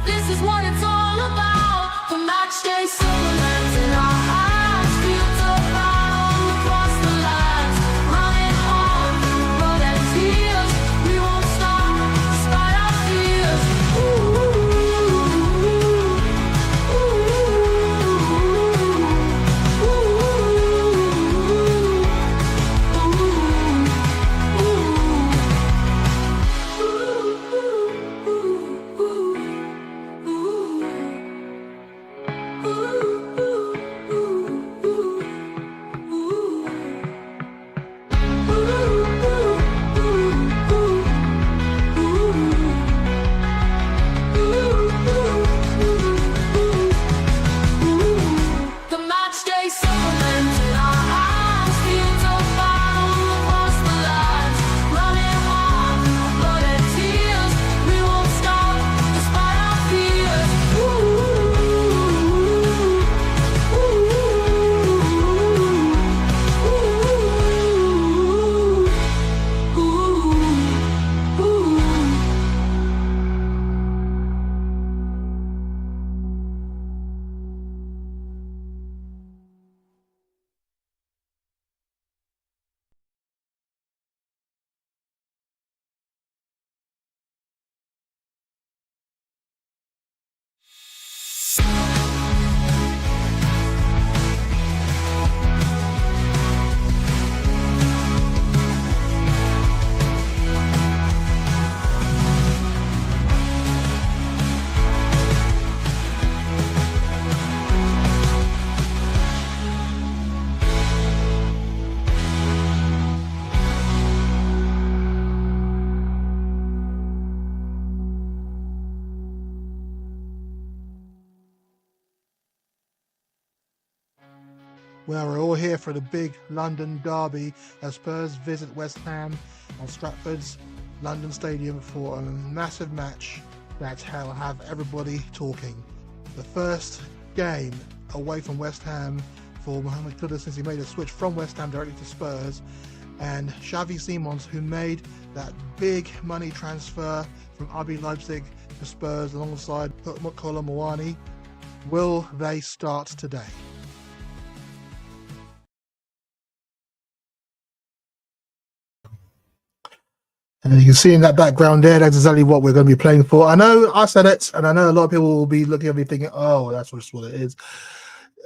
This is what it's all about. The Matchday supplements in our hands. Feel the battle across the lands. Running on through blood and tears. We won't stop despite our fears. Well, we're all here for the big London derby as Spurs visit West Ham on Stratford's London Stadium for a massive match that will have everybody talking. The first game away from West Ham for Mohammed Kudus since he made a switch from West Ham directly to Spurs, and Xavi Simons, who made that big money transfer from RB Leipzig to Spurs alongside Kolo Muani. Will they start today? And you can see in that background there, that's exactly what we're going to be playing for. I know I said it, and I know a lot of people will be looking at me thinking, oh, that's just what it is.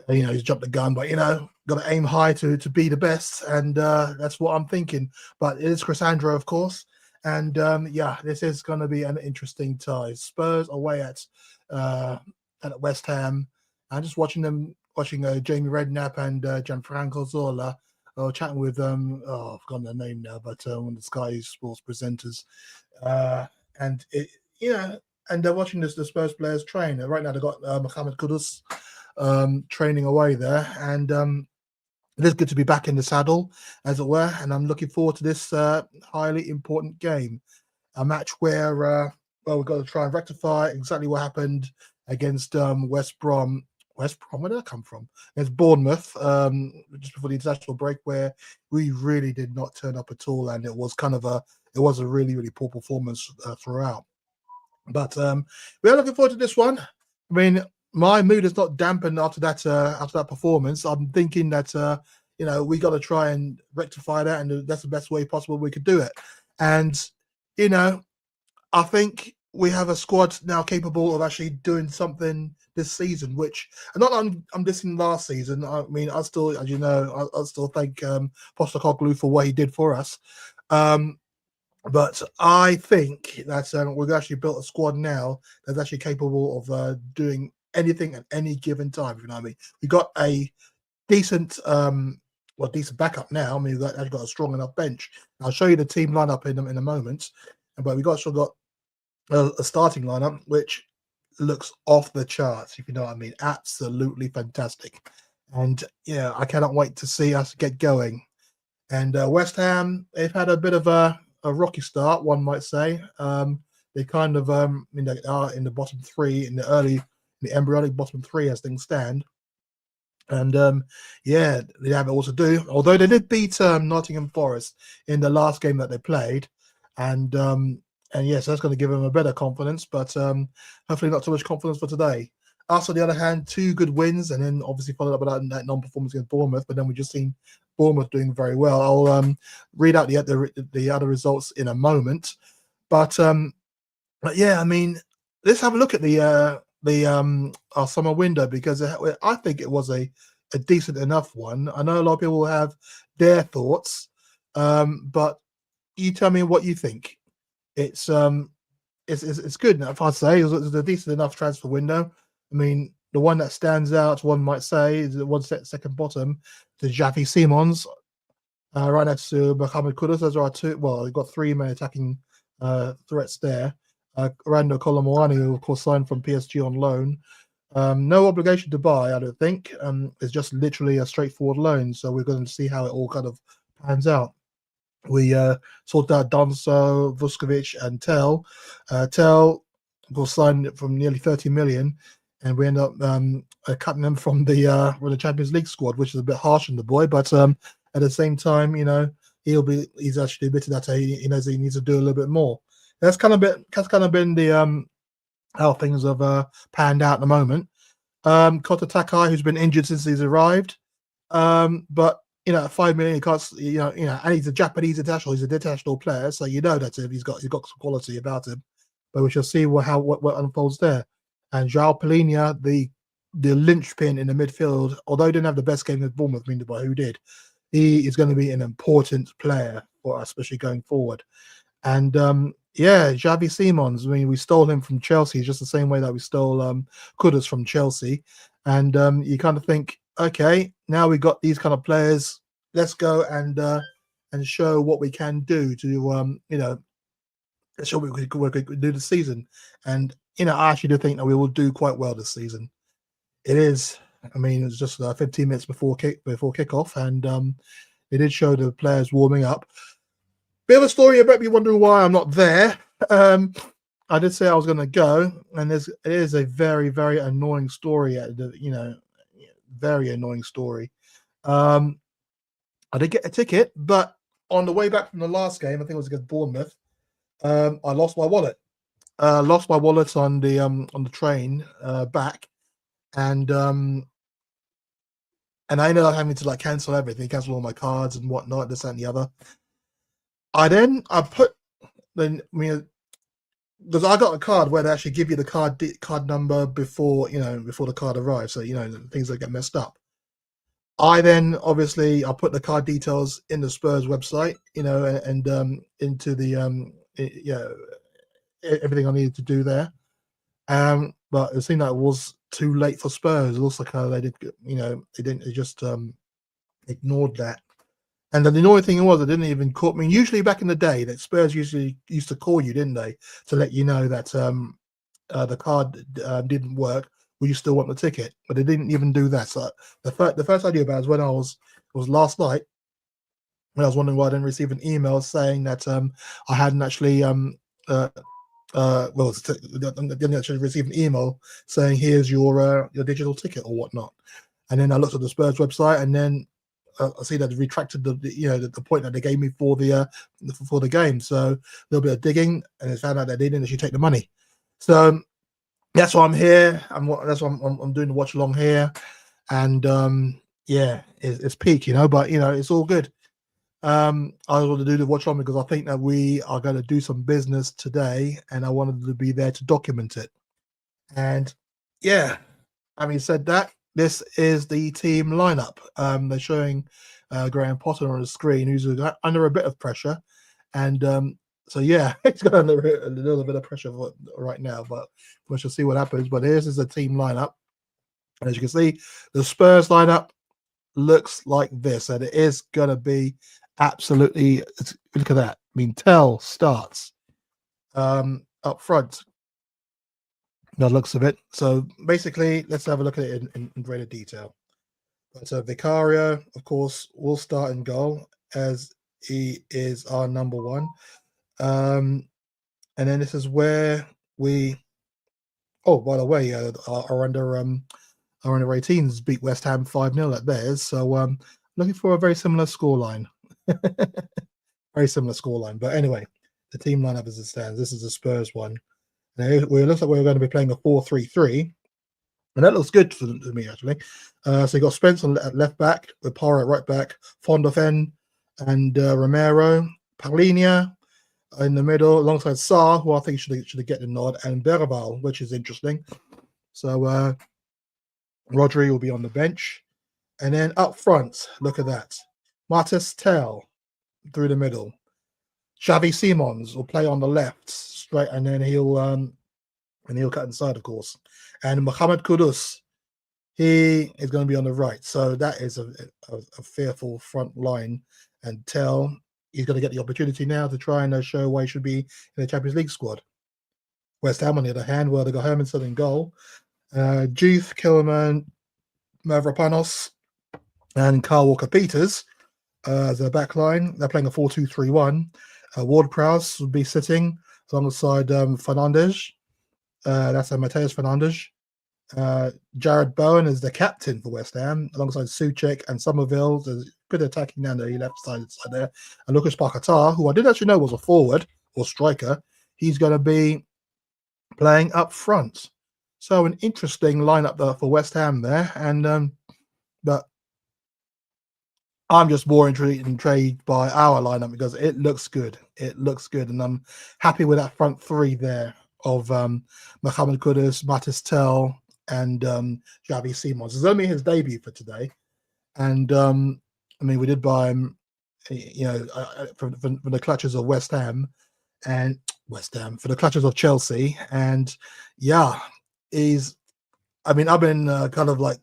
You know, he's jumped the gun, but, you know, got to aim high to be the best. And that's what I'm thinking. But it is Crisandro, of course. And, yeah, this is going to be an interesting tie. Spurs away at West Ham. I'm just watching Jamie Redknapp and Gianfranco Zola. Chatting with I've forgotten their name now, but one of the Sky Sports presenters, and they're watching the Spurs players train. Right now they've got Mohammed Kudus training away there, and it is good to be back in the saddle, as it were. And I'm looking forward to this highly important game, a match where we've got to try and rectify exactly what happened against West Brom. Where did that come from? It's Bournemouth, just before the international break, where we really did not turn up at all, and it was a really, really poor performance throughout. But we are looking forward to this one. I mean, my mood is not dampened after that performance. I'm thinking that we got to try and rectify that, and that's the best way possible we could do it. And I think we have a squad now capable of actually doing something this season, which I'm dissing last season. I mean, I still, as you know, I still thank Postecoglou for what he did for us. But I think that we've actually built a squad now that's actually capable of doing anything at any given time. If you know what I mean. We got a decent backup now. I mean, we've actually got a strong enough bench. I'll show you the team lineup in a moment. But we still got a starting lineup which looks off the charts, if you know what I mean. Absolutely fantastic. And yeah, I cannot wait to see us get going. And West Ham, they've had a bit of a rocky start, one might say. They kind of are in the bottom three, in the embryonic bottom three as things stand. And they have it all to do. Although they did beat Nottingham Forest in the last game that they played, and And yes, that's going to give him a better confidence, but hopefully not too much confidence for today. Us, on the other hand, 2 good wins, and then obviously followed up with that non-performance against Bournemouth. But then we just seen Bournemouth doing very well. I'll read out the other results in a moment. But yeah, I mean, let's have a look at our summer window, because I think it was a decent enough one. I know a lot of people have their thoughts, but you tell me what you think. It's good enough, I'd say. It was a decent enough transfer window. I mean, the one that stands out, one might say, is the one second bottom, the Xavi Simons, right next to Mohammed Kudus. Those are our 2. Well, we've got 3 main attacking threats there. Rando Colomwani, who of course signed from PSG on loan. No obligation to buy, I don't think. It's just literally a straightforward loan. So we're going to see how it all kind of pans out. We sorted out Donso, Vuskovic, and Tel. Tel was signed from nearly 30 million, and we end up cutting them from the Champions League squad, which is a bit harsh on the boy. But at the same time, you know, he's actually admitted that he knows he needs to do a little bit more. That's kind of been the how things have panned out at the moment. Kota Takai, who's been injured since he's arrived, but you know, 5 million, he can't, and he's a Japanese international. He's an international player, so you know that he's got some quality about him. But we shall see what unfolds there. And João Palhinha, the linchpin in the midfield, although he didn't have the best game with Bournemouth, but who did? He is going to be an important player for us, especially going forward. And yeah, Xavi Simons. I mean, we stole him from Chelsea just the same way that we stole Kudus from Chelsea. And you kind of think, okay, now we got these kind of players. Let's go and show what we can do to show what we could do this season. And I actually do think that we will do quite well this season. It is. I mean, it's just 15 minutes before kickoff, and it did show the players warming up. Bit of a story about me wondering why I'm not there. I did say I was going to go, and it is a very, very annoying story. Very annoying story. I did get a ticket, but on the way back from the last game, I think it was against Bournemouth, I lost my wallet. Lost my wallet on the train back, and I ended up having to cancel everything, cancel all my cards and whatnot, this and the other. I put because I got a card where they actually give you the card number before the card arrives, so things that get messed up. I put the card details in the Spurs website, and into the everything I needed to do there. But it seemed like it was too late for Spurs. It looks like they just ignored that. And then the annoying thing was, it didn't even call me. Usually back in the day, that Spurs usually used to call you, didn't they, to let you know that the card didn't work. Will you still want the ticket? But they didn't even do that. So the first I knew about it was last night, when I was wondering why I didn't receive an email saying that I hadn't actually didn't actually receive an email saying here's your digital ticket or whatnot. And then I looked at the Spurs website, and then I see that they retracted the point that they gave me for the game. So a little bit of digging, and they found out that they didn't actually take the money. So that's why I'm here. That's why I'm doing the watch along here, and it's peak, but it's all good. I want to do the watch along because I think that we are going to do some business today, and I wanted to be there to document it. And yeah, having said that, this is the team lineup. They're showing Graham Potter on the screen, who's under a bit of pressure, and so yeah, he's got under a little bit of pressure right now. But we shall see what happens. But this is the team lineup, and as you can see, the Spurs lineup looks like this, and it is going to be absolutely. Look at that. I mean, Tel starts up front. The looks of it. So basically, let's have a look at it in greater detail. So Vicario, of course, will start in goal, as he is our number one. And then this is where we. Oh, by the way, our under 18s beat West Ham 5-0 at theirs. So looking for a very similar scoreline. Very similar scoreline. But anyway, the team lineup as it stands. This is the Spurs one. Now, it looks like we're going to be playing a 4-3-3, and that looks good to me actually. So you got Spence at left back, with Parra at right back, Fondofen and Romero, Paulinho in the middle, alongside Sarr, who I think should get the nod, and Berval, which is interesting. So Rodri will be on the bench, and then up front, look at that, Martes Tell through the middle. Xavi Simons will play on the left straight, and then he'll cut inside, of course. And Mohammed Kudus, he is going to be on the right. So that is a fearful front line. And Tell, he's going to get the opportunity now to try and show why he should be in the Champions League squad. West Ham, on the other hand, well, they got Hermanson in goal. Juve, Kilman, Mavropanos, and Carl Walker-Peters as a back line. They're playing a 4-2-3-1. Ward-Prowse would be sitting alongside Fernandes. That's Mateus Fernandes. Jared Bowen is the captain for West Ham, alongside Souček and Somerville. There's a bit of attacking down the left side there. And Lucas Paquetá, who I didn't actually know was a forward or striker, he's going to be playing up front. So an interesting lineup there for West Ham there. And but I'm just more intrigued by our lineup because it looks good. It looks good, and I'm happy with that front three there of Mohammed Kudus, Matis Tell, and Xavi Simons. It's only his debut for today, and I mean, we did buy him, from the clutches of West Ham, for the clutches of Chelsea, and yeah, I've been kind of like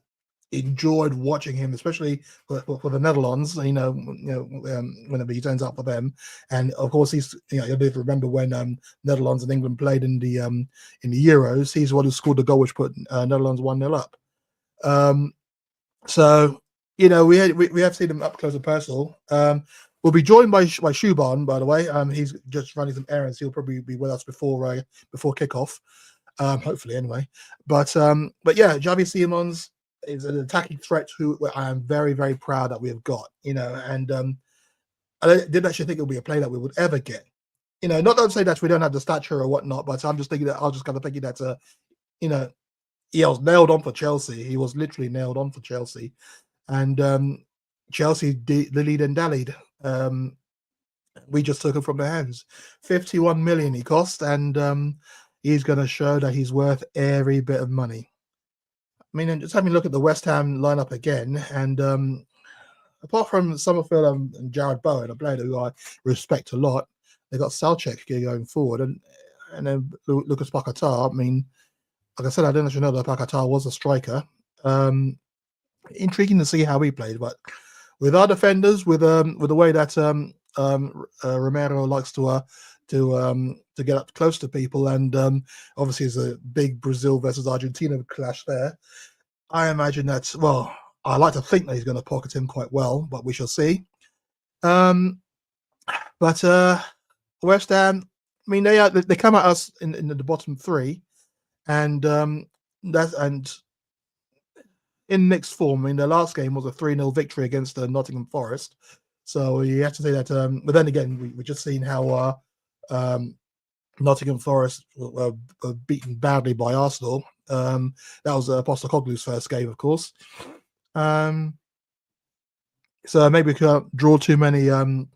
enjoyed watching him, especially for the Netherlands. Whenever he turns up for them, and of course you'll remember when Netherlands and England played in the Euros. He's the one who scored the goal which put Netherlands 1-0 up. So we have seen him up close and personal. We'll be joined by Shuban, by the way. He's just running some errands. He'll probably be with us before kickoff, hopefully anyway. But yeah, Xavi Simons is an attacking threat who I am very, very proud that we have got, and I didn't actually think it would be a player that we would ever get. Not to say that we don't have the stature or whatnot, but I'm just thinking that he was nailed on for Chelsea. He was literally nailed on for Chelsea, and Chelsea dillied and dallied. We just took him from their hands. 51 million he cost, and he's going to show that he's worth every bit of money. I mean, just having a look at the West Ham lineup again, and apart from Summerfield and Jared Bowen, a player who I respect a lot, they got Souček going forward, and then Lucas Paquetá. I mean, like I said, I didn't actually know that Paquetá was a striker. Intriguing to see how he played, but with our defenders, with the way that Romero likes to get up close to people, and obviously there's a big Brazil versus Argentina clash there. I imagine that, well, I like to think that he's going to pocket him quite well, but we shall see. But West Ham, I mean, they come at us in the bottom three, and in mixed form. I mean, their last game was a 3-0 victory against Nottingham Forest, so you have to say that. But then again, we just seen how Nottingham Forest were beaten badly by Arsenal. That was Postecoglou's first game, of course. So maybe we can't draw too many. You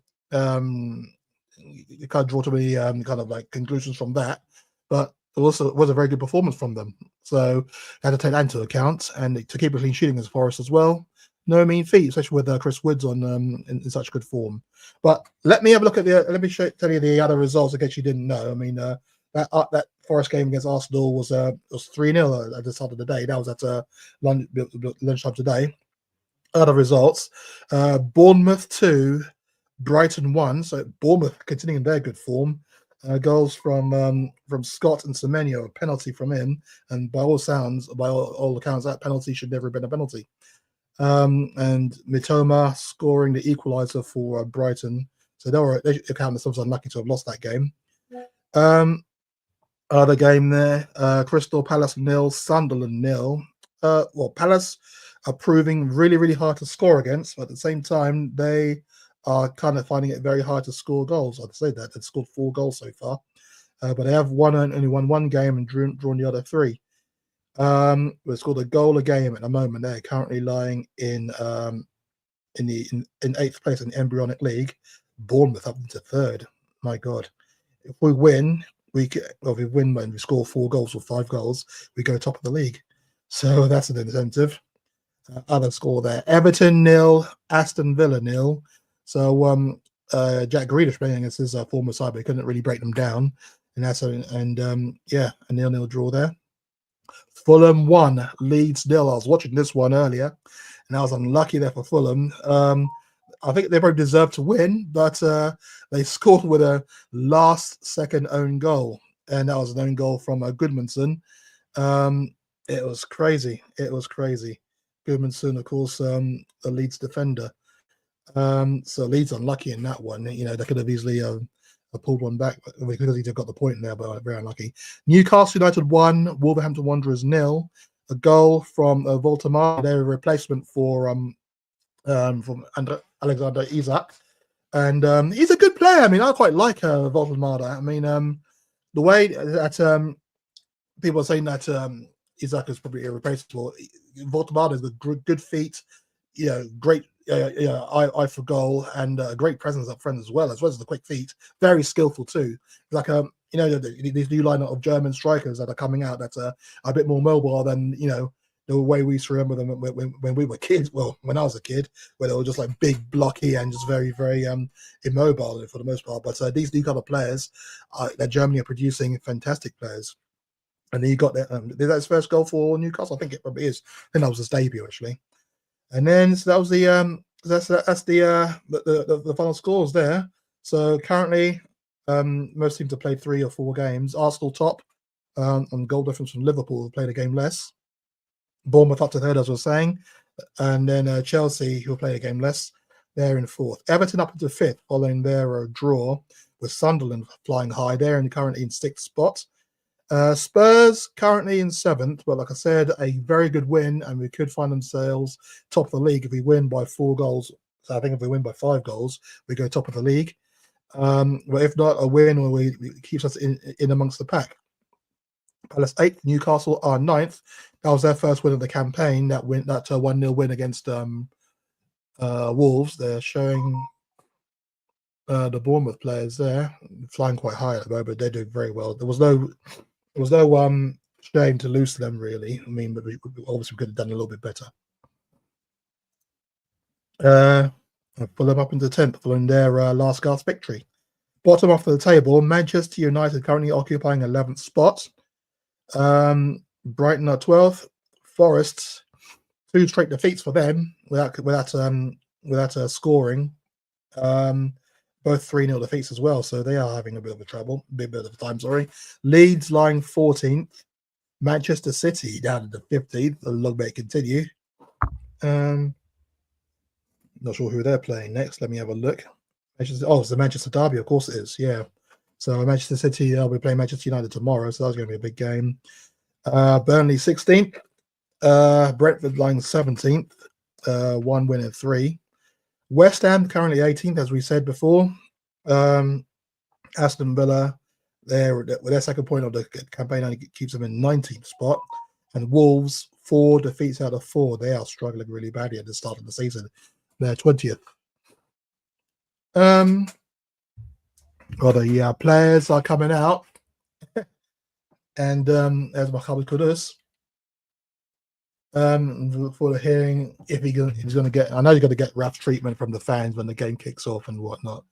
can't draw too many kind of like conclusions from that. But it was a very good performance from them. So I had to take that into account, and to keep a clean sheet against Forest as well. No mean feat, especially with Chris Woods on in such good form. But let me have a look at tell you the other results in case you didn't know. I mean, that Forest game against Arsenal was 3-0 at the start of the day. That was at lunchtime today. Other results: Bournemouth 2, Brighton 1. So Bournemouth continuing their good form. Goals from Scott and Semenyo, a penalty from him, and by all accounts, that penalty should never have been a penalty. And Mitoma scoring the equaliser for Brighton, so they account themselves unlucky to have lost that game. Other game there: Crystal Palace 0, Sunderland 0. Palace are proving really, really hard to score against, but at the same time, they are kind of finding it very hard to score goals. I'd say that they've scored 4 goals so far, but they have only won 1 game and drawn the other 3. We've scored a goal a game at the moment. They're currently lying in 8th place in the embryonic league. Bournemouth up into 3rd. My God, if we win, if we win when we score 4 goals or 5 goals, we go top of the league. So that's an incentive. Other score there: Everton 0, Aston Villa 0. So Jack Grealish playing against his former side, but he couldn't really break them down. And that's a 0-0 draw there. Fulham 1, Leeds 0. I was watching this one earlier, and I was unlucky there for Fulham. I think they probably deserved to win, but they scored with a last-second own goal, and that was an own goal from Goodmanson. It was crazy. It was crazy. Goodmanson, of course, the Leeds defender. So Leeds unlucky in that one. You know, they could have easily pulled one back because he'd have got the point there, but very unlucky. Newcastle United 1, Wolverhampton Wanderers 0. A goal from Voltamar, their replacement for Alexander Isak, and he's a good player. I mean, I quite like Voltamar. I mean, the way that people are saying that Isak is probably irreplaceable. Voltamar has good feet, you know, great eye for goal, and great presence up front as well as the quick feet. Very skillful too. Like you know, these new lineup of German strikers that are coming out that are a bit more mobile than, you know, the way we used to remember them when we were kids. Well, when I was a kid, where they were just like big, blocky, and just very, very immobile for the most part. But these new kind of players that Germany are producing fantastic players. And then you got that. Is that his first goal for Newcastle? I think it probably is. I think that was his debut actually. And then so that was the final scores there. So currently, most teams have played 3 or 4 games. Arsenal top on goal difference from Liverpool, played a game less. Bournemouth up to 3rd, as I was saying, and then Chelsea, who played a game less, they're in 4th. Everton up into 5th, following their draw with Sunderland flying high. They're currently in 6th spot. Spurs currently in 7th, but like I said, a very good win, and we could find themselves top of the league if we win by 4 goals. So I think if we win by 5 goals, we go top of the league. But if not, a win keeps us in amongst the pack. Palace 8th, Newcastle are 9th. That was their first win of the campaign. That 1-0 win against Wolves. They're showing the Bournemouth players there flying quite high at the moment. They're doing very well. There was no shame to lose to them, really. I mean, but we obviously could have done a little bit better. Fulham up into 10th, following their last gasp victory. Bottom off the table, Manchester United currently occupying 11th spot. Brighton are 12th. Forest, 2 straight defeats for them without scoring. Both 3-0 defeats as well, so they are having a bit of a time. Sorry. Leeds lying 14th. Manchester City down to 15th. The long may continue. Not sure who they're playing next. Let me have a look. It's the Manchester Derby, of course it is. Yeah. So Manchester City, we're playing Manchester United tomorrow, so that's going to be a big game. Burnley 16th. Brentford lying 17th. 1 win and 3. West Ham currently 18th, as we said before. Aston Villa, their second point of the campaign only keeps them in 19th spot. And Wolves, 4 defeats out of 4. They are struggling really badly at the start of the season. They're 20th. The players are coming out. And there's Mohammed Kudus. For the hearing, if he's going to get, I know he's going to get rough treatment from the fans when the game kicks off and whatnot.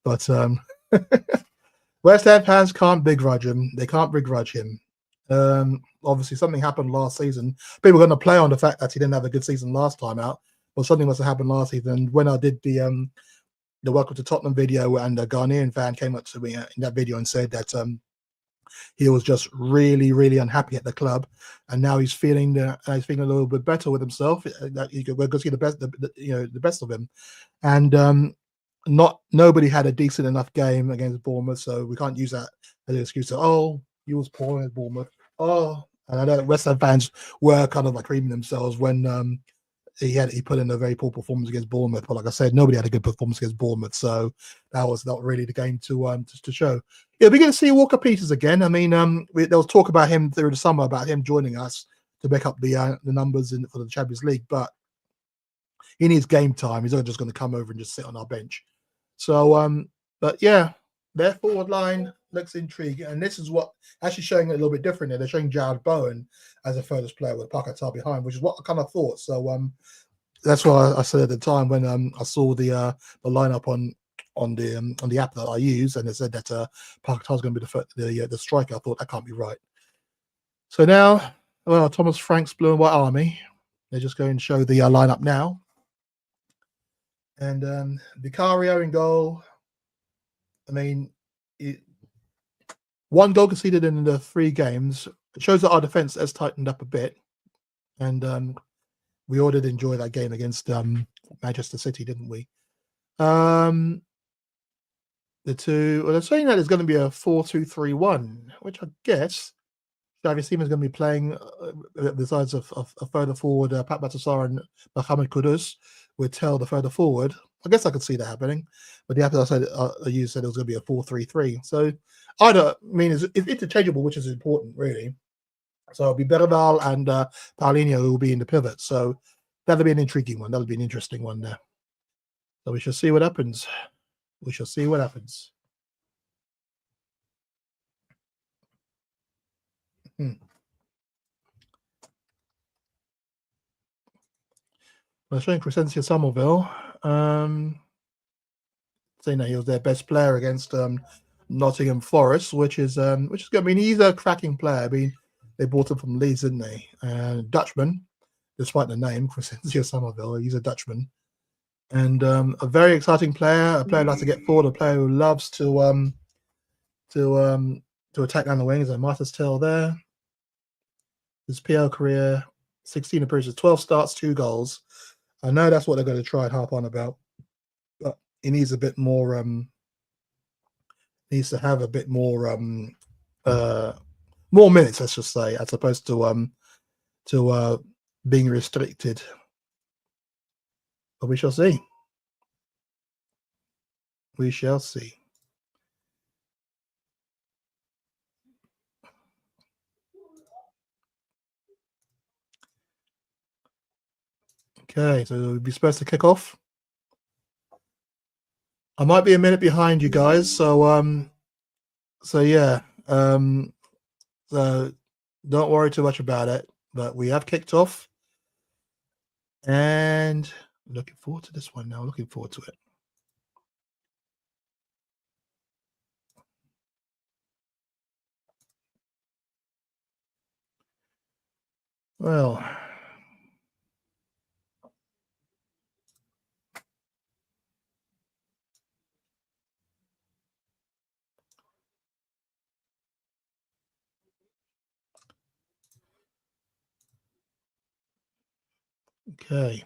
But West Ham fans can't begrudge him. They can't begrudge him. Obviously, something happened last season. People are going to play on the fact that he didn't have a good season last time out. Well, something must have happened last season. And when I did the Welcome to Tottenham video, and a Ghanaian fan came up to me in that video and said that he was just really, really unhappy at the club, and now he's feeling a little bit better with himself. That we're going to see the best of him, and nobody had a decent enough game against Bournemouth, so we can't use that as an excuse. He was poor at Bournemouth. And I know West Ham fans were kind of like creaming themselves when he put in a very poor performance against Bournemouth. But like I said, nobody had a good performance against Bournemouth, so that was not really the game to show. Yeah, we're going to see Walker Peters again. I mean, there was talk about him through the summer about him joining us to make up the numbers for the Champions League, but he needs game time. He's not just going to come over and just sit on our bench. So, but yeah, their forward line looks intriguing, and this is what actually showing it a little bit different. They're showing Jared Bowen as a furthest player with Paquetá behind, which is what I kind of thought. So, that's why I said at the time when I saw the lineup on the app that I use, and it said that Paquetá is going to be the striker. I thought that can't be right. So now, well, Thomas Frank's Blue and White Army. They're just going to show the lineup now. And Vicario in goal. I mean, one goal conceded in the 3 games. It shows that our defense has tightened up a bit. And we all did enjoy that game against Manchester City, didn't we? They're saying that it's going to be a 4-2-3-1, which I guess Xavi Simons is going to be playing besides a further forward, Pat Batasar and Mohammed Kudus with Tell the further forward. I guess I could see that happening, but the app I said you said it was going to be a 4-3-3. So I mean it's interchangeable, which is important, really. So it'll be Bernal and Paulinho who will be in the pivot. So that'll be an intriguing one. That'll be an interesting one there. So we shall see what happens. We shall see what happens. Well, showing Crescencio Somerville, saying that he was their best player against Nottingham Forest, which is good. I mean, he's a cracking player. I mean, they bought him from Leeds, didn't they? Dutchman, despite the name, Crescencio Somerville, he's a Dutchman, and a very exciting player. A player who likes to get forward. A player who loves to attack down the wings. And Martha's Tell there. His PL career, 16 appearances, 12 starts, 2 goals. I know that's what they're going to try and harp on about, but he needs a bit more. Needs to have a bit more minutes, let's just say, as opposed to being restricted. But we shall see. We shall see. Okay, so we'll be supposed to kick off. I might be a minute behind you guys, so yeah, so don't worry too much about it. But we have kicked off, and I'm looking forward to this one now. Looking forward to it. Well. Okay.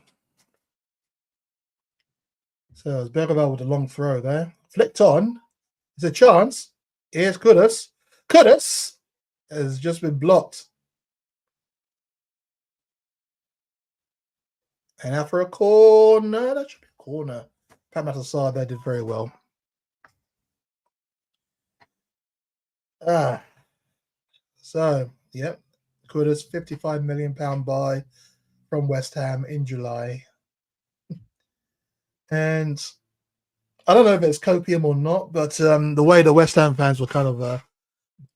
So it's Bergevall with a long throw there. Flicked on. It's a chance. Here's Kudus. Kudus has just been blocked. And now for a corner. That should be a corner. Pat Matasar there did very well. So, yep. Kudus, £55 million buy from West Ham in July. And I don't know if it's copium or not, but the way the West Ham fans were kind of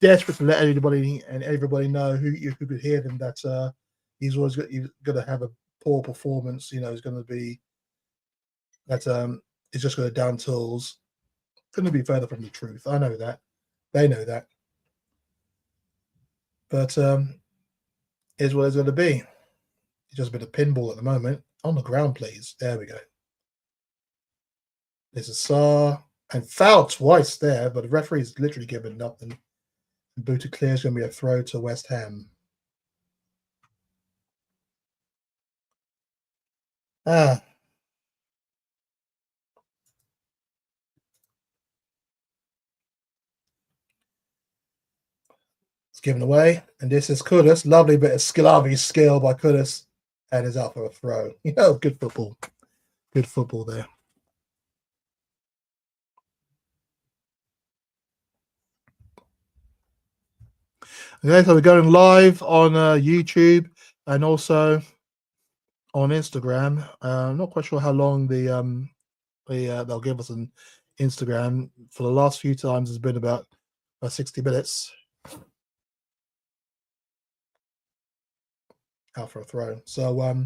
desperate to let everybody know who could hear them that he's going to have a poor performance. You know, he's going to be that he's just going to down tools. Couldn't be further from the truth. I know that. They know that. But is what it's going to be. It's just a bit of pinball at the moment. On the ground, please. There we go. There's a Saar and foul twice there, but the referee's literally given nothing. And Bouteclair is going to be a throw to West Ham. It's given away, and this is Kudus. Lovely bit of skill by Kudus. and is out for a throw. You know, good football. Good football there. Okay, so we're going live on YouTube and also on Instagram. I'm not quite sure how long they'll give us on Instagram. For the last few times, it's been about 60 minutes. Out for a throw. So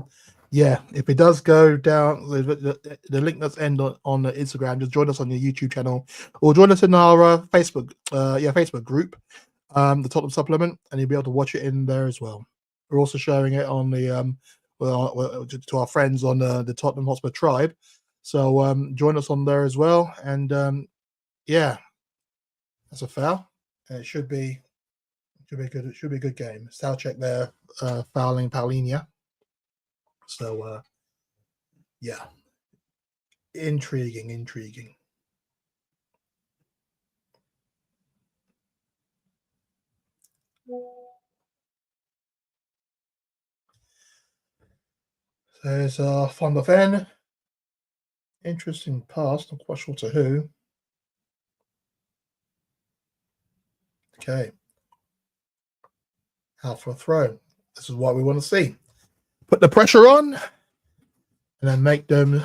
yeah, if it does go down, the link does end on the Instagram. Just join us on your YouTube channel or join us in our Facebook group, the Tottenham Supplement, and you'll be able to watch it in there as well. We're also sharing it on the to our friends on the Tottenham Hotspur tribe. So join us on there as well. And yeah, that's a foul. It should be good. It should be a good game. Sal check there, fouling Paulinho. So yeah, intriguing. There's Van der Ven. Interesting pass. Not quite sure to who. Okay. Out for a throw. This is what we want to see. Put the pressure on, and then make them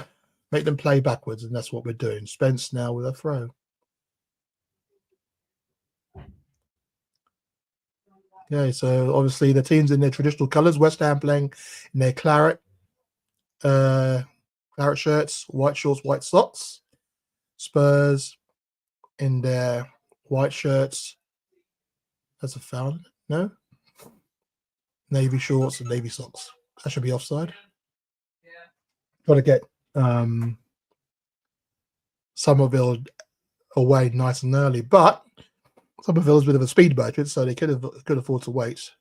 play backwards, and that's what we're doing. Spence now with a throw. Okay, so obviously the teams in their traditional colours. West Ham playing in their claret shirts, white shorts, white socks. Spurs in their white shirts. That's a foul. No. Navy shorts and navy socks. That should be offside. Got to get Somerville away nice and early, but Somerville's a bit of a speed budget, so they could afford to wait.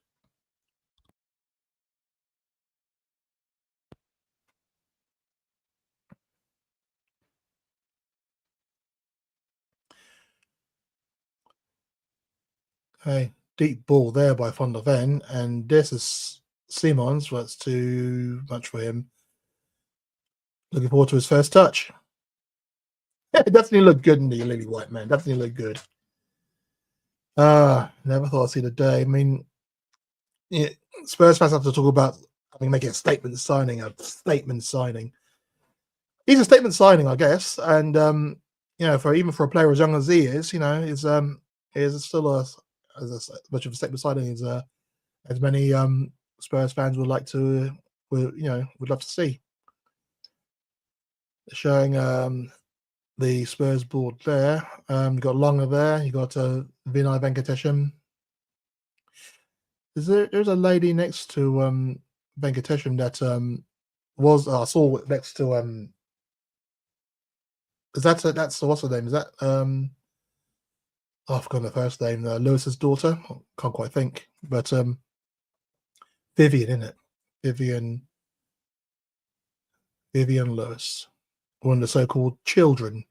Okay, deep ball there by Van der Ven, and this is Simons. That's too much for him. Looking forward to his first touch. It definitely looked good in the Lily White, man. Definitely looked good. Never thought I'd see the day. I mean, Spurs fans have to talk about, making a statement signing. He's a statement signing, I guess. And, for a player as young as he is, is still as much of a statement signing as many Spurs fans would like to, would love to see. Showing the Spurs board there. You got Longer there. You got Vinay Venkatesham. There's a lady next to Venkatesham that I saw next to that's what's her name? Is that I've forgotten the first name. Lewis's daughter. Can't quite think, but Vivian, isn't it? Vivian Lewis. One of the so-called children,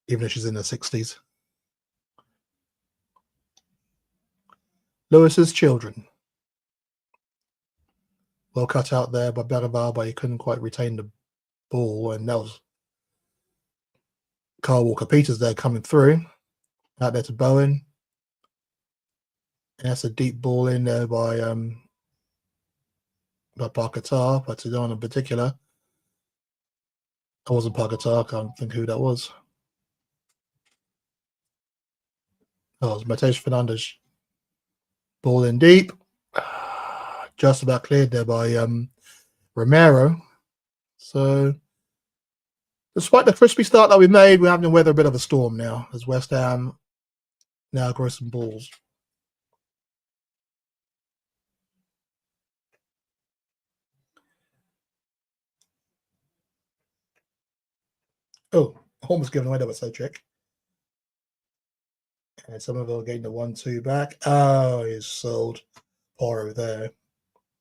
even though she's in her 60s. Lewis's children. Well cut out there by Beraval, but he couldn't quite retain the ball, and that was Carl Walker-Peters there coming through. Out there to Bowen. And that's a deep ball in there by Parker Tar, but to go on in particular. It wasn't Parker Tar, I can't think who that was. Oh, it was Mateus Fernandes. Ball in deep. Just about cleared there by Romero. So, despite the crispy start that we made, we're having to weather a bit of a storm now, as West Ham now grow some balls. Oh, almost given away that was so trick. And Somerville getting the 1-2 back. Oh, he's sold. Poro there.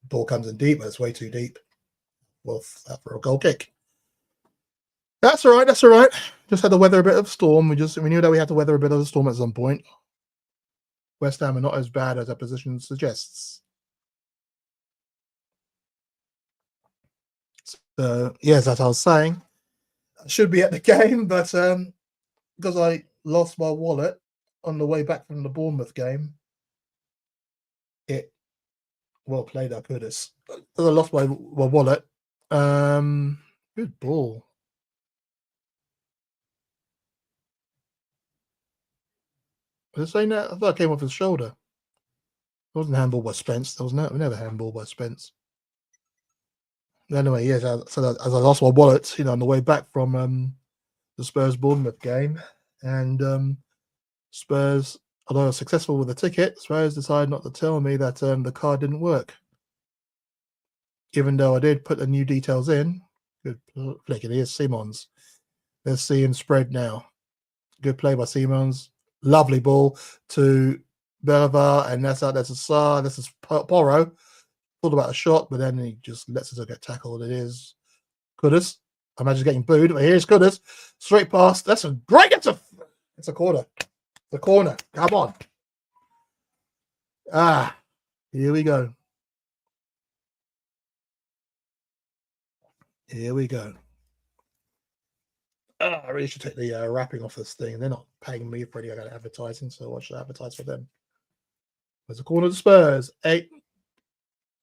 Ball comes in deep, but it's way too deep. Well, for a goal kick. That's all right. Just had to weather a bit of a storm. We knew that we had to weather a bit of a storm at some point. West Ham are not as bad as our position suggests. So yes, as I was saying, I should be at the game, but because I lost my wallet on the way back from the Bournemouth game, it well played. I could have. I lost my wallet. Good ball. Was it saying that? I thought it came off his shoulder. It wasn't handball by Spence. There was never handball by Spence. Anyway, yes. So as I lost my wallet, on the way back from the Spurs Bournemouth game, and Spurs, although I was successful with the ticket, Spurs decided not to tell me that the card didn't work, even though I did put the new details in. Good flick. It is Simons. Let's see him spread now. Good play by Simons. Lovely ball to Belivar, and that's out. That's a Sar. This is Porro. Thought about a shot, but then he just lets us get tackled. It is Kudus. I imagine getting booed, but here's Kudus. Straight past. That's a great. It's a corner. The corner. Come on. Here we go. Here we go. I really should take the wrapping off this thing. They're not paying me for any advertising, so I should advertise for them. There's a corner to Spurs. 8.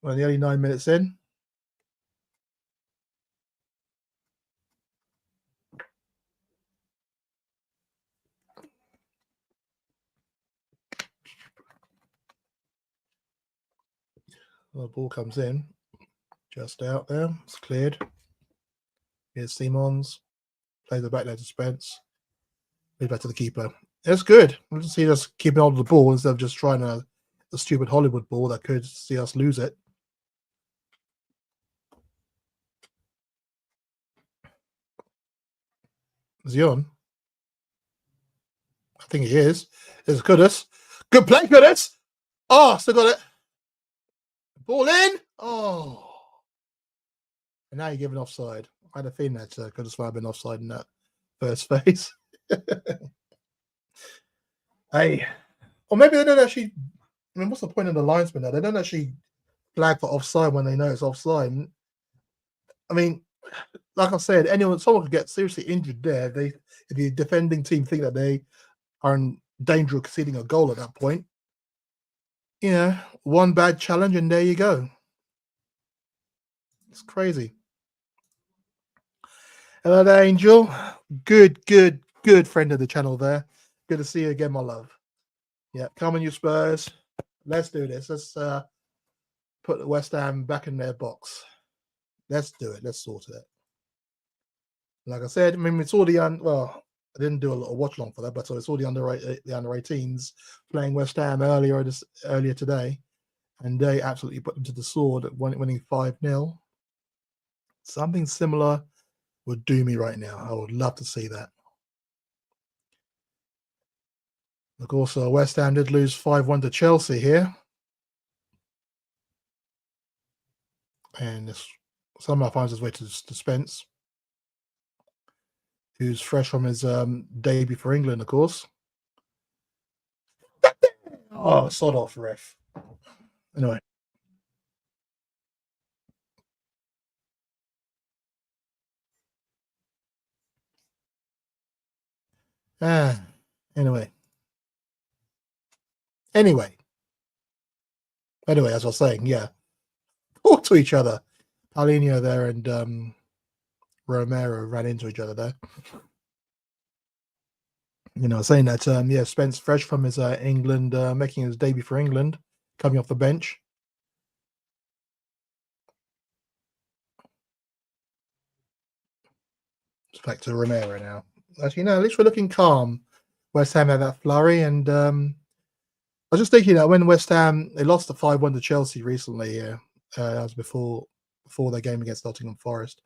We're nearly 9 minutes in. Well, the ball comes in. Just out there. It's cleared. Here's Simons. Plays the back there to Spence. Lead back to the keeper. It's good. We'll just see us keeping hold of the ball instead of just trying the stupid Hollywood ball that could see us lose it. Is he on? I think he is. It's Kudus. Good play, Kudus. Oh, still got it. Ball in. Oh. And now you're giving offside. I had a feeling that Kudus might have been offside in that first phase. Hey. Or maybe they don't actually. I mean, what's the point of the linesman now? They don't actually flag for offside when they know it's offside. I mean, like I said, someone could get seriously injured there. If the defending team think that they are in danger of conceding a goal at that point, one bad challenge and there you go. It's crazy. Hello there, Angel. Good friend of the channel there. Good to see you again, my love. Yeah, come on, you Spurs. Let's do this. Let's put West Ham back in their box. Let's do it. Let's sort it. Like I said, I mean, it's all the I didn't do a lot of watch along for that, but so it's all the under 18s playing West Ham earlier today, and they absolutely put them to the sword, winning 5-0. Something similar would do me right now. I would love to see that. Of course, West Ham did lose 5-1 to Chelsea here, and this somehow finds his way to Spence, who's fresh from his debut for England, of course. Oh, sod off, ref. Anyway. Anyway, as I was saying, yeah, talk to each other. Paulinho there and Romero ran into each other there. Saying that, Spence fresh from his England, making his debut for England, coming off the bench. It's back to Romero now. Actually, no, at least we're looking calm. West Ham had that flurry, and I was just thinking that when West Ham, they lost the 5-1 to Chelsea recently, that was before their game against Nottingham Forest.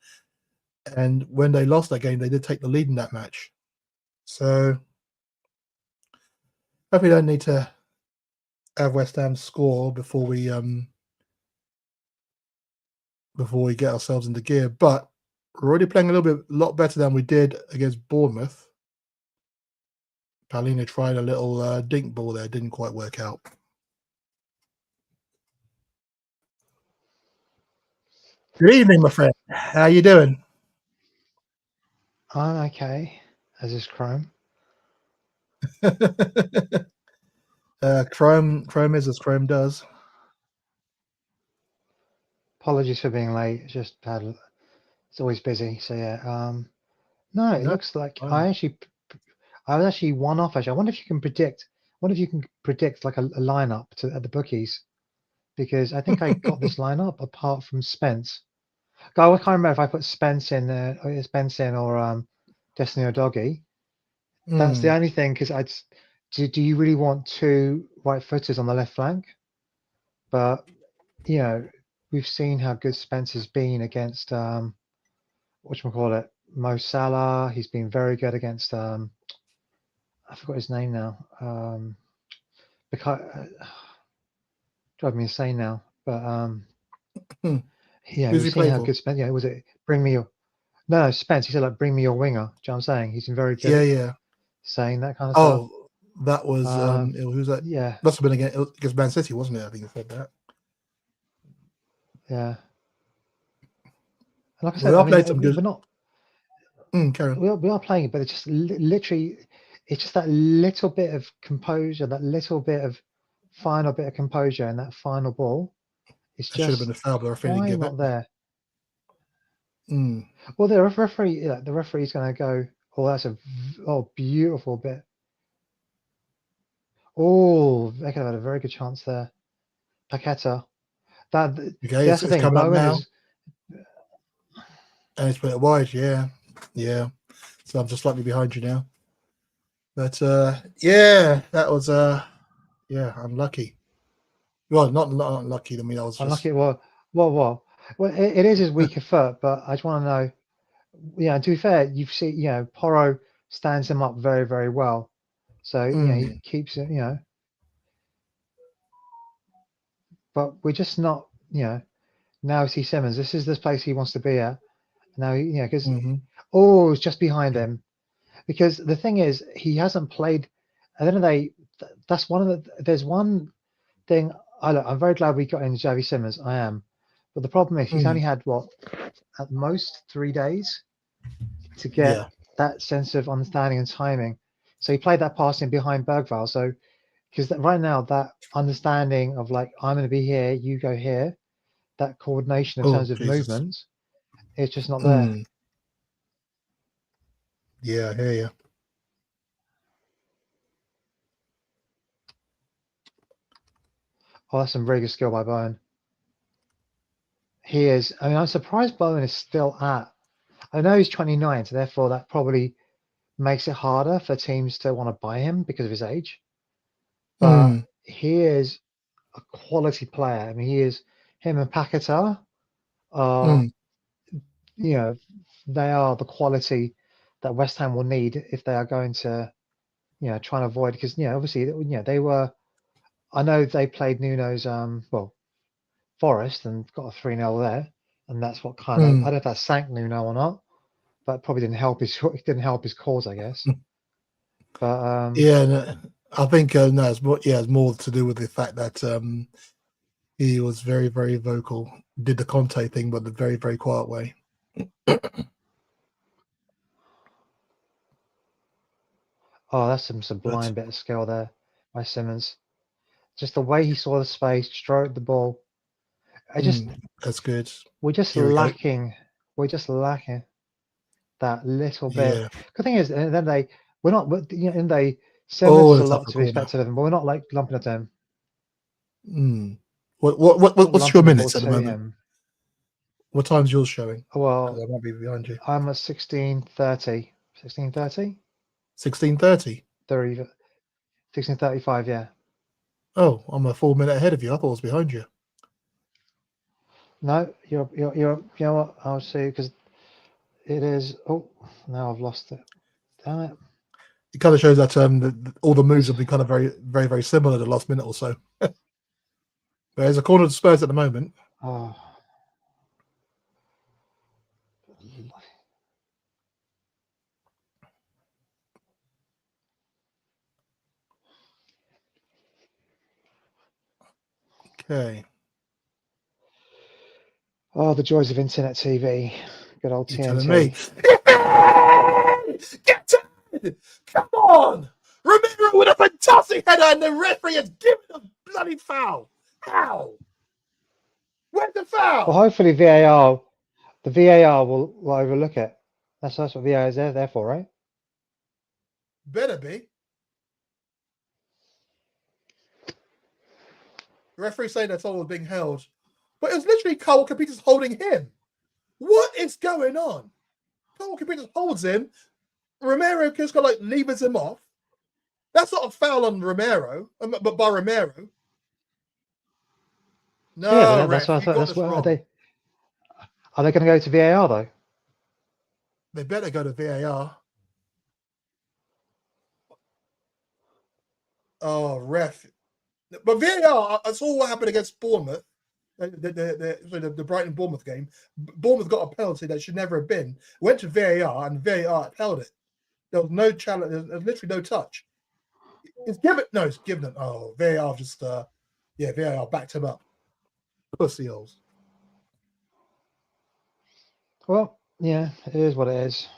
And when they lost that game, they did take the lead in that match. So hopefully we don't need to have West Ham score before we get ourselves into gear. But we're already playing a lot better than we did against Bournemouth. Paulinho tried a little dink ball there, didn't quite work out. Good evening, my friend. How you doing? I'm okay, as is Chrome. Chrome is as Chrome does. Apologies for being late. It's just it's always busy. So yeah. No, it No, looks like fine. I was actually one off. Actually, I wonder if you can predict. What if you can predict like a lineup at the bookies? Because I think I got this lineup apart from Spence. I can't remember if I put Spence in or Destiny or Doggy. That's the Mm, only thing. Because do you really want two right footers on the left flank? But you know, we've seen how good Spence has been against whatchamacallit, Mo Salah. He's been very good against I forgot his name now. Because drive me insane now. But hmm. yeah, Who's we've he seen play how for? good Spence. Yeah, was it bring me your no Spence? He said like bring me your winger. Do you know what I'm saying? He's been very good Yeah, at yeah. saying that kind of stuff. Oh, that was who's that? Yeah, Must have been against Man City, wasn't it? I think he said that. yeah. And like I We said, I are mean, playing some good. we're not Carry on. we are playing it, but it's just literally, it's just that little bit of composure, that little bit of final bit of composure, and that final ball. It's That should have been just a foul, but I think didn't why give it. not there? Mm, Well, the referee, yeah, the referee's going to go. Oh, that's beautiful bit. Oh, they could have had a very good chance there. Paqueta. That okay, that's the it's thing. coming up Bowen now, is. and it's put it wide. Yeah, yeah. So I'm just slightly behind you now. But yeah, that was yeah, unlucky. Well, not unlucky. I mean, I was just Unlucky. Well, it is his weaker foot, but I just want to know. Yeah, to be fair, you've seen, Porro stands him up very, very well. So, he mm, keeps it, but we're just not, now see Simmons. This is this place he wants to be at. Now, because, hmm oh, it's just behind him. Because the thing is, he hasn't played. At the end of the day, that's one of there's one thing. I'm very glad we got in Javi Simmons. I am. But the problem is, he's only mm, had, what, at most 3 days to get yeah. that sense of understanding and timing. So he played that passing behind Bergval. So because right now that understanding of like I'm going to be here, you go here, that coordination in Oh terms of Jesus. movements, it's just not there. Mm, yeah, I hear you. Oh, that's some very good skill by Bowen. He is. I mean, I'm surprised Bowen is still at. I know he's 29, so therefore that probably makes it harder for teams to want to buy him because of his age. But Mm, he is a quality player. I mean, he is. Him and Paquetá are, mm, you know, they are the quality that West Ham will need if they are going to, try and avoid. Because obviously, they were. I know they played Nuno's Forest and got a 3-0 there, and that's what kind of. I mm. don't know if that sank Nuno or not, but probably didn't help his it didn't help his cause, I guess. But Yeah, no, I think no, it's more to do with the fact that he was very, very vocal, did the Conte thing, but the very, very quiet way. oh, that's some But sublime bit of skill there by Simmons. Just the way he saw the space, stroked the ball. I just that's good. we're just Here we go. lacking. We're just lacking that little bit. Yeah. The thing is, and then we're not. And Simmons Oh, is in a a lot tougher to be corner. expected of him, but we're not like lumping it to him. Mm. Not What's your lumping the ball minutes at the to moment? him. What time's yours showing? Because Well, I might be behind you. I'm at 16:30, 16:30, 16:30. 30, 16:35. Yeah. Oh, I'm a full minute ahead of you. I thought I was behind you. No, you're. You know what? I'll see because it is. Oh, now I've lost it. Damn it. It kind of shows that all the moves It's have been kind of very, very, very similar the last minute or so. There's a corner to Spurs at the moment. oh. Okay. Oh, the joys of internet TV. Good old You telling me? TNT. Get it! Come on! Romero with a fantastic header, and the referee has given a bloody foul. How? Where's the foul? Well, hopefully the VAR will overlook it. That's what VAR is there for, right? Better be. The referee saying that someone was being held, but it was literally Carl Capita's holding him. What is going on? Carl Capita holds him. Romero just got levers him off. That's not a foul on Romero, but by Romero. No, Yeah, ref, that's you got that's this what wrong. are they going to go to VAR though? They better go to VAR. Oh, ref. But VAR, I saw what happened against Bournemouth, the Brighton Bournemouth game. Bournemouth got a penalty that should never have been. Went to VAR, and VAR upheld it. There was no challenge. There was literally no touch. It's given. No, it's given it. Oh, VAR just, VAR backed him up. Pussy holes. Well, yeah, it is what it is.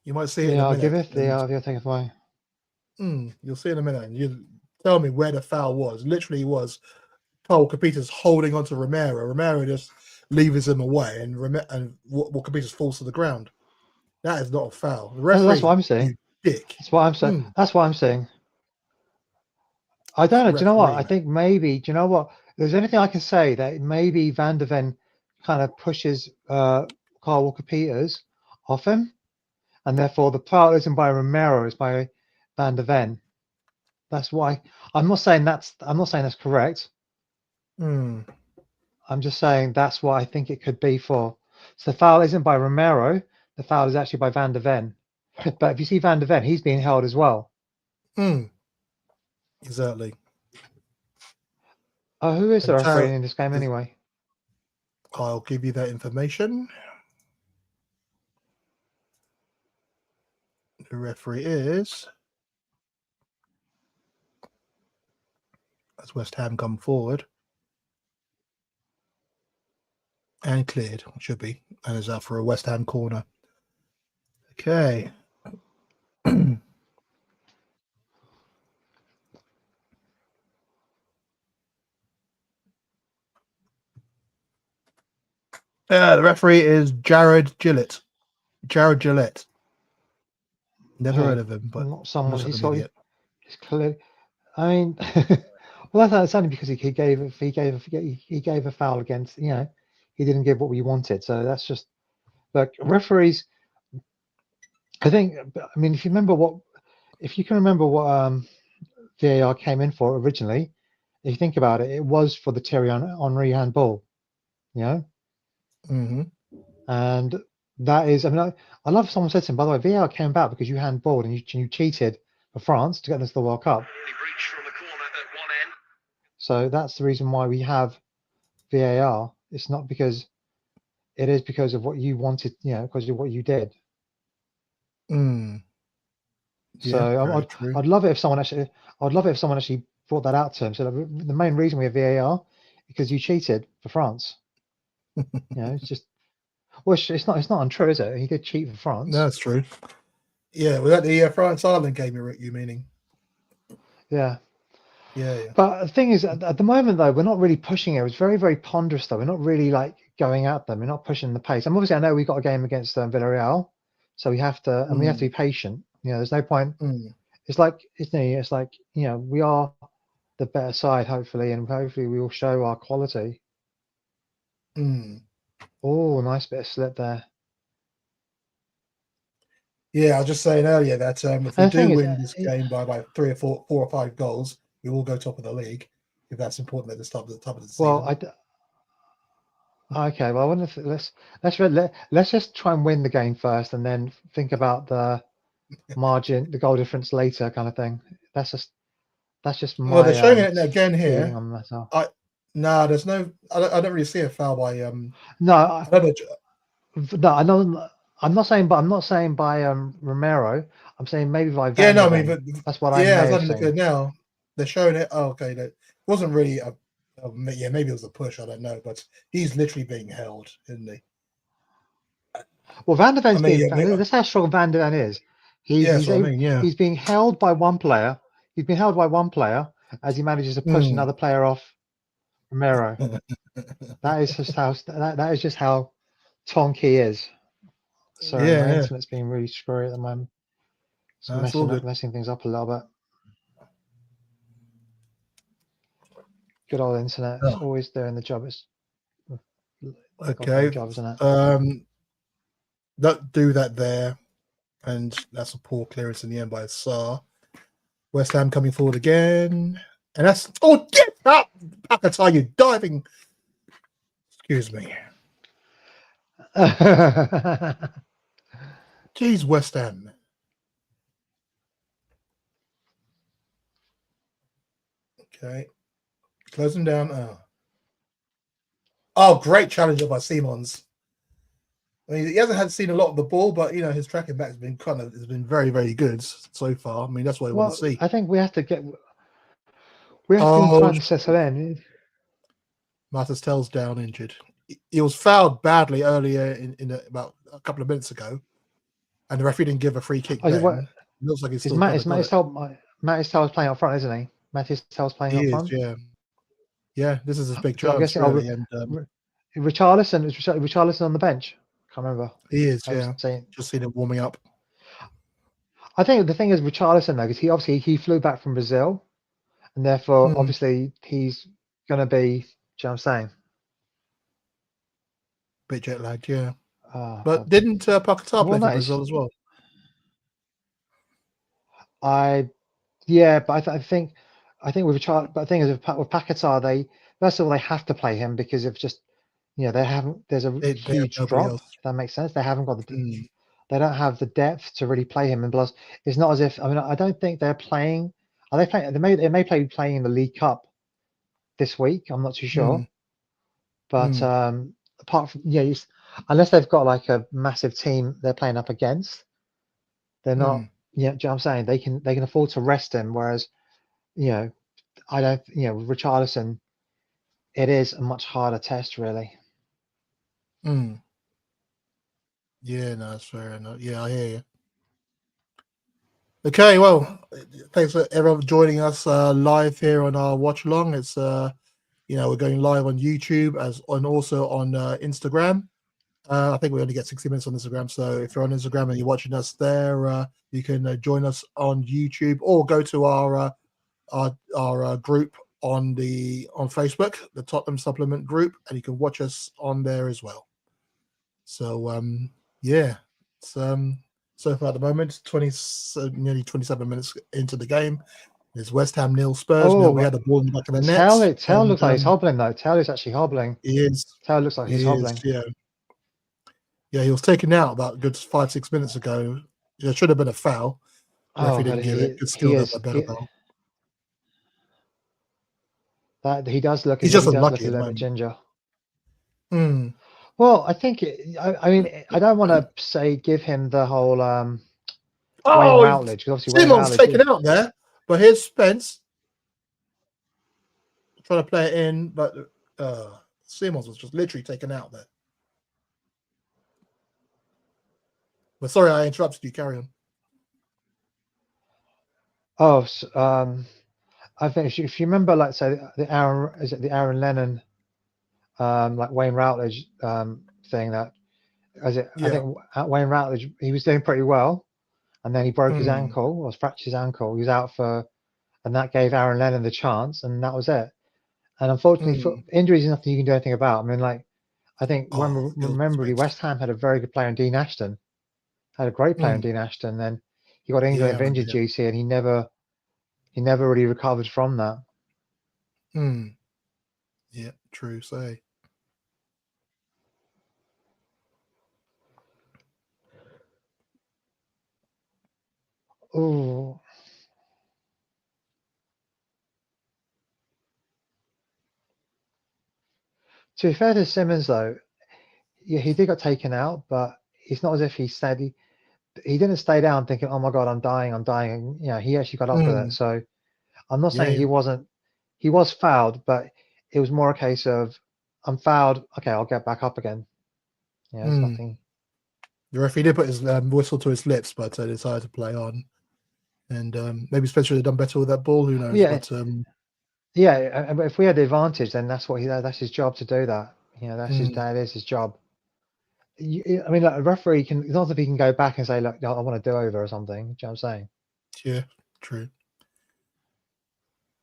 You might see it in a VAR minute. giveth, VAR taketh away. You'll see in a minute. And you tell me where the foul was. Literally was Paul Capita's holding onto Romero. Romero just levers him away, and Capita's falls to the ground. That is not a foul. The referee, That's what I'm saying. Dick. That's what I'm saying. That's what I'm saying. I don't know. Do you know what? I think maybe. Do you know what? If there's anything I can say that maybe Van de Ven kind of pushes Carl Walker-Peters off him, and therefore the foul isn't by Romero, it's by Van de Ven. That's why I'm not saying that's correct. I'm just saying that's what I think it could be for. So the foul isn't by Romero, the foul is actually by Van de Ven. But if you see Van de Ven, he's being held as well. Exactly. Who is the referee in this game anyway? I'll give you that information. The referee is, as West Ham come forward and cleared, should be, and is out for a West Ham corner. Okay. The referee is Jared Gillett. Never heard of him, but not someone. he's clearly. I mean, well, that's only because he gave a foul against. He didn't give what we wanted. So that's just look, referees. I think. I mean, if you can remember what VAR came in for originally, if you think about it, it was for the Thierry Henry handball. And that is, I mean, I love someone said to him, by the way, VAR came about because you handballed and you cheated for France to get us the World Cup. So that's the reason why we have VAR. It's not because it is because of what you wanted, because of what you did. So I'd love it if someone actually brought that out to him. So the main reason we have VAR because you cheated for France. It's just. Well, it's not untrue, is it? He did cheat for France. No, that's true. Yeah, was that the France-Ireland game you meaning? Yeah. Yeah. But the thing is, at the moment, though, we're not really pushing it. It's very, very ponderous, though. We're not really, going at them. We're not pushing the pace. And obviously, I know we've got a game against Villarreal, so we have to be patient. There's no point. It's like, we are the better side, hopefully, and hopefully we will show our quality. Oh, nice bit of slip there. Yeah, I was just saying earlier that if we do win this game by 3 or 4 or 5 goals, we will go top of the league. If that's important at the top of the season. Well, okay. Well, I wonder if let's just try and win the game first, and then think about the margin, the goal difference later, kind of thing. That's just my. Well, they're showing it again here. No, there's no. I don't really see a foul by. No, I know. I'm not saying by Romero. I'm saying maybe by Van. Yeah, no, I mean, but that's what I. Yeah, I was looking at it now. They're showing it. Oh, okay, that wasn't really a Yeah, maybe it was a push. I don't know, but he's literally being held, isn't he? Well, Van der Ven's Yeah, that's how strong Van der Ven is. that's what I mean. Yeah. He's being held by one player. He's been held by one player as he manages to push another player off Romero. That is just how that is just how tonk he is. Sorry, my internet's being really screwy at the moment. It's messing things up a little bit. Good old internet. It's always doing the job. It's okay. job, isn't it? Don't do that there, and that's a poor clearance in the end by Sarr. West Ham coming forward again, and that's get up, Paquetá, you diving. Excuse me. Jeez, West Ham. Okay. Closing down. Oh, great challenger by Simons. I mean, he hasn't seen a lot of the ball, but his tracking back has been very, very good so far. I mean, that's what I want to see. I think we have to get time to settle in. Martel's down injured. He was fouled badly earlier in about a couple of minutes ago, and the referee didn't give a free kick. It looks like he's still. Mattistel's playing up front, isn't he? Mattistel's playing up front. Yeah. This is his big chance. Really, Richarlison on the bench. Can't remember. He is. Just seen him warming up. I think the thing is Richarlison though, because he flew back from Brazil, and therefore obviously he's going to be. Do you know what I'm saying? Bit jet lagged, yeah. But didn't Paquetá play for Brazil as well? But I think with Richarlison, but the thing is with Paquetá, they have to play him because of just they haven't. There's a huge drop. If that makes sense. They haven't got the. They don't have the depth to really play him, and plus, it's not as if. I mean, I don't think they're playing. Are they playing? They may play playing in the League Cup this week. I'm not too sure. But apart from unless they've got like a massive team they're playing up against, they're not. Do you know what I'm saying? They can afford to rest him. Whereas, I don't. With Richarlison, it is a much harder test, really. Yeah, no, that's fair enough. Yeah, I hear you. Okay, well, thanks for everyone joining us live here on our watch along. It's we're going live on YouTube and also on Instagram. I think we only get 60 minutes on Instagram, so if you're on Instagram and you're watching us there, you can join us on YouTube or go to our group on Facebook, the Tottenham Supplement group, and you can watch us on there as well. So it's so far at the moment, nearly 27 minutes into the game. There's West Ham 0 Spurs. We had the ball in the back of the net. Tell looks like he's hobbling though. Tell is actually hobbling. He is. Tell looks like he's hobbling. Yeah, he was taken out about a good 5-6 minutes ago. It should have been a foul. Referee didn't give it. Could still have a better goal. That he does look. He's just unlucky a little bit ginger. Well, I think. I mean, I don't want to say give him the whole Wayne Routledge because obviously Simon's taken out there, but here's Spence trying to play it in, but Simons was just literally taken out there. But sorry, I interrupted you. Carry on. I think if you remember, like, say the Aaron Lennon, like Wayne Routledge thing that, I think Wayne Routledge, he was doing pretty well, and then he broke his ankle or fractured his ankle. He was out and that gave Aaron Lennon the chance, and that was it. And unfortunately, for injuries is nothing you can do anything about. I mean, like, I think remember West Ham had a very good player in Dean Ashton, had a great player in Dean Ashton. Then he got injured duty, and he never really recovered from that. Yeah, true. Say. Oh. To be fair to Simmons, though, yeah, he did get taken out, but it's not as if he said he didn't stay down thinking, "Oh my God, I'm dying." And, he actually got up with it. So I'm not saying he wasn't. He was fouled, but it was more a case of I'm fouled. Okay, I'll get back up again. Yeah, it's nothing. The referee did put his whistle to his lips, but decided to play on. And maybe Spencer would have done better with that ball. Who knows? Yeah. But Yeah, but if we had the advantage, then that's that's his job to do that. You know, that is his job. I mean, like, a referee can, it's not if he can go back and say, look, I want to do over or something. Do you know what I'm saying? Yeah, true.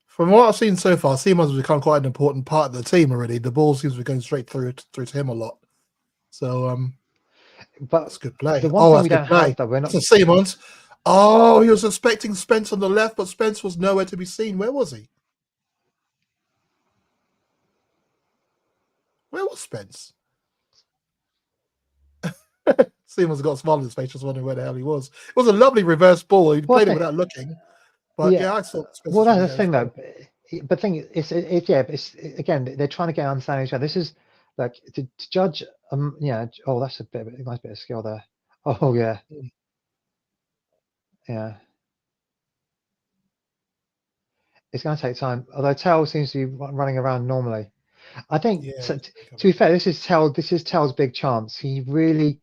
From what I've seen so far, Seaman's has become quite an important part of the team already. The ball seems to be going straight through to him a lot. So but that's good play. The one thing That's we good don't play. have, though, we're not. That's Seaman's. Oh, he was expecting Spence on the left, but Spence was nowhere to be seen. Where was he? Where was Spence? Seaman's got a smile on his face, just wondering where the hell he was. It was a lovely reverse ball. He played it without looking. But yeah, I thought Spence. Well, that's the thing, though. But the thing is, it's again, they're trying to get understanding each other. This is like to judge. Yeah. Oh, that's a nice bit of skill there. Oh yeah. Yeah. It's going to take time. Although Tell seems to be running around normally. I think, to be fair, this is Tell's big chance. He really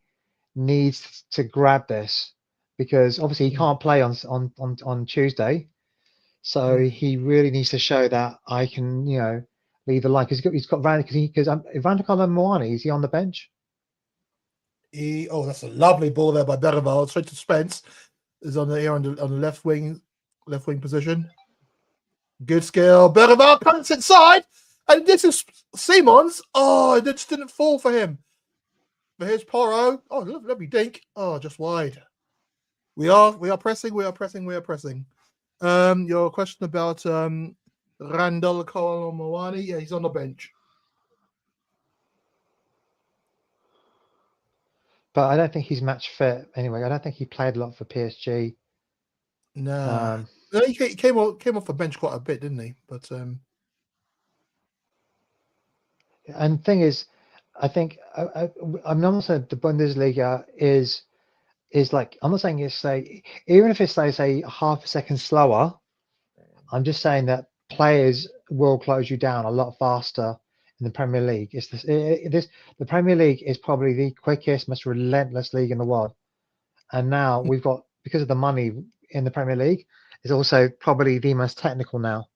needs to grab this because obviously he can't play on Tuesday. So he really needs to show that I can, lead the line because he's got Randy because Vandekar and Moani, is he on the bench? That's a lovely ball there by Bergvall. Straight to Spence. Is on the left wing position. Good skill. Bergvall comes inside, and this is Simons. Oh, it just didn't fall for him. But here's Porro. Oh, lovely dink. Oh, just wide. We are pressing. We are pressing. Your question about Randall Kolomowani. Yeah, he's on the bench. But I don't think he's match fit anyway. I don't think he played a lot for PSG. No. He came off the bench quite a bit, didn't he? But and the thing is, I think I'm not saying the Bundesliga is like, I'm not saying it's even if it's say half a second slower. I'm just saying that players will close you down a lot faster in the Premier League. The Premier League is probably the quickest, most relentless league in the world. And now we've got, because of the money in the Premier League, is also probably the most technical now.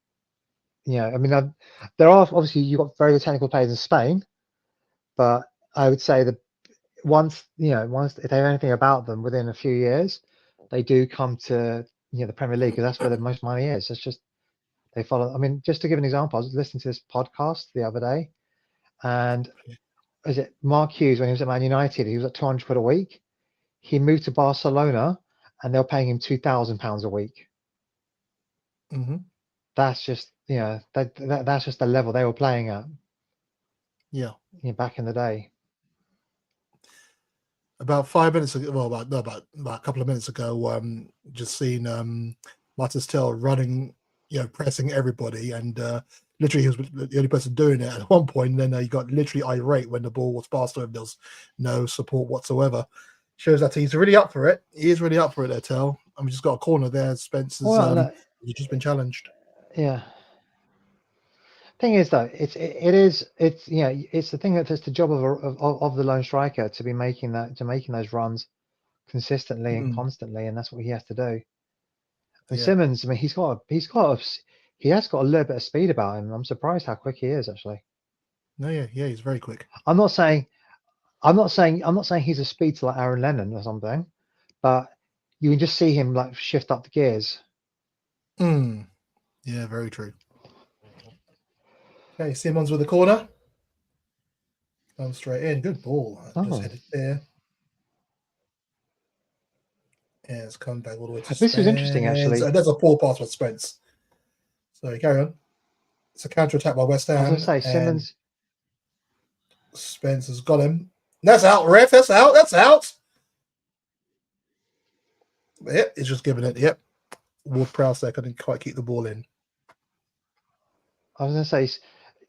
I mean, there are obviously, you've got very good technical players in Spain, but I would say that once if they have anything about them within a few years, they do come to the Premier League because that's where the most money is. It's just they follow. I mean, just to give an example, I was listening to this podcast the other day, and is it Mark Hughes when he was at Man United? He was at £200 a week. He moved to Barcelona, and they're paying him £2,000 a week. Mm-hmm. That's just that's just the level they were playing at. Yeah. Back in the day. About 5 minutes ago, well, about a couple of minutes ago, just seen Martis Tell running, pressing everybody, and literally he was the only person doing it at one point. And then he got literally irate when the ball was passed to him. There was no support whatsoever. Shows that he's really up for it. He is really up for it there, Tell. And we just got a corner there. Spencer's he's just been challenged. Yeah. Thing is, though, it's the thing that it's the job of the lone striker to be making those runs consistently and constantly, and that's what he has to do. And Simmons, I mean, he has got a little bit of speed about him. I'm surprised how quick he is, actually. No, yeah, he's very quick. I'm not saying he's a speed to like Aaron Lennon or something, but you can just see him like shift up the gears. Yeah, very true. Okay, Simons with the corner. Comes straight in. Good ball. Just hit it there. Yeah, it's come back all the way to Spence. This was interesting, actually. There's a poor pass with Spence. So carry on. It's a counter-attack by West Ham. I was going to say, Simmons. Spence has got him. That's out, ref. That's out. That's out. Yep, he's just giving it. Yep. Ward-Prowse there couldn't quite keep the ball in. I was going to say,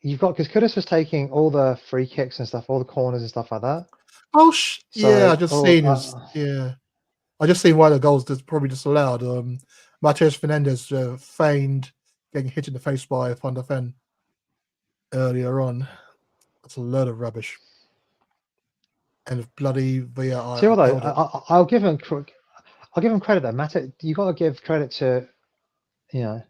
you've got, because Kudus was taking all the free kicks and stuff, all the corners and stuff like that. Oh, yeah, I just seen his, I just seen why the goals probably disallowed. Matheus Fernandes feigned getting hit in the face by Van der Ven. earlier on. That's a load of rubbish. And if bloody VAR See, although upheld it. I'll give him credit though. Matt, you got to give credit to, you know.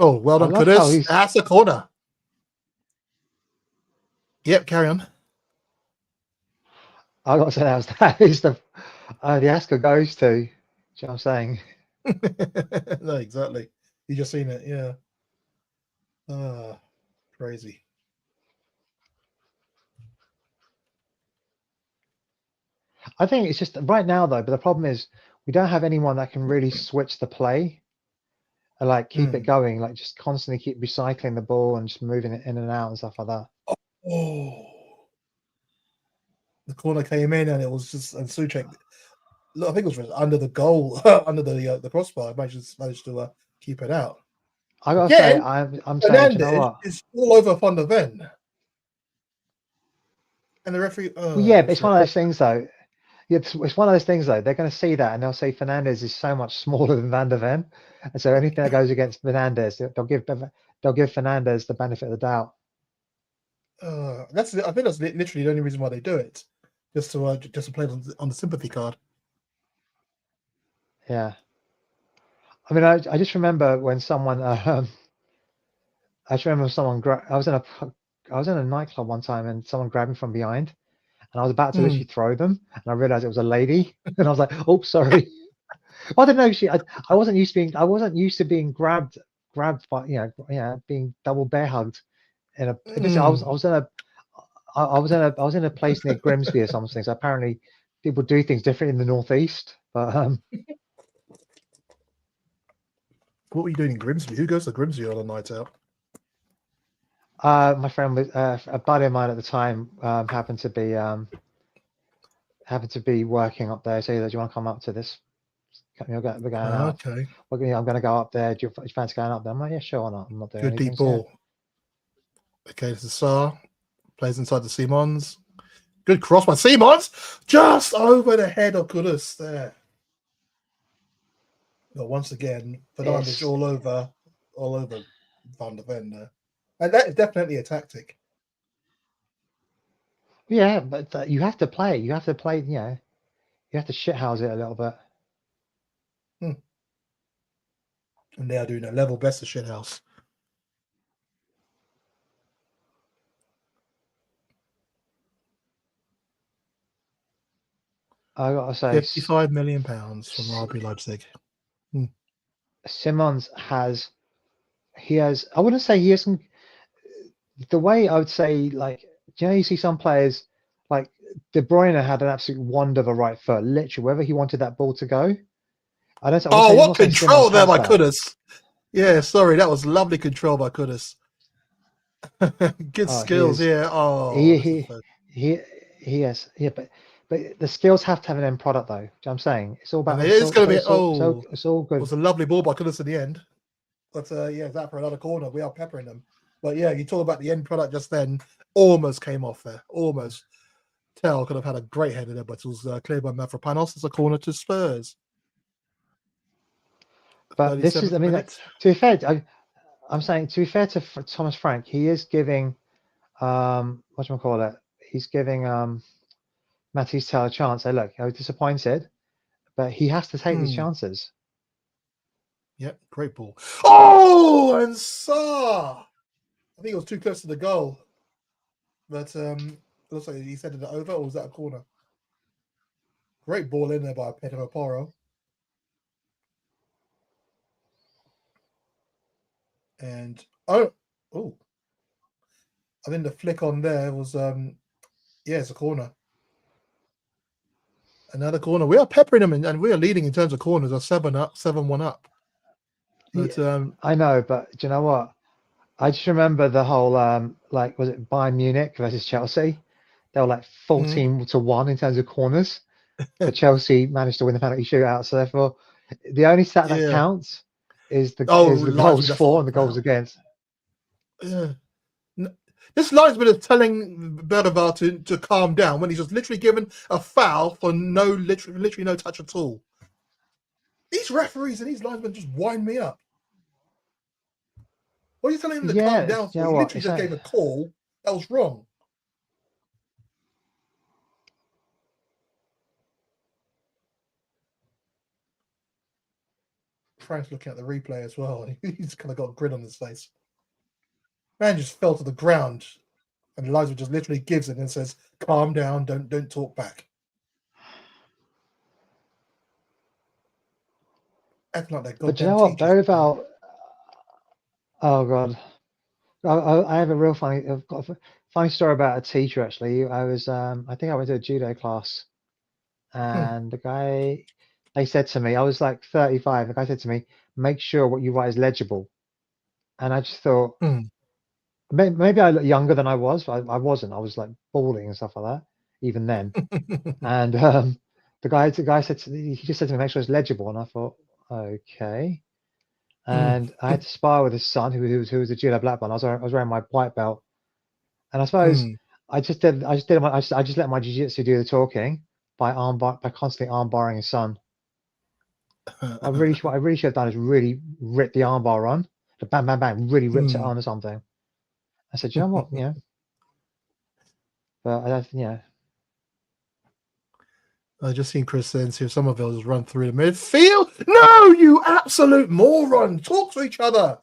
Oh, well I done, love how Kudus. he's. That's a corner. Yep, carry on. I got to say that is the Oscar goes to. Do you know what I'm saying? No, exactly. You just seen it, yeah. Crazy. I think it's just right now though. But the problem is we don't have anyone that can really switch the play and like keep it going. Like just constantly keep recycling the ball and just moving it in and out and stuff like that. Oh, the corner came in and it was just and Suchek. Look, I think it was under the goal, under the crossbar. Managed to keep it out. I gotta Again, say, I'm saying, you know what? It's all over Van der Ven. And the referee. Well, yeah, but it's one of those things though. Yeah, it's one of those things though. They're going to see that and they'll say Fernandez is so much smaller than Van der Ven, and so anything that goes against Fernandez, they'll give Fernandez the benefit of the doubt. I think that's literally the only reason why they do it, just to play on the sympathy card. Yeah, I mean, I just remember when someone, I just remember someone. I was in a nightclub one time and someone grabbed me from behind, and I was about to literally throw them, and I realized it was a lady, and I was like, "Oh, sorry." Well, I don't know. I wasn't used to being grabbed by being double bear hugged. I was in a place near Grimsby or something. So apparently, people do things different in the northeast. But what were you doing in Grimsby? Who goes to Grimsby on a night out? my friend was a buddy of mine at the time happened to be working up there. So do you want to come up to this? We're going out. Okay. I'm going to go up there. Do you fancy going up there? I'm like, yeah, sure, why not? I'm not doing Good anything. deep ball. Okay, this is Saar. Plays inside the Simons. Good cross by Simons. Just over the head of Kudus there. But once again, Fernandes all over Van der Ven there. And that is definitely a tactic. Yeah, but you have to play. You have to play. You know, you have to shithouse it a little bit. And they are doing a level best of shithouse. I gotta say, £55 million from RB Leipzig. Simons has. I wouldn't say he hasn't. The way I would say, like, you see some players like De Bruyne had an absolute wonder of a right foot. Literally, wherever he wanted that ball to go. What control there by Kudus! Yeah, sorry, that was lovely control by Kudus. Good skills here. He has. Yeah, but the skills have to have an end product, though. Do you know what I'm saying? It's all about. It's going to be. It's all good. It was a lovely ball by Kudus in the end. But that for another corner. We are peppering them. But yeah, you talk about the end product just then. Almost came off there. Almost. Tell could have had a great header there, but it was cleared by Mavropanos. It's a corner to Spurs. But this is, I mean, to be fair, I'm saying to be fair to Thomas Frank, he is giving, he's giving Matisse Tell a chance. Say, look, I was disappointed, but he has to take these chances. Yep, great ball. Oh, and Saar. I think it was too close to the goal. But looks like he sent it over, or was that a corner? Great ball in there by Pedro Porro. And I think the flick on there was it's a corner. Another corner. We are peppering them and we are leading in terms of corners. Are 7-1 up. But I know, but do you know what? I just remember the whole was it Bayern Munich versus Chelsea? They were like 14-1 in terms of corners. But Chelsea managed to win the penalty shootout. So therefore, the only stat that counts is the goals for and the goals against. Yeah. This linesman is telling Berdevar to calm down when he's just literally given a foul for literally no touch at all. These referees and these linesmen just wind me up. What are you telling him to Yeah, calm down for? you know He what? literally just gave a call that was wrong. Frank's looking at the replay as well, and he's kind of got a grin on his face. Man just fell to the ground, and Eliza just literally gives it and says, "Calm down, don't talk back." Acting like that But you goddamn know what? teachers. Very about. Oh God, I have a real funny. I've got a funny story about a teacher actually. I was I think I went to a judo class, and the guy, they said to me, I was like 35. The guy said to me, "Make sure what you write is legible." And I just thought, Hmm. maybe I look younger than I was, but I wasn't. I was like balding and stuff like that, even then. And the guy said he just said to me, "Make sure it's legible." And I thought, okay. And I had to spar with his son, who was a judo black belt. I was wearing my white belt, and I suppose I just let my jiu-jitsu do the talking by constantly arm barring his son. What I really should have done is really rip the arm bar on, the bang bang bang, really ripped it on or something. I said, you know what, but I just seen Chris saying to Somerville just run through the midfield. No, you absolute moron! Talk to each other.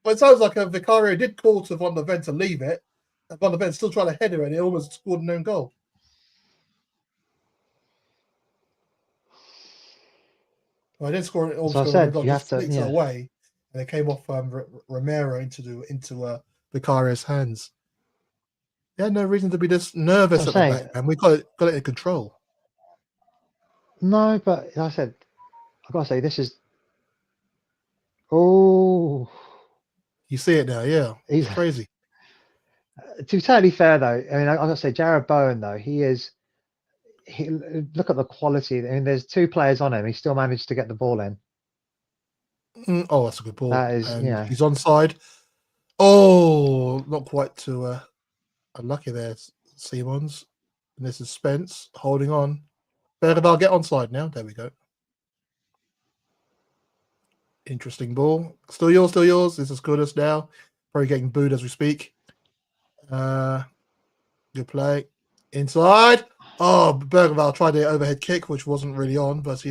But it sounds like a Vicario did call to Van der Ven to leave it. And Van der Ven's still trying to head it, and he almost scored an own goal. Well, I didn't score it. so I Almost said goal, you have just to, flicked it away, and it came off Romero into Vicario's hands. He had no reason to be this nervous so at I'm the saying back, man. We got it in control. no, but like I said, I gotta say this is oh. You see it now, yeah. He's It's crazy. to be totally fair though. I mean, I gotta say, Jared Bowen though, he look at the quality. I mean, there's two players on him. He still managed to get the ball in. Oh, that's a good ball. That is, And he's onside. Oh, not quite too unlucky there, Simons. And this is Spence holding on. Bergdahl get onside now. There we go. Interesting ball. Still yours, still yours. This is Kudus now. Probably getting booed as we speak. Good play. Inside. Oh, Bergdahl tried the overhead kick, which wasn't really on, but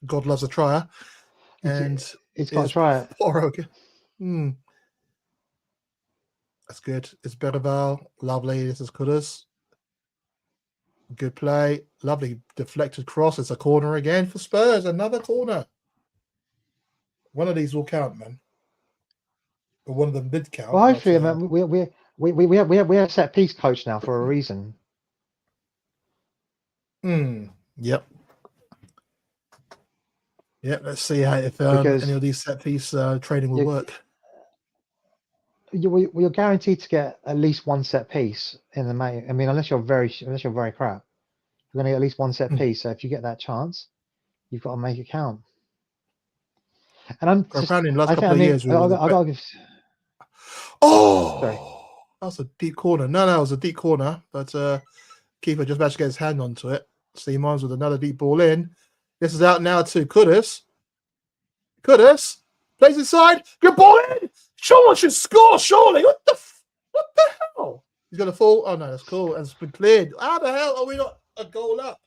God loves a trier. And he's got to try it. Poro again. That's good. It's Bergdahl. Lovely. This is Kudus. Good play. Lovely deflected cross. It's a corner again for Spurs. Another corner. One of these will count, man. Or one of them did count. Well, hopefully, man, we have set piece coach now for a reason. Yep. Yep. Let's see if any of these set piece training will work. You're guaranteed to get at least one set piece in the main. I mean, unless you're very crap, you're going to get at least one set piece. So if you get that chance, you've got to make it count. And I'm just, apparently in the last couple of years, sorry. That was a deep corner. No, it was a deep corner, but keeper just managed to get his hand onto it. Simons with another deep ball in. This is out now to Kudus. Kudus plays inside. Good ball in. Someone should score, surely. What the hell? He's going to fall. Oh, no, that's cool. And it's been cleared. How the hell are we not a goal up?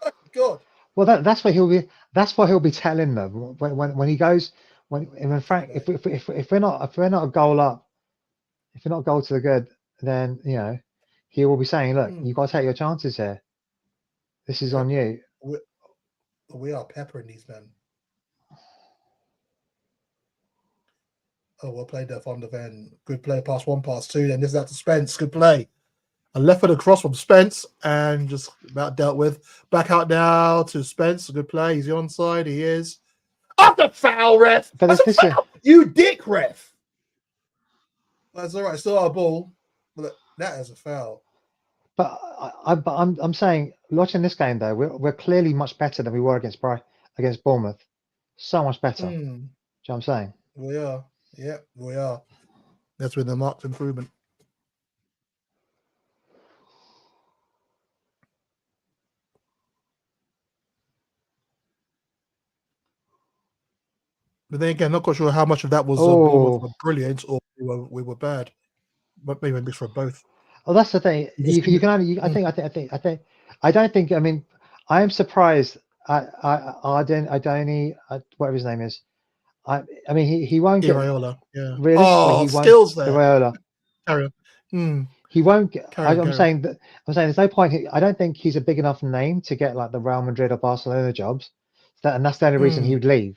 Oh, God. Well, that's what he'll be. That's what he'll be telling them when he goes. When Frank, if we're not a goal up, if we're not a goal to the good, then he will be saying, "Look, you've got to take your chances here. This is on you." We are peppering these men. Oh, well played there, Van der Ven. Good play, pass one, pass two. Then this is out to Spence. Good play. A left foot across from Spence and just about dealt with. Back out now to Spence. Good play. He's onside. He is. Up the foul, ref. But That's a foul. You dick, ref. That's all right. Still our ball. But that is a foul. But I'm saying, watching this game though, we're clearly much better than we were against Bournemouth. So much better. Do you know what I'm saying? We are. Yeah, we are. That's with the marked improvement. But then again, not quite sure how much of that was Bournemouth were Oh, brilliant or we were bad. But maybe a mix of both. oh, that's the thing. You just You can only. I mm, think. I don't think. I mean, I am surprised. Ardeni, whatever his name is. I mean, he won't get Iraola, yeah. realistically. Oh, He won't. skills there. Iraola. Carry on. He won't get. Carry on, I'm carry on. saying that. I'm saying there's no point. I don't think he's a big enough name to get like the Real Madrid or Barcelona jobs. And that's the only reason he would leave.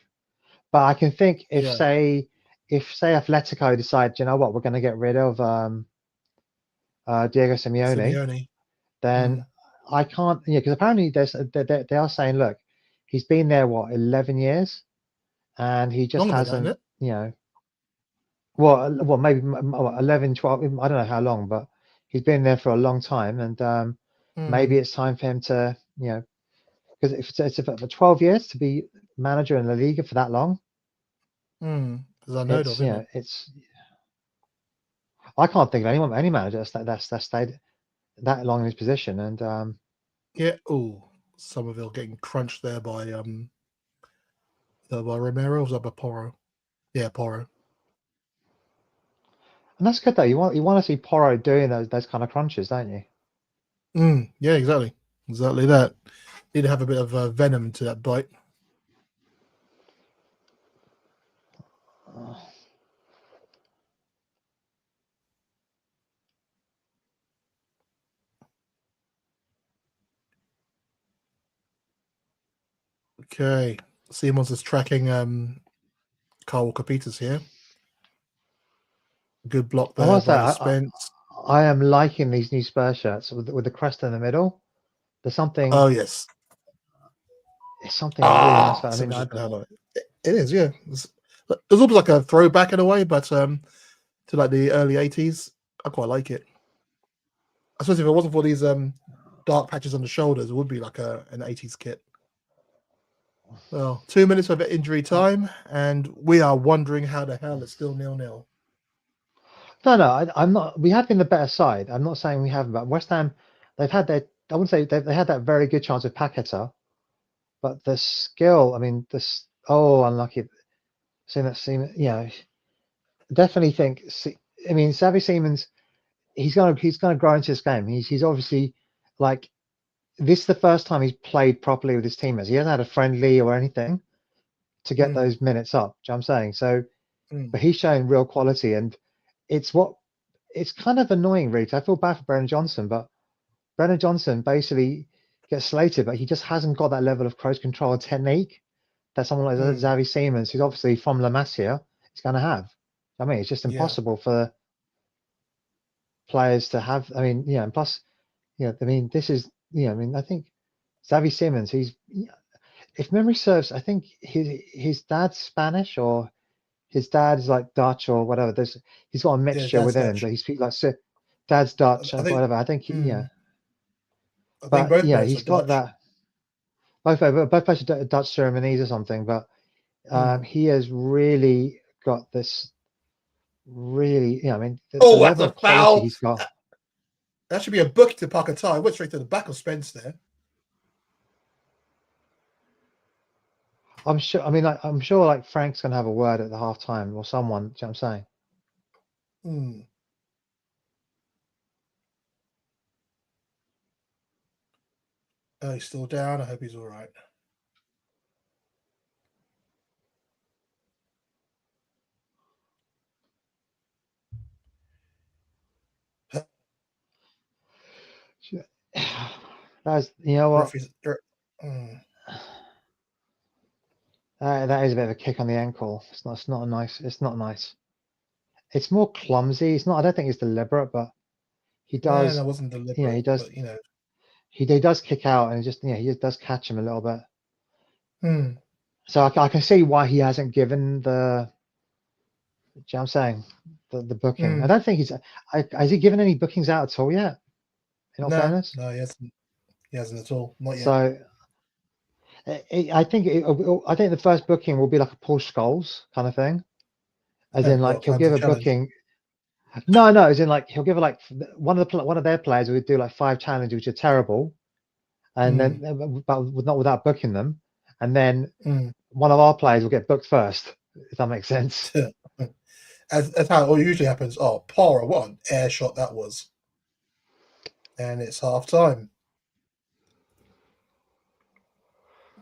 But I can think if Yeah. say Atletico decide, you know what, we're going to get rid of Diego Simeone, Simeone. then I can't. Yeah, because apparently they are saying, look, he's been there what 11 years, and he just Longer than that, isn't hasn't. it? You know, well, maybe 11, 12. I don't know how long, but he's been there for a long time, and maybe it's time for him to, you know, because if it's for 12 years to be manager in La Liga for that long, Because I know of, it's you isn't know, it? it's I can't think of any manager that's stayed that long in his position, and Yeah. Oh, Somerville getting crunched there by Romero. Was that by Porro? Yeah, Porro. that's good though. You want to see Porro doing those kind of crunches, don't you? Yeah, exactly. Exactly that. Need to have a bit of venom to that bite. Okay. Simons is tracking Carl Walker-Peters here. Good block I there must say, by Spence. I am liking these new Spurs shirts with the crest in the middle. There's something. Oh, yes. It's something really nice about. I mean, Someone's just gonna highlight it. It is, yeah. It's almost like a throwback in a way, but to like the early 80s. I quite like it. I suppose if it wasn't for these dark patches on the shoulders, it would be like an 80s kit. Well, 2 minutes of injury time, and we are wondering how the hell it's still 0-0. no, I'm not. We have been the better side. I'm not saying we haven't, but West Ham, they've had their. I wouldn't say they had that very good chance with Paqueta, but the skill. I mean, this. Oh, unlucky. Seeing that Seaman, yeah, definitely think. I mean, Xavi Siemens, he's gonna grow into this game. He's obviously like this is the first time he's played properly with his teammates. He hasn't had a friendly or anything to get those minutes up. Do you know what I'm saying? So, but he's showing real quality, and it's kind of annoying, really. I feel bad for Brennan Johnson, but Brennan Johnson basically gets slated, but he just hasn't got that level of close control and technique that someone like Xavi Siemens, who's obviously from La Masia, is going to have. I mean, it's just Yeah. impossible for players to have. I mean, and plus, I mean, this is, I mean, I think Xavi Siemens, if memory serves, I think his dad's Spanish or his dad's like Dutch or whatever. He's got a Yeah, mixture that's within him, Dutch. but he speaks like dad's Dutch I and think whatever. I think I think but both parents are he's got Dutch. that. Both parents are Dutch Surinamese or something, but he has really got this. Really, I mean, the Oh, that's level a of quality foul. he's got. That should be a book to Paquetá. Went straight to the back of Spence there. I'm sure. I mean, I'm sure like Frank's gonna have a word at the half time or someone. Do you know what I'm saying? Oh, he's still down. I hope he's all right. That's you know what. That is a bit of a kick on the ankle. It's not. It's not nice. It's not nice. It's more clumsy. It's not. I don't think it's deliberate, but he No, does. that wasn't deliberate, He does. but He does kick out and he just does catch him a little bit. Hmm. So I can see why he hasn't given the. Do you know what I'm saying? The booking. I don't think has he given any bookings out at all yet? In all No, fairness. no, he hasn't. He hasn't at all. Not yet. So I think the first booking will be like a Paul Scholes kind of thing, as in like What, he'll fans give of a challenge? booking. No, as in like he'll give like one of their players would do like 5 challenges which are terrible, and then but not without booking them, and then one of our players will get booked first. if that makes sense. As how it usually happens. Oh, Para, what an air shot that was. And it's half time.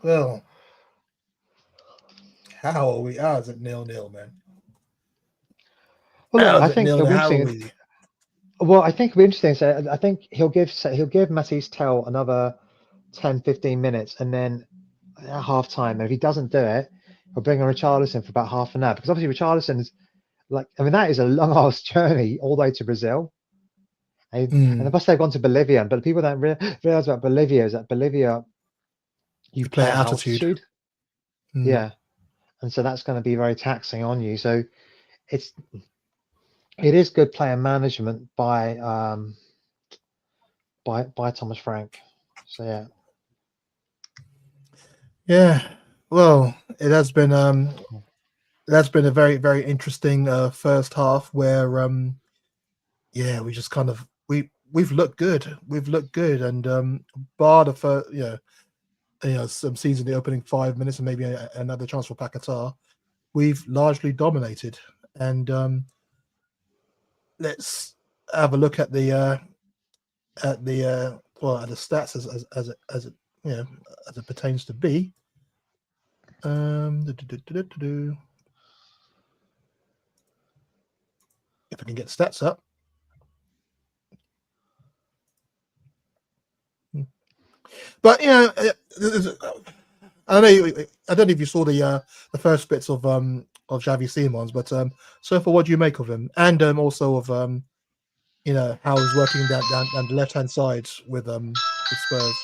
Well, how are we? How is it 0-0, man? Well, How look, I is it think 0-0? it'll be How are interesting. we? Well, I think it'll be interesting. So I think he'll give Matisse Tell another 10, 15 minutes, and then at half time, if he doesn't do it, he'll bring in Richarlison for about half an hour, because obviously Richarlison is like, I mean, that is a long ass journey all the way to Brazil. And the bus they've gone to Bolivia, but people don't realize about Bolivia is that Bolivia, you Play play at altitude. altitude. Mm. Yeah. And so that's going to be very taxing on you. So it is good player management by Thomas Frank. So yeah. Yeah. Well, it has been that's been a very, very interesting first half where yeah, we just kind of we've looked good. We've looked good, and bar the first, some season, the opening 5 minutes, and maybe another chance for Paquetá, we've largely dominated. And let's have a look at the at the stats as it as it pertains to B. If I can get stats up. But I don't know. I don't know if you saw the first bits of Xavi Simons, but so far, what do you make of him? And also of how he's working down the left hand side with Spurs.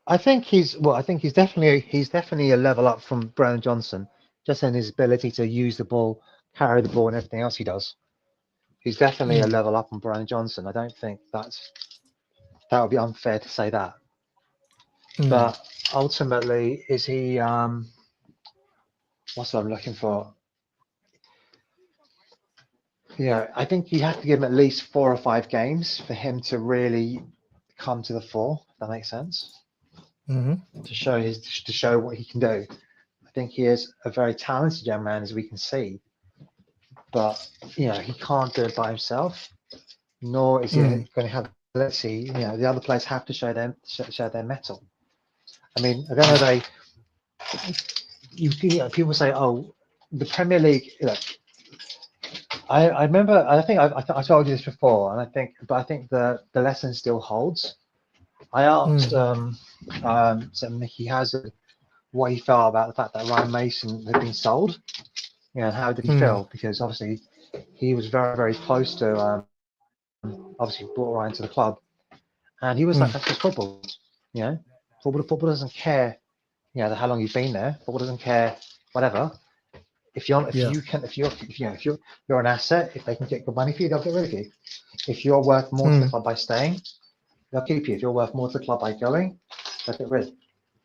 I think he's definitely a level up from Brown Johnson, just in his ability to use the ball, carry the ball, and everything else he does. He's definitely a level up on Brian Johnson. I don't think that would be unfair to say that. But ultimately, is he what's what I'm looking for? I think you have to give him at least 4 or 5 games for him to really come to the fore. If that makes sense. To show what he can do. I think he is a very talented young man, as we can see. But he can't do it by himself, nor is he going to have. Let's see, the other players have to show their mettle. I mean, I don't know. People say, "Oh, the Premier League." I remember. I think I told you this before, and I think the lesson still holds. I asked so Mickey Hazard what he felt about the fact that Ryan Mason had been sold. How did he feel? Because obviously he was very, very close to obviously brought Ryan to the club, and he was like, "That's just football." Football doesn't care. How long you've been there. Football doesn't care. Whatever. If you're an asset, if they can get good money for you, they'll get rid of you. If you're worth more to the club by staying, they'll keep you. If you're worth more to the club by going, they'll get rid.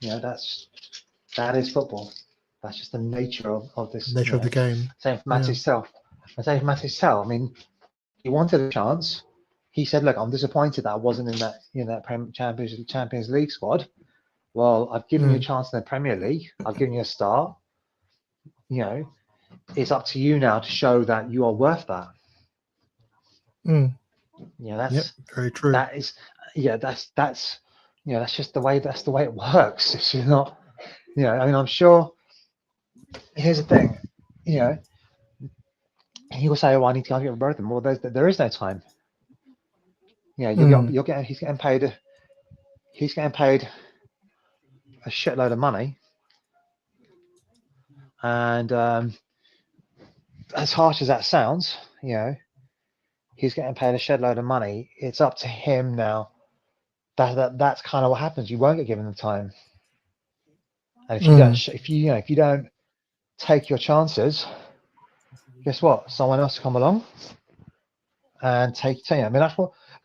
That is football. That's just the nature of this. Nature of the game. Same for Matty Self. Same for Matty Self. I mean, he wanted a chance. He said, "Look, I'm disappointed that I wasn't in that Champions League squad. Well, I've given you a chance in the Premier League. I've given you a start. It's up to you now to show that you are worth that." That's very true. That is, that's just the way it works. It's just not, I mean, I'm sure. Here's the thing, he will say, "Oh, I need to go and get rid of them." Well, there is no time. You're getting. He's getting paid. He's getting paid a shitload of money, and as harsh as that sounds, he's getting paid a shitload of money. It's up to him now. That's kind of what happens. You won't get given the time, and if you don't take your chances, guess what? Someone else will come along and take. I mean,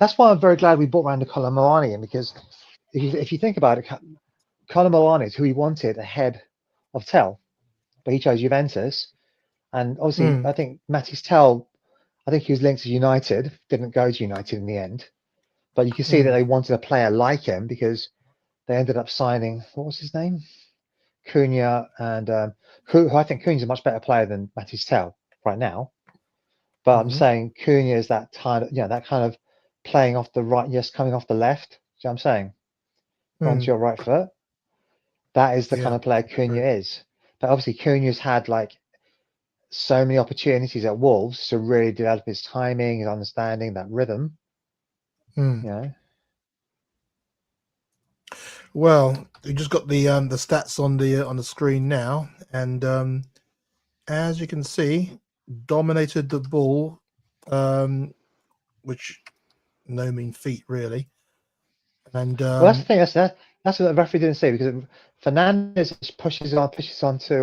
that's why I'm very glad we brought around Colin Milani in, because if you think about it, Colin Milani is who he wanted ahead of Tell, but he chose Juventus, and obviously I think Matisse Tell, I think he was linked to United, didn't go to United in the end, but you can see that they wanted a player like him because they ended up signing, what was his name? Cunha and who I think Cunha's a much better player than Matchday right now. But I'm Mhm. saying Cunha is that kind of, that kind of playing off the right, yes, coming off the left. See what I'm saying? Onto your right foot. That is the kind Yeah, of player Cunha is. But obviously Cunha's had like so many opportunities at Wolves to really develop his timing, his understanding, that rhythm. Mm. You know. Well, you just got the stats on the screen now, and as you can see, dominated the ball, which no mean feat really. And Well, that's the thing. That's what the referee didn't say, because Fernandez pushes onto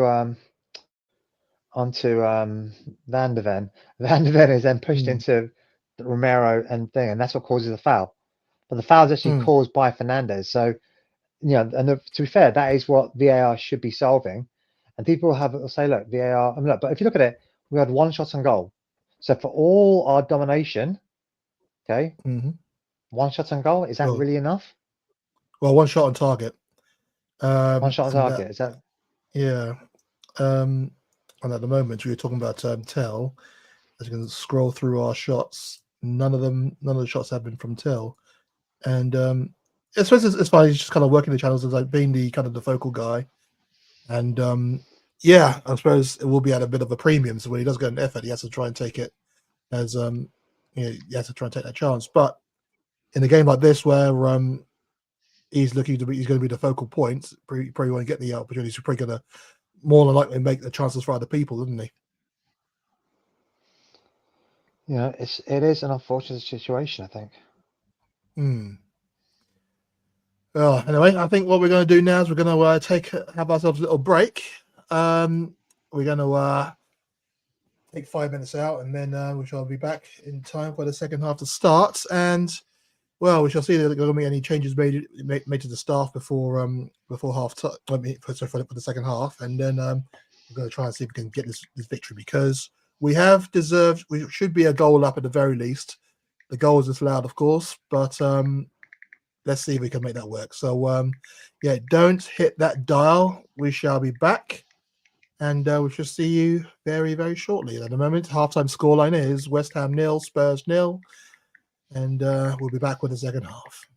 Van de Ven. Van de Ven is then pushed into Romero and thing, and that's what causes the foul. But the foul is actually caused by Fernandez. So, and to be fair, that is what VAR should be solving. And people will say, look, VAR. I mean, look, but if you look at it, we had 1 shot on goal. So for all our domination, okay, 1 shot on goal, is that well, really enough? well, 1 shot on target. 1 shot on And target, is that? yeah. And at the moment, we were talking about Tell. As you can scroll through our shots, none of the shots have been from Tell. And I suppose it's fine. He's just kind of working the channels as like being the kind of the focal guy. And yeah, I suppose it will be at a bit of a premium. So when he does get an effort, he has to try and take it as he has to try and take that chance. But in a game like this, where he's going to be the focal point, probably want to get the opportunities. He's probably going to more than likely make the chances for other people, isn't he? It is an unfortunate situation, I think. Well, anyway, I think what we're going to do now is we're going to have ourselves a little break. We're going to take 5 minutes out, and then we shall be back in time for the second half to start. And well, we shall see if there are going to be any changes made to the staff before half time. For the second half, and then we're going to try and see if we can get this victory, because we should be a goal up at the very least. The goal is disallowed, of course, but let's see if we can make that work. So yeah, don't hit that dial. We shall be back, and we shall see you very, very shortly. At the moment, halftime scoreline is West Ham 0, Spurs 0, and we'll be back with the second half.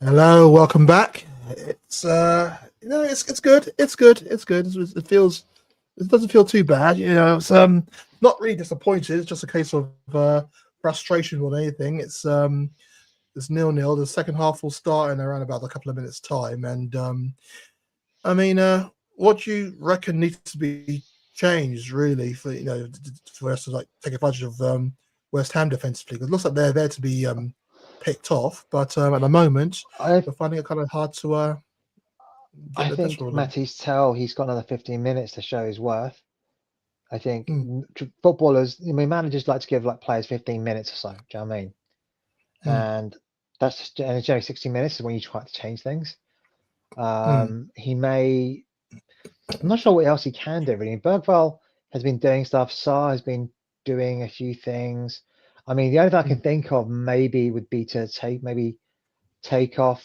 Hello, welcome back. It's it's good. It's good. It's good. It doesn't feel too bad. It's not really disappointed. It's just a case of frustration more than anything. It's 0-0. The second half will start in around about a couple of minutes time. And what do you reckon needs to be changed really for us to like take advantage of West Ham defensively? Because it looks like they're there to be picked off, but at the moment we're finding it kind of hard to I get the think best of them. Matty's he's got another 15 minutes to show his worth. I think footballers, managers like to give like players 15 minutes or so. Do you know what I mean? And it's only 60 minutes is when you try to change things. He may. I'm not sure what else he can do really. Bergvall has been doing stuff. Sarr has been doing a few things. I mean, the only thing I can think of maybe would be to take off,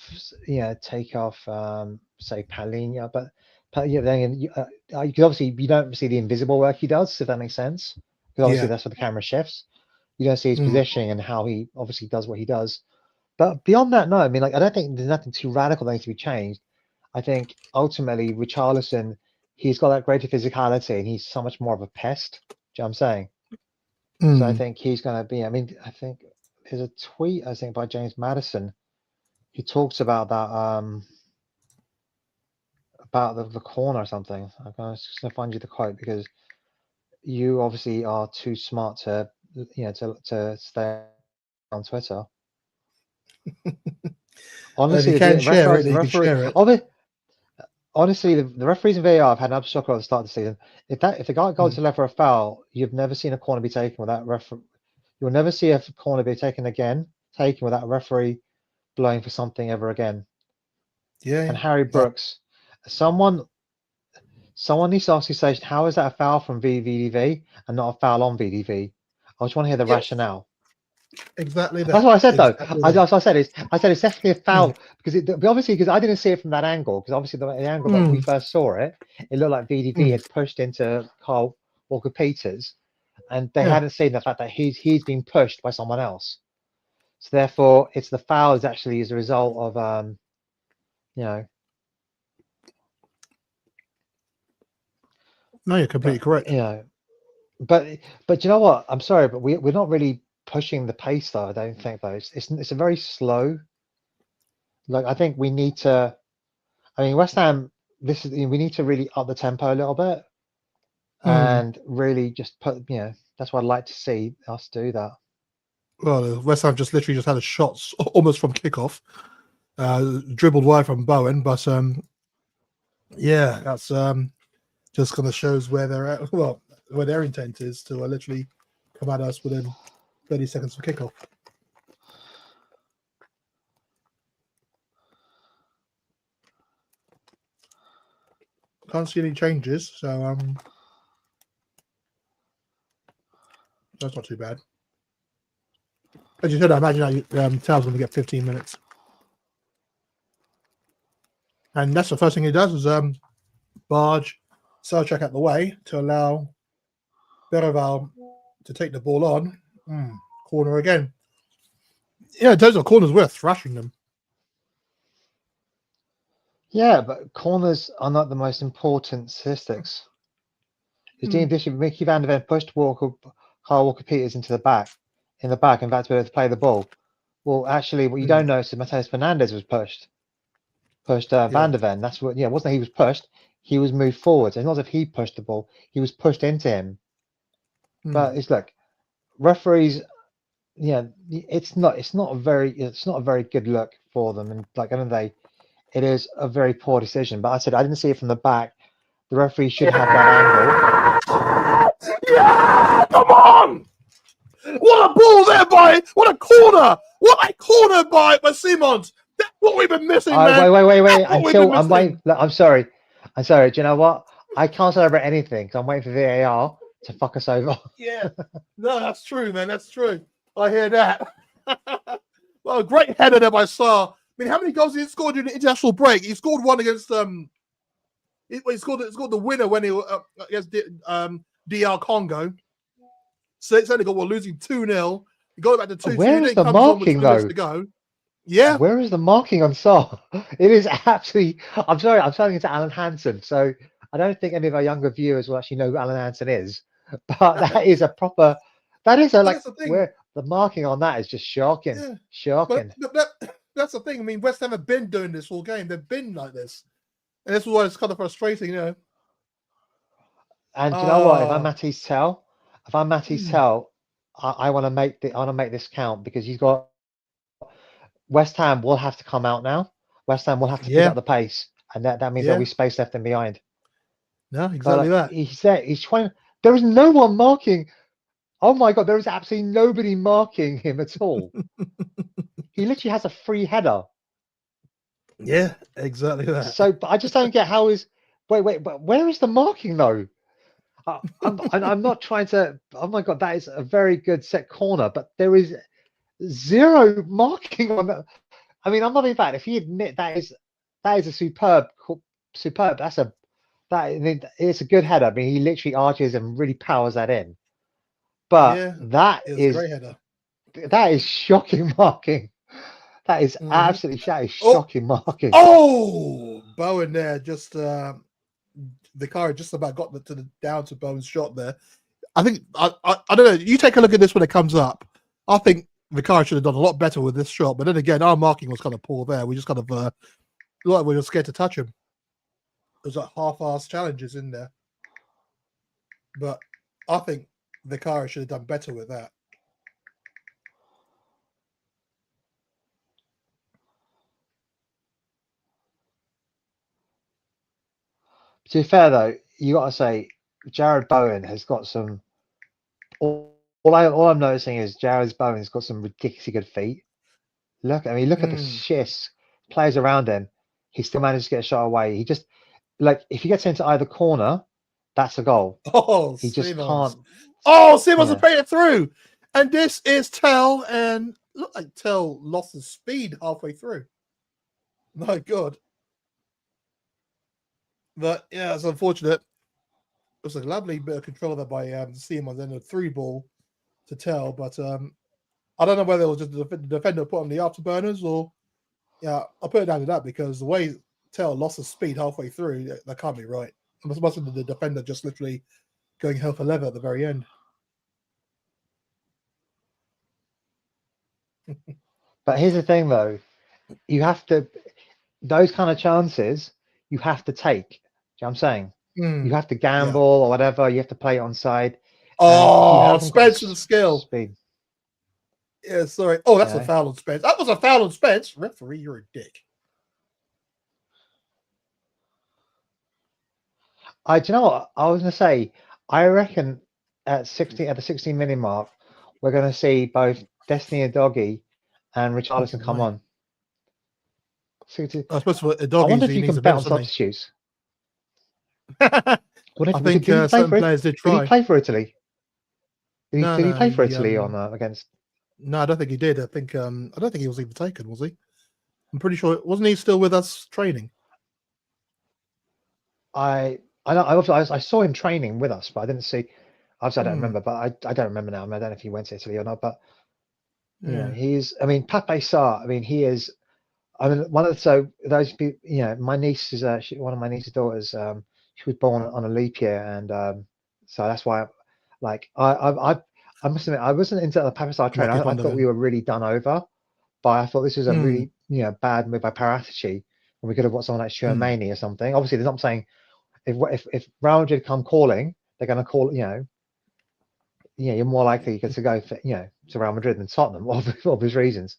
say Palhinha, but then because obviously you don't see the invisible work he does, if that makes sense. Because obviously that's what the camera shifts. You don't see his positioning and how he obviously does what he does. But beyond that, no. I mean, like I don't think there's nothing too radical that needs to be changed. I think ultimately Richarlison, he's got that greater physicality and he's so much more of a pest. Do you know what I'm saying? So I think he's going to be. I mean, I think there's a tweet by James Madison. He talks about that about the corner or something. I'm just going to find you the quote because you obviously are too smart to to stay on Twitter. Honestly, if you can share it, you can share it. Honestly, the referees in VAR have had an absolute shocker at the start of the season. If the guy goes to left for a foul, you've never seen a corner be taken without referee. You'll never see a corner be taken without a referee blowing for something ever again. Yeah. And Harry Brooks, someone needs to ask his station, how is that a foul from VDV and not a foul on VDV? I just want to hear the rationale. Exactly that. That's what I said though. Exactly I said it's definitely a foul because I didn't see it from that angle because obviously the angle that we first saw it looked like VDV had pushed into Carl Walker-Peters, and they hadn't seen the fact that he's been pushed by someone else. So therefore, it's the foul is actually as a result of No, you're completely correct. But you know what? I'm sorry, but we're not really pushing the pace though. I don't think though. It's a very slow. Like I think we need to. I mean, West Ham. We need to really up the tempo a little bit, and really just put. That's what I'd like to see us do that. Well, West Ham just literally just had a shot almost from kickoff, dribbled wide from Bowen, but that's just kind of shows where they're at. Well, where their intent is to literally come at us within 30 seconds for kickoff. Can't see any changes, so that's not too bad. As you said, I imagine Tal's going to get 15 minutes. And that's the first thing he does is barge Selchuk out the way to allow Bergvall to take the ball on. Corner again. Those are corners worth thrashing them. Yeah, but corners are not the most important statistics. Mickey van der Ven pushed Carl Walker-Peters into the back, in fact, to be able to play the ball. Well, actually, what you don't know is that Mateus Fernandes was pushed Van der Ven. That's what. It wasn't that he was pushed. He was moved forward. It's not as if he pushed the ball. He was pushed into him. But it's like referees. It's not a very good look for them. And like, I mean, it is a very poor decision. But I said I didn't see it from the back. The referee should have that angle. Yeah, come on! What a ball there by! What a corner! What a corner by Simons! That's what we've been missing, man. Wait. I'm sorry. Do you know what? I can't celebrate anything because I'm waiting for VAR to fuck us over. Yeah, no, that's true, man. That's true. I hear that. Well, great header there by Sarr. I mean, how many goals did he score during the international break? He scored one against he scored the winner when he against DR Congo. So it's only got losing 2-0. He got back to 2-2. Where is the marking though? To go. Yeah. Where is the marking on Saar? It is absolutely. I'm sorry, I'm turning into Alan Hansen, so I don't think any of our younger viewers will actually know who Alan Hansen is. But that is a proper. That is a But like that's the thing. where the marking on that is just shocking, Yeah. shocking. But that's the thing. I mean, West Ham have been doing this all game. They've been like this. And this is why it's kind of frustrating, you know. And do you know what? If I'm Oh, Matty's Tell, I want to make this count because he's got West Ham will have to come out now. West Ham will have to pick yeah, up the pace, and that means there'll yeah. be space left in behind. No, But exactly that. he's there. He's trying. There is no one marking. Oh my god! There is absolutely nobody marking him at all. He literally has a free header. Yeah, exactly that. So, but I just don't get how is. Wait, but where is the marking though? I'm not trying to. Oh my god, that is a very good set corner, but there is zero marking on that. I mean, I'm not even bad. If you admit that is a superb. I mean, it's a good header. I mean, he literally arches and really powers that in. But Yeah, it was a great header. that is shocking marking. That is absolutely Oh, shocking marking. oh, Bowen there just the car just about got down to Bowen's shot there. I think I don't know. You take a look at this when it comes up. I think the car should have done a lot better with this shot. But then again, our marking was kind of poor there. We just kind of like we were scared to touch him. There's like half-assed challenges in there. But I think the car should have done better with that. To be fair though, you got to say Jared Bowen has got some. All I'm noticing is Jared Bowen's got some ridiculously good feet. Look at the shifts players around him. He still managed to get a shot away. He just like if he gets into either corner, that's a goal. Oh, He just Simmons. can't. Oh, Simmons has Yeah. paid it through. And this is Tell, and look like Tell lost his speed halfway through. My God. But yeah, it's unfortunate. It was a lovely bit of control there by Simmons and a through ball to Tell, but I don't know whether it was just the defender put on the afterburners or yeah, I'll put it down to that because the way Tell lost his speed halfway through, that can't be right. It must have been the defender just literally going hell for leather at the very end. But here's the thing though, you have to those kind of chances you have to take. Do you know what I'm saying? You have to gamble or whatever. You have to play it on side. And if you haven't Spencer's got skill. speed. Yeah, sorry. Oh, that's a foul on Spence. That was a foul on Spence. Referee, you're a dick. Do you know what I was gonna say? I reckon at the 16-minute mark, we're gonna see both Destiny and Doggy and Richarlison come on. I suppose for I wonder if you can bet on substitutes. I think certain players did try. Did he play for Italy? Did he play for he, Italy on against? No, I don't think he did. I don't think he was even taken, was he? I'm pretty sure. Wasn't he still with us training? I saw him training with us, but I didn't see. Obviously, I don't remember, but I don't remember now. I don't know if he went to Italy or not, but you know, Pape Sarr. I mean, he is. I mean, those people. You know, my niece is one of my niece's daughters. She was born on a leap year, and so that's why, I must admit, I wasn't into the Pape Sarr train. I thought we were really done over, but I thought this was a really bad move by Paratici, and we could have got someone like Tchouameni or something. Obviously, they're not saying if Real Madrid come calling, they're going to call. You're more likely to go for, to Real Madrid than Tottenham for obvious reasons.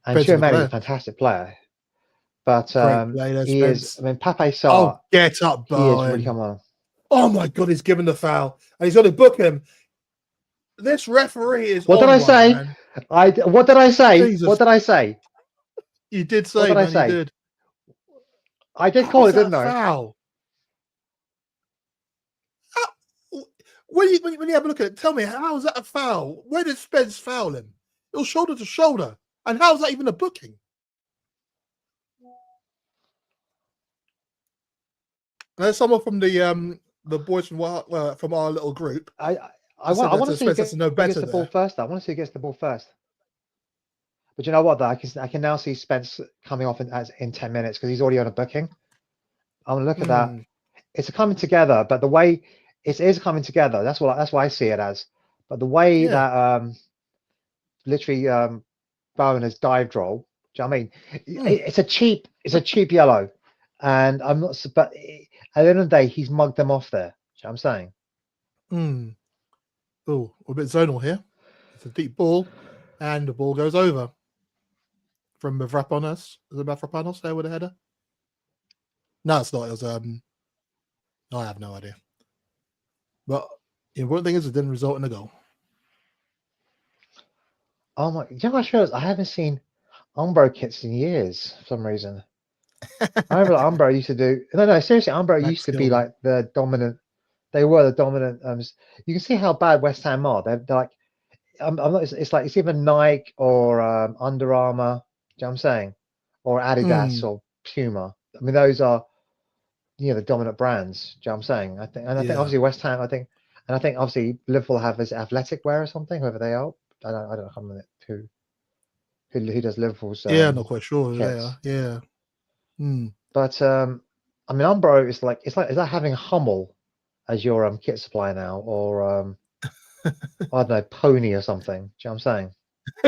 And Tchouameni is a fantastic player, but he is. I mean, Pape Sarr. Oh, get up, Bowen. He has really come on. Oh my God, he's given the foul, and he's going to book him. This referee is. What did I say? What did I say? Jesus. What did I say? You did say. What did I say? You did. I did call it, didn't I? Foul. When you have a look at it, tell me, how is that a foul? Where did Spence foul him? It was shoulder to shoulder. And how is that even a booking? There's someone from the boys from our little group. I want to see who gets the ball first. I want to see who gets the ball first. But you know what? Though I can now see Spence coming off in 10 minutes because he's already on a booking. I'm gonna look at that. It's a coming together, but the way it is coming together, that's why I see it as. But the way Yeah. that literally Bowen has dived roll. Do you know what I mean? It's a cheap yellow, and I'm not. But at the end of the day, he's mugged them off there. Do you know what I'm saying? Oh, we're a bit zonal here. It's a deep ball, and the ball goes over from Mavropanos. Is it Mavropanos there with a header? No, it's not. It was I have no idea. But the important thing is it didn't result in a goal. Oh my! You know what shows? I haven't seen Umbro kits in years for some reason. I remember like, Umbro used to do. No, seriously, Umbro used to be Skillman. like the dominant. They were the dominant. You can see how bad West Ham are. They're like, I'm not. It's like it's either Nike or Under Armour. Do you know what I'm saying? Or Adidas or Puma. I mean, those are the dominant brands. Do you know what I'm saying? I think obviously West Ham. I think obviously Liverpool have this athletic wear or something. Whoever they are, I don't know. I can't remember who does Liverpool's. Not quite sure who they kits. are. Yeah. But I mean, Umbro is like is that having Hummel as your kit supplier now, or I don't know, Pony or something. Do you know what I'm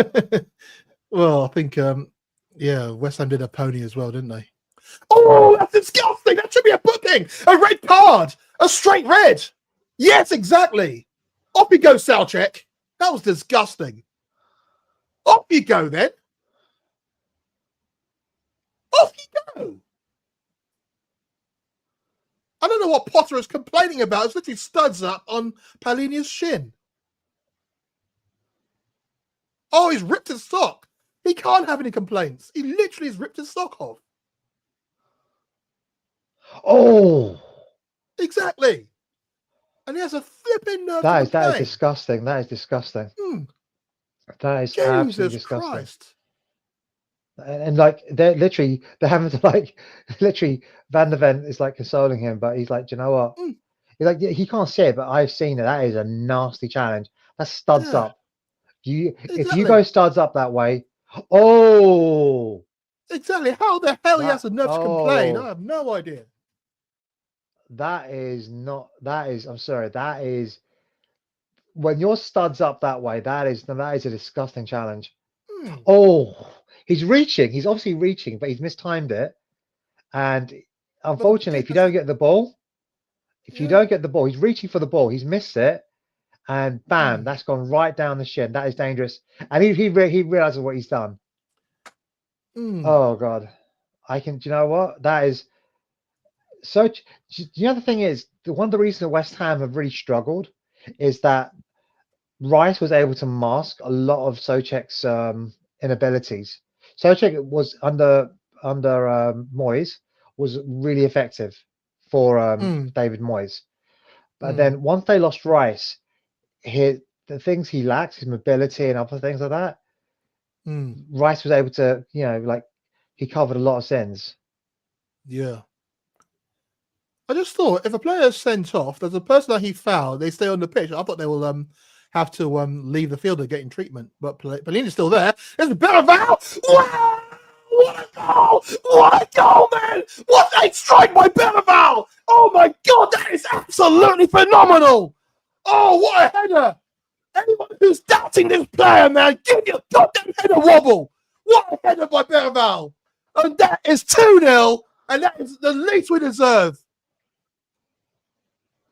saying? Well, I think West Ham did a Pony as well, didn't they? Oh, that's disgusting! That should be a booking! A red card! A straight red! Yes, exactly! Off you go, Soucek! That was disgusting. Off you go, then! Off you go! I don't know what Potter is complaining about. It's literally studs up on Palinia's shin. Oh, he's ripped his sock. He can't have any complaints. He literally has ripped his sock off. Oh, exactly. And he has a flipping nerve that to is complain. disgusting. That is disgusting. That is Jesus absolutely disgusting. Christ. And like they're having to like literally Van der Ven is like consoling him, but he's like, do you know what? He's like, he can't see it, but I've seen it. That is a nasty challenge. That studs up. If you go studs up that way, oh, exactly. How the hell he has the nerve to complain? I have no idea. That is not. That is. I'm sorry. That is when your studs up that way. That is a disgusting challenge. Oh, he's reaching. He's obviously reaching, but he's mistimed it. And unfortunately, if you don't get the ball, he's reaching for the ball. He's missed it, and bam, that's gone right down the shin. That is dangerous. And he realizes what he's done. Oh God, do you know what? That is such. The other thing is, one of the reasons that West Ham have really struggled is that Rice was able to mask a lot of Soucek's inabilities. Soucek was under Moyes was really effective for David Moyes, but then once they lost Rice, the things he lacks, his mobility and other things like that, Rice was able to, he covered a lot of sins. Yeah. I just thought if a player is sent off, there's a person that he fouled, they stay on the pitch. I thought they will have to leave the field and getting treatment. But Palini's still there. There's a better foul. Wow! What a goal! What a goal, man! What a strike by Benaval! Oh my God, that is absolutely phenomenal! Oh, what a header! Anyone who's doubting this player, man, give your goddamn head a wobble! What a header by Benaval! And that is 2-0, and that is the least we deserve.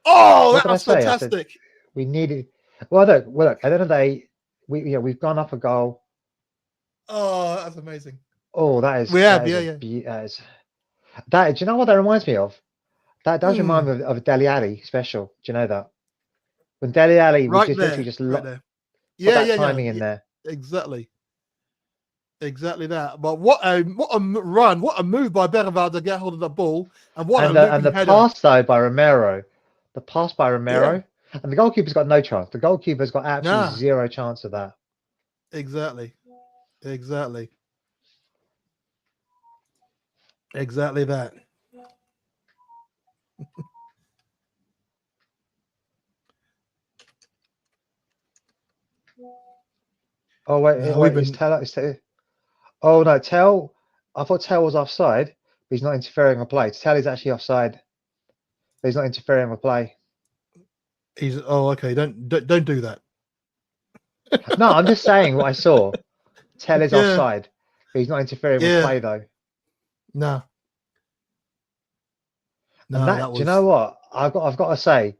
Oh, that was fantastic. We needed. Well, look. At the end of the day, we've gone up a goal. Oh, that's amazing. Oh, that is. We have, do you know what that reminds me of? That does remind me of a Dele Alli special. Do you know that? When Dele Alli was literally just put that timing in there. Exactly that. But what a run! What a move by Benaval to get hold of the ball, and the pass though by Romero. The pass by Romero, and the goalkeeper's got no chance. The goalkeeper's got absolutely zero chance of that. Exactly that. Oh wait, it's Taylor. Oh no, Tell. I thought Tell was offside, but he's not interfering with play. Tell is actually offside, but he's not interfering with play. He's okay. Don't do that. No, I'm just saying what I saw. Tell is Yeah, offside, but he's not interfering with yeah. play though. No, And no, that that, do you know was. what? I've got to say,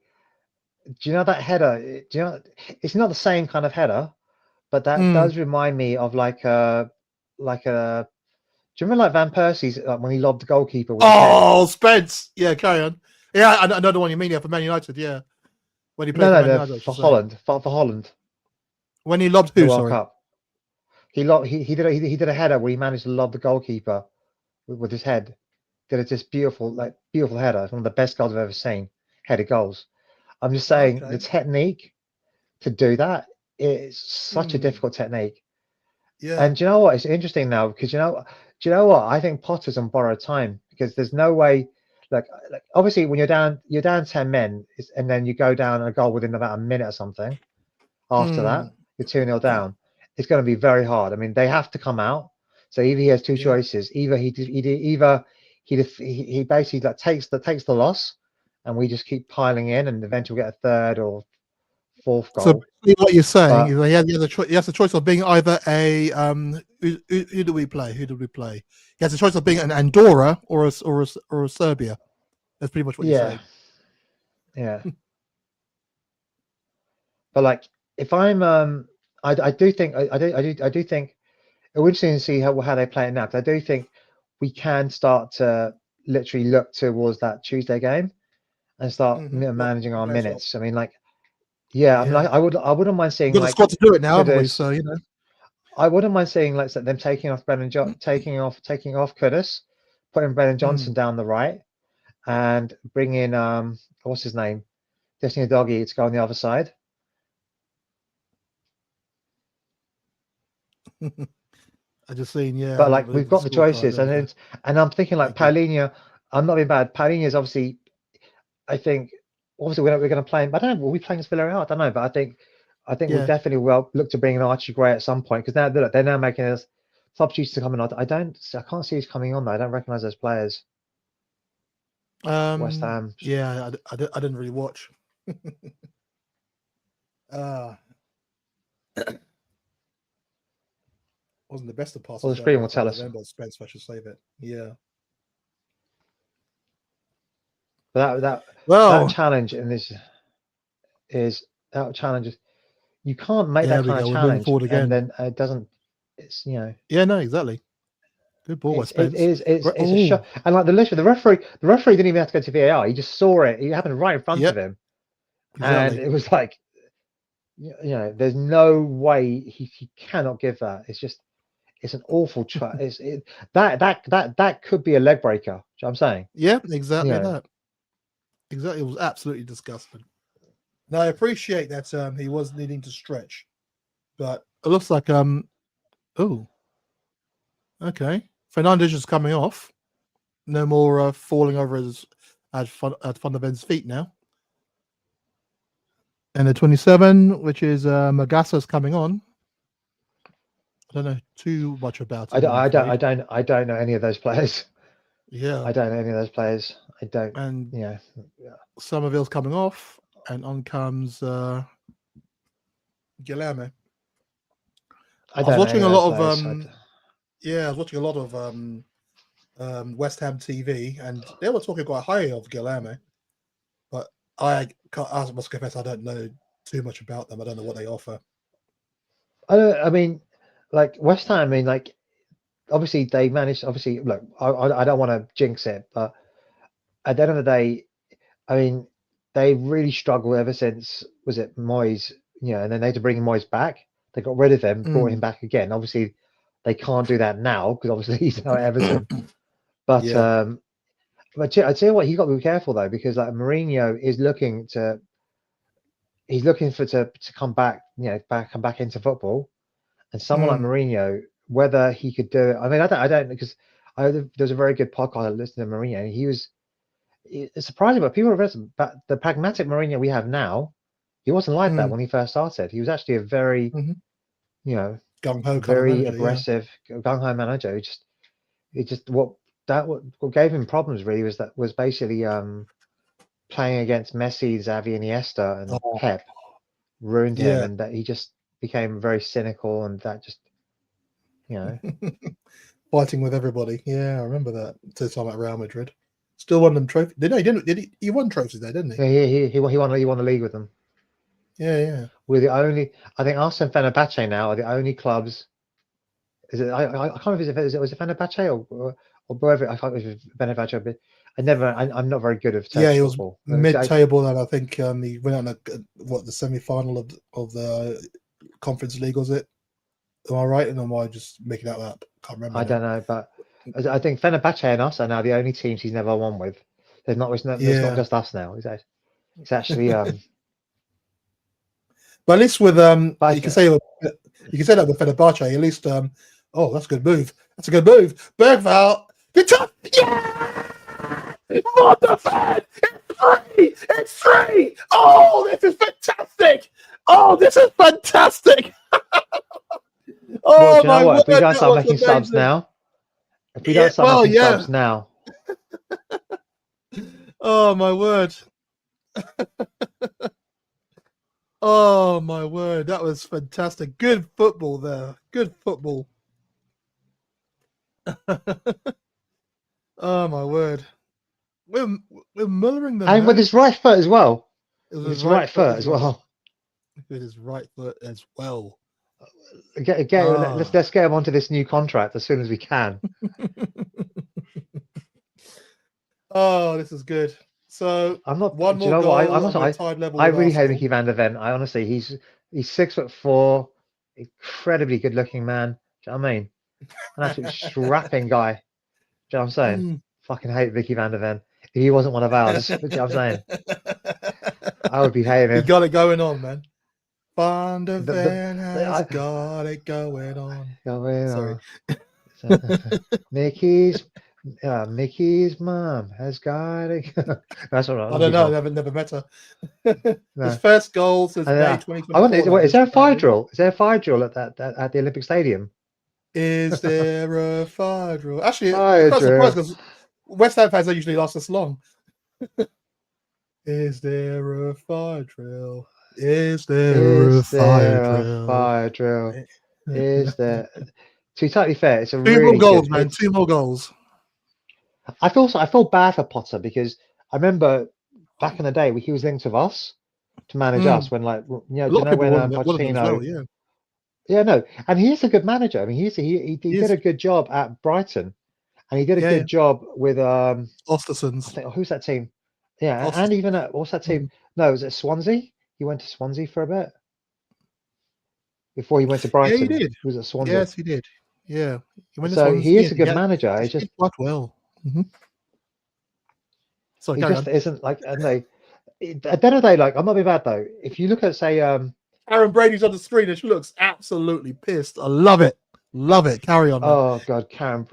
do you know that header? Do you know it's not the same kind of header, but that Mm. does remind me of like a. Do you remember like Van Persie's when he lobbed the goalkeeper with his head? Oh, Spence. Yeah, carry on. Yeah, I know the one you mean. Yeah, for Man United. Yeah, when he played No, for no, Man United, I for should say. Holland, for Holland, When he lobbed the who? World Sorry. Cup. He did a header where he managed to lob the goalkeeper with his head. Did a just beautiful beautiful header. It's one of the best goals I've ever seen. Headed goals. I'm just saying the Okay. technique to do that is such a Hmm. difficult technique. Yeah. And do you know what? It's interesting now because do you know what? I think Potter's on borrowed time because there's no way. Like obviously when you're down 10 men, and then you go down a goal within about a minute or something. After Hmm. that, you're 2-0 down. It's going to be very hard. I mean, they have to come out. So either he has two Yeah. choices. Either he basically like takes the loss, and we just keep piling in, and eventually we'll get a third or fourth So goal. basically what you're saying But is that he has the choice of being either a who do we play? Who did we play? He has the choice of being an Andorra or a Serbia. That's pretty much what you're yeah, saying. yeah. But like if I'm I do think I do think it would be interesting to see how they play it now because I do think we can start to literally look towards that Tuesday game and start Look, managing our prepare yourself. minutes. I mean, like, yeah, I mean, Yeah, I wouldn't mind we've seeing got the like squad to do it now, haven't we? Kudus. So I wouldn't mind seeing like them taking off taking off Kudus, putting Brennan mm. Johnson down the right, and bringing what's his name, Destiny Doggy to go on the other side. I just seen But like we've the got the scorecard. choices, There we go. and I'm thinking like Thank you. Paulinho. I'm not being bad. Paulinho is obviously. I think obviously we're going to play him. I don't know. Will we playing against Villarreal? I don't know, but I think we'll Yeah. definitely will look to bring in Archie Gray at some point because now they're now making us substitutes to come in. I can't see who's coming on though. I don't recognize those players. West Ham. Yeah. I didn't really watch. uh Wasn't the best of Well, passes the there, screen but will if I tell us. remember, Spence, I should save it. Yeah. But that Well, challenge in this is that challenge. You can't make there that we kind of go. We're moving challenge forward and again. then it doesn't. It's Yeah, no, exactly. Good ball by Spence. it's a Oh, shot. And like the referee didn't even have to go to VAR. He just saw it. It happened right in front of yep, him, and exactly. it was like, there's no way he cannot give that. It's an awful try. That could be a leg breaker. Do you know what I'm saying? Yeah, You exactly know, that. Exactly. It was absolutely disgusting. Now I appreciate that he was needing to stretch, but it looks like oh, okay. Fernandes is coming off. No more falling over at Van der Ven's feet now. And the 27, which is Magassa's coming on. I don't know too much about him, I'm afraid. I don't know any of those players. Yeah. I don't know any of those players. I don't. And Yeah. Somerville's coming off, and on comes Guilherme. I I was don't know watching any a of those lot of players. I was watching a lot of West Ham TV, and they were talking quite highly of Guilherme, but I must confess I don't know too much about them. I don't know what they offer. I mean, like West Ham. I mean, like obviously they managed. Obviously, look, I don't want to jinx it, but at the end of the day, I mean, they really struggled ever since was it Moyes, and then they had to bring Moyes back. They got rid of him, brought him back again. Obviously, they can't do that now because obviously he's now at Everton. But Yeah. but I tell you what, he got to be careful though because like Mourinho is looking to to come back, come back into football, and someone like Mourinho, whether he could do it. I mean, I don't because there's a very good podcast I listened to Mourinho, and it's surprising, but people realize but the pragmatic Mourinho we have now, he wasn't like that when he first started. He was actually a very, Mhm. you know, gung ho, very aggressive, gung ho manager. What gave him problems really was basically playing against Messi, Xavi, Iniesta, and Oh, Pep ruined him, yeah. and that he just became very cynical, and that just Fighting with everybody. Yeah, I remember that. To time at Real Madrid. Still won them trophies. He didn't. Did he? He won trophies there, didn't he? yeah, he won the league with them. Yeah. We're the only. I think us and Fenerbahce now are the only clubs. Is it? I can't remember if it was Fenerbahce or wherever. I can't remember if it was Fenerbahce, but I'm not very good at Yeah, Turkish he was football. mid-table, and I think he went on the semi-final of the Conference League, was it? Am I right? And am I just making that up? Can't remember. I don't know, but I think Fenerbahce and us are now the only teams he's never won with. It's not just us now. It's actually But at least with But you can say that with Fenerbahce. At least oh, that's a good move. That's a good move. Bergvall, good touch. Yeah, Van der Ven. It's three. Oh, this is fantastic. Oh, this is fantastic. Oh do you my know what? word, If we don't that start was making subs amazing. now, if we don't start making subs now, Oh my word. Oh my word, that was fantastic. Good football there. Good football. Oh my word. We're mullering them. and with his right foot as well. With His right foot as well. With his right foot as well. Let's get him onto this new contract as soon as we can. Oh, this is good. So I'm not. one Do you more know what? goal and we're tied level I with really hate Arsenal. Mickey van der Ven. I honestly, he's 6'4", incredibly good looking man. Do you know what I mean? An absolute strapping guy. Do you know what I'm saying? Fucking hate Mickey van der Ven. If he wasn't one of ours, do you know what I'm saying? I would be hating him. He got it going on, man. Van der The- Ven the- has I- got it going on. Sorry. Mickey's mom has got it. That's what I don't know. Never met her. His No. first goal since May I 2024. wonder, is there a fire drill? Is there a fire drill at the Olympic Stadium? Is there a fire drill? Actually, Fire I'm quite surprised drill. because West Ham fans don't usually last this long. Is there a fire drill? Is there a fire drill? Fire drill? Is there? To be totally fair, it's a Two really more goals, good. man. Two more goals. I feel bad for Potter because I remember back in the day he was linked with us to manage us when A lot of people wanted him as well. Yeah. Yeah, no, and he is a good manager. I mean, he did a good job at Brighton, and he did a good job with I Ostersons. think who's that team? Yeah, Austin. and even at what's that team? No, was it Swansea? He went to Swansea for a bit before he went to Brighton. Yeah, he did. He was at Swansea. Yes, he did. Yeah. So he is a good manager. He just quite well. So he just isn't like. I don't know. At the end of the day, like I'm not being bad though. If you look at say, Aaron Brady's on the screen and she looks absolutely pissed. I love it. Love it. Carry on. Man. Oh God, Karen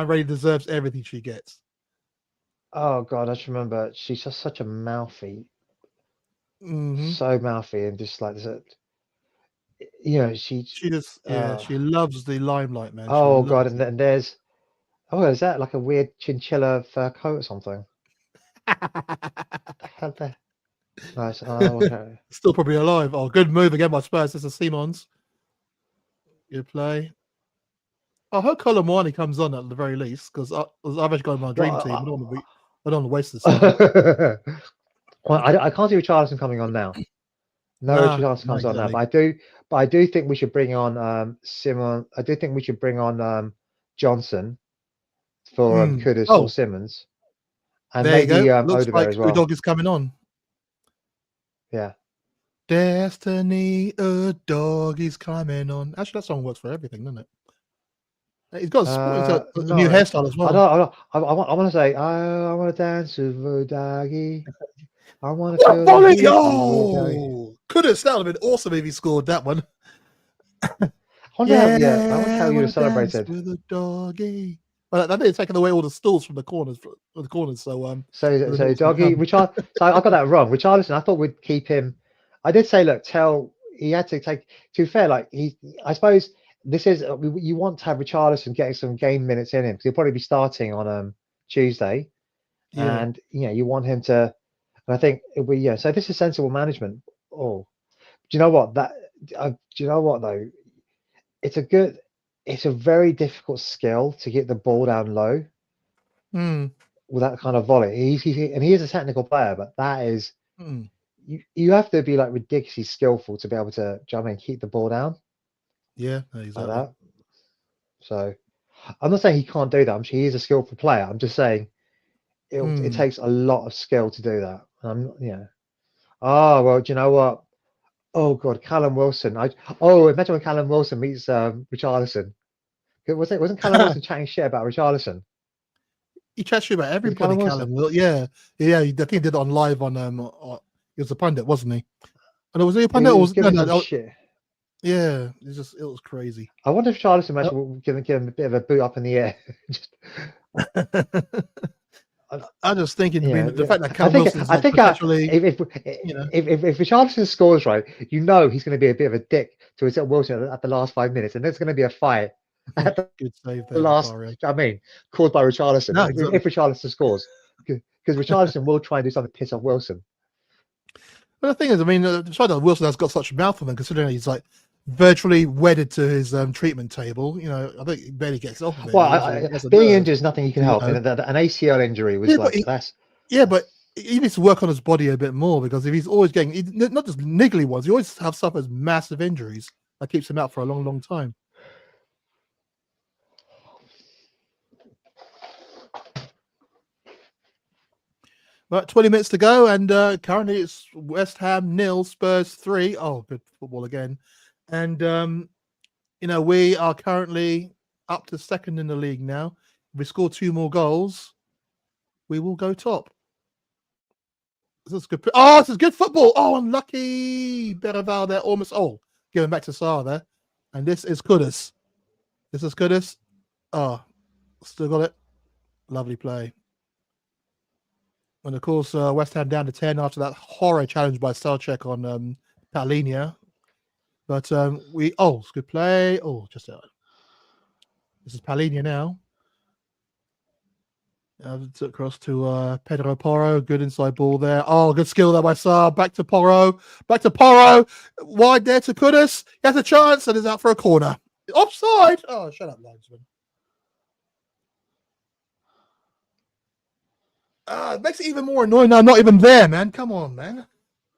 Brady deserves everything she gets. Oh God, I just remember she's just such a mouthy, so mouthy, and just like she just she loves the limelight, man. Oh God, and then there's is that like a weird chinchilla fur coat or something? Nice. Okay. Still probably alive. Oh, good move again by Spurs. This is Simons. Good play. I hope Colomwani comes on at the very least because I've actually got my dream team. I don't want to waste this time. Well, I can't see Richarlison coming on now. No, Richarlison comes on now, but I do think we should bring on Simon. I do think we should bring on Johnson for Kudus or Simmons, and there maybe you go. Looks Odegaard like as well. Udog is coming on. Yeah. Destiny, a dog is coming on. Actually, that song works for everything, doesn't it? He's got a new hairstyle as well. I want to say, I want to dance with doggy. I want to feel volley! Oh, Kudus, that would have been awesome if he scored that one. I wonder how you celebrated with a doggy. Well, that is taking away all the stools from the corners. So doggy, so I got that wrong. Richarlison, I thought we'd keep him. I did say, look, tell he had to take. To be fair, like I suppose this is you want to have Richarlison getting some game minutes in him because he'll probably be starting on Tuesday, Yeah. and you want him to. And I think so this is sensible management. Oh, do you know what do you know what though? It's a very difficult skill to get the ball down low Mm. with that kind of volley. And he is a technical player, but that is Mm. you have to be like ridiculously skillful to be able to, do you know what I mean, keep the ball down Yeah, like exactly. that. So I'm not saying he can't do that. I'm sure he is a skillful player. I'm just saying it takes a lot of skill to do that. Oh well, do you know what? Oh god, Callum Wilson. Imagine when Callum Wilson meets Richarlison. Wasn't Callum Wilson chatting shit about Richarlison? He chats you about Was it everybody, Callum Callum. Wilson? Yeah. I think he did it on live on he was a pundit, wasn't he? And was he a He pundit or was was giving some shit. yeah, it was crazy. I wonder if Richarlison actually will give him a bit of a boot up in the air. I'm just thinking, the fact that I Callum think Wilson's like potentially, if Richarlison scores right, he's going to be a bit of a dick to his Wilson at the last 5 minutes, and there's going to be a fight at the good save there, last. Vicario. I mean, caused by Richarlison. No, exactly. If Richarlison scores, because Richarlison will try and do something to piss off Wilson. But the thing is, I mean, the fact that Wilson has got such a mouth on him, considering he's like virtually wedded to his treatment table. I think he barely gets off of it. Well, being injured is nothing you can help. And an ACL injury was but he needs to work on his body a bit more, because if he's always getting not just niggly ones, he always suffers massive injuries that keeps him out for a long, long time. But 20 minutes to go, and currently it's West Ham 0, Spurs 3. Oh, good football again. And we are currently up to second in the league now. If we score 2 more goals, we will go top. This is good. Oh, this is good football. Oh, unlucky. Beraval there, almost. Oh, giving back to Sarr there. And this is Kudus. Oh, still got it. Lovely play. And of course, West Ham down to 10 after that horror challenge by Selchuk on Palhinha. But it's a good play. Oh, just this is Palhinha now. Across to Pedro Porro. Good inside ball there. Oh, good skill there by Sarr. Back to Porro. Wide there to Kudus. He has a chance and is out for a corner. Offside. Oh, shut up, linesman. It makes it even more annoying now. Not even there, man. Come on, man.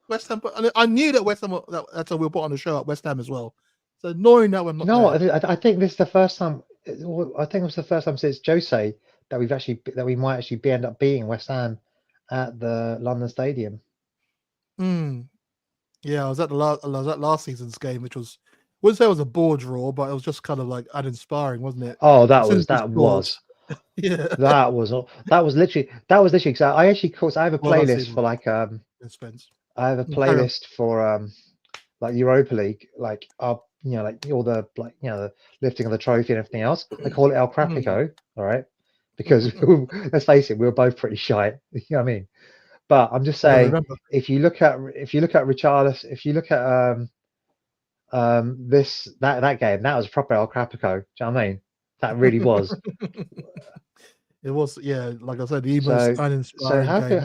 West Ham. I knew that West Ham. That's what we'll put on the show at West Ham as well. It's annoying that we're not. No, I think this is the first time. I think it was the first time since Jose that we might actually end up beating West Ham at the London Stadium. Yeah, I was at last season's game, which was, I wouldn't say it was a bore draw, but it was just kind of like uninspiring, wasn't it? Oh, that was yeah. That was literally because I actually I have a playlist for like I have a playlist for like Europa League, like all the the lifting of the trophy and everything else. I call it El Crapico, all right, because let's face it, we were both pretty shy. You know what I mean? But I'm just saying, if you look at Richarlison, if you look at that game, that was proper El Crapico. Do you know what I mean? That really was. It was, yeah. Like I said, the most uninspiring game.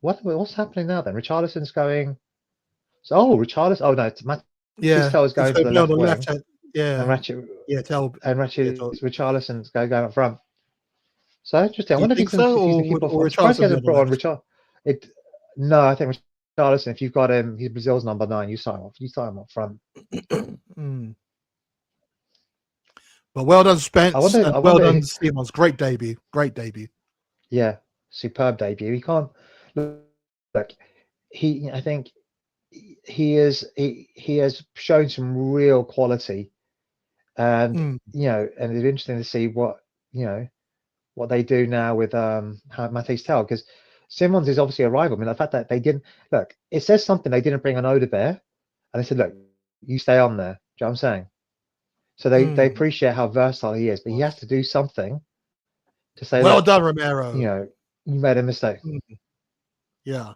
What's happening now then? Richarlison's going. Richarlison. Oh no, it's Matchday going to the left wing. Yeah, and Ratchet. Yeah, Richarlison's going up front. So interesting. I wonder if he's going to keep off. I'm surprised he hasn't brought on Richard. No, I think Richarlison. If you've got him, he's Brazil's number 9. You start him up front. Well, well done, Spence. Well done, Simons. Great debut. Yeah, superb debut. He can't look. I think he has shown some real quality, and and it's interesting to see what they do now with Matthijs Tel, because Simons is obviously a rival. I mean, the fact that they didn't look, it says something. They didn't bring on Odebear, and they said, look, you stay on there. Do you know what I'm saying? So they appreciate how versatile he is, but he has to do something to say, well done, Romero. You made a mistake. Yeah.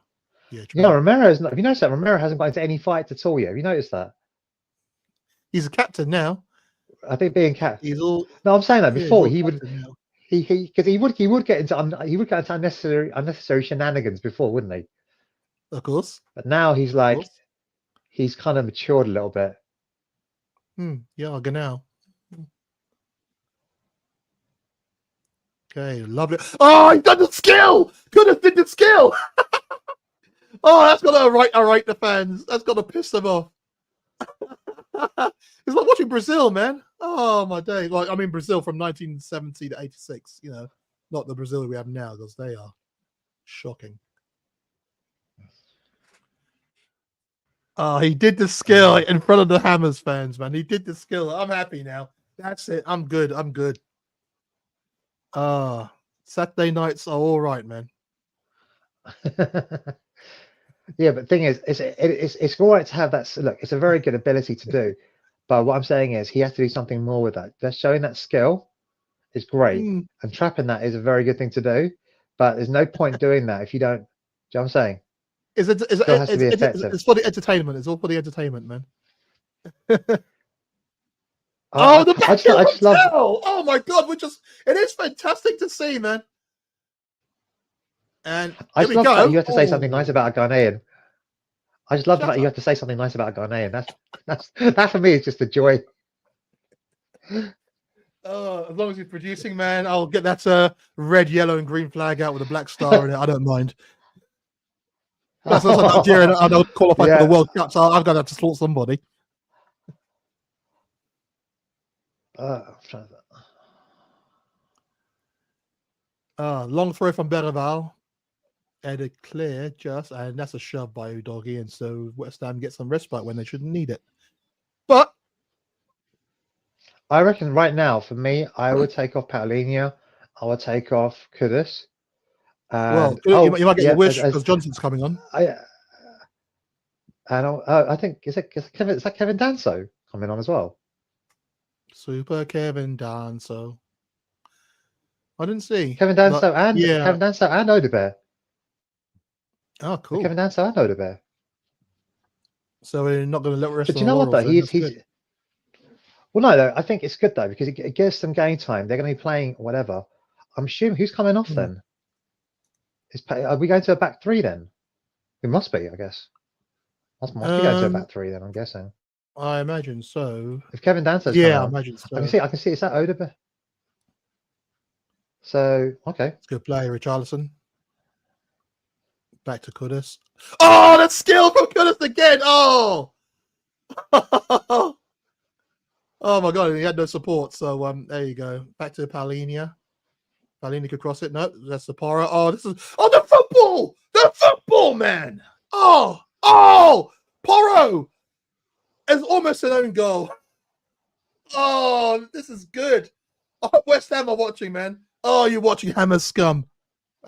Yeah, You know, true. Romero's not. Have you noticed that Romero hasn't got into any fights at all yet? Have you noticed that? He's a captain now. I think being cat. He's all No, I'm saying that yeah, he's before all he would. captain now. Because he would get into unnecessary shenanigans before, wouldn't he? Of course. But now he's Of like course. he's kind of matured a little bit. Yeah, genau. Okay, lovely. Oh, he's done the skill! Could have did the skill! Oh, that's gonna irate the fans. That's gonna piss them off. It's like watching Brazil, man. Oh my day. Like I mean Brazil from 1970 to 86, you know, not the Brazil we have now, because they are shocking. Oh, he did the skill in front of the Hammers fans, man. He did the skill. I'm happy now. That's it. I'm good. I'm good. Saturday nights are all right, man. Yeah, but the thing is, it's all right to have that. Look, it's a very good ability to do. But what I'm saying is, he has to do something more with that. Just showing that skill is great, Mm. and trapping that is a very good thing to do. But there's no point doing that if you don't. Do you know what I'm saying? Still has to be effective. It's for the entertainment. It's all for the entertainment, man. I The back just love. Oh my god, it is fantastic to see, man. And I here just we love go. that you have to say something nice about a Ghanaian. I just love the Shut fact you have to say something nice about a Ghanaian. That for me is just a joy. As long as he's producing, man, I'll get that red, yellow, and green flag out with a black star in it. I don't mind. That's also Nigeria. I don't qualify for the Yeah. World Cup, so I'm gonna have to slaughter somebody. I'm trying to- Long throw from Berval. Headed clear, and that's a shove by Udogie, and so West Ham get some respite when they shouldn't need it. But I reckon right now, for me, I would take off Paulinho. I would take off Kudus. And you might get yeah, your wish because Johnson's coming on. I think is that Kevin Danso coming on as well? Super Kevin Danso. I didn't see Kevin Danso and yeah. Kevin Danso and Odebear. Oh, cool. Kevin Danso and Odebear. So we're not going to let rest But on you the know what though? laurels. He's well, no, though, I think it's good though because it gives them game time. They're going to be playing whatever. I'm assuming who's coming off then? Are we going to a back three then? We must be, I guess. Must be going to a back three then. I'm guessing. I imagine so. If Kevin Danso's Yeah, coming I on, imagine so. I can see. Is that Odebear? So okay, It's good play, Richarlison. Back to Kudus. Oh, that skill from Kudus again. Oh, oh my god, he had no support. So there you go. Back to Paulinho. Paulinho could cross it. No, that's the Sapara. Oh, the football, man. Oh, Porro. It's almost an own goal. Oh, this is good. Oh, West Ham are watching, man. Oh, you're watching Hammers scum.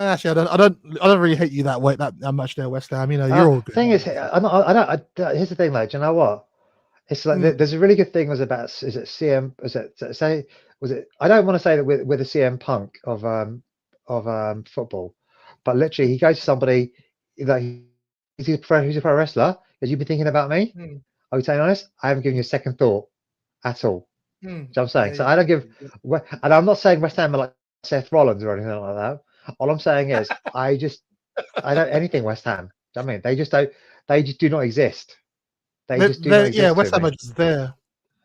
Actually, I don't really hate you that way that much there, West Ham. You know, you're all good. Thing is, here's the thing, though. Do you know what? It's like there's a really good thing was about is it CM I don't want to say that we're the CM Punk of football, but literally he goes to somebody like he's a pro wrestler. Have you been thinking about me? Are we saying honest? I haven't given you a second thought at all. Do you know what I'm saying? So I don't give, and I'm not saying West Ham are like Seth Rollins or anything like that. All I'm saying is I don't anything West Ham. Do you know what I mean? They just do not exist. They just do not exist. Yeah, West Ham are just there.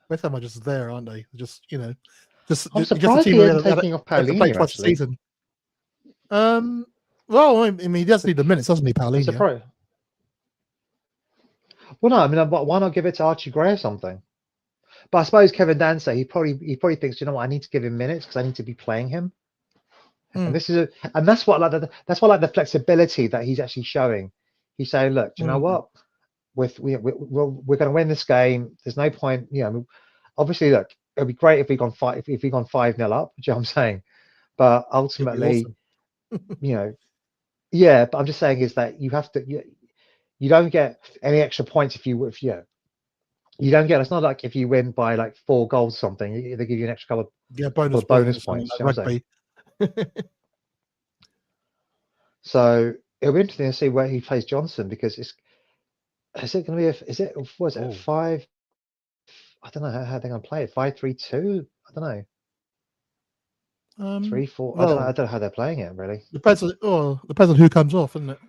West Ham are just there, aren't they? Just I'm surprised he isn't taking off Paulinho actually. Season. Well, I mean, he does need the minutes, doesn't he, Paulinho? Well, no, I mean, why not give it to Archie Gray or something? But I suppose Kevin Danso, he probably thinks, you know what, I need to give him minutes because I need to be playing him. And that's what that's why I like the flexibility that he's actually showing. He's saying, look, do you know what? We're going to win this game. There's no point, you know. Obviously, look, it'd be great if we gone 5-0 up. Do you know what I'm saying? But ultimately, awesome. you know, yeah. But I'm just saying is that you have to. You don't get any extra points if you don't get. It's not like if you win by like 4 goals or something. They give you an extra couple bonus points. You know what I'm saying? rugby. So it'll be interesting to see where he plays Johnson, because is it going to be was it 5? I don't know how they're going to play it. 5-3-2. I don't know. 3-4. I don't know how they're playing it really. Depends on who comes off, isn't it?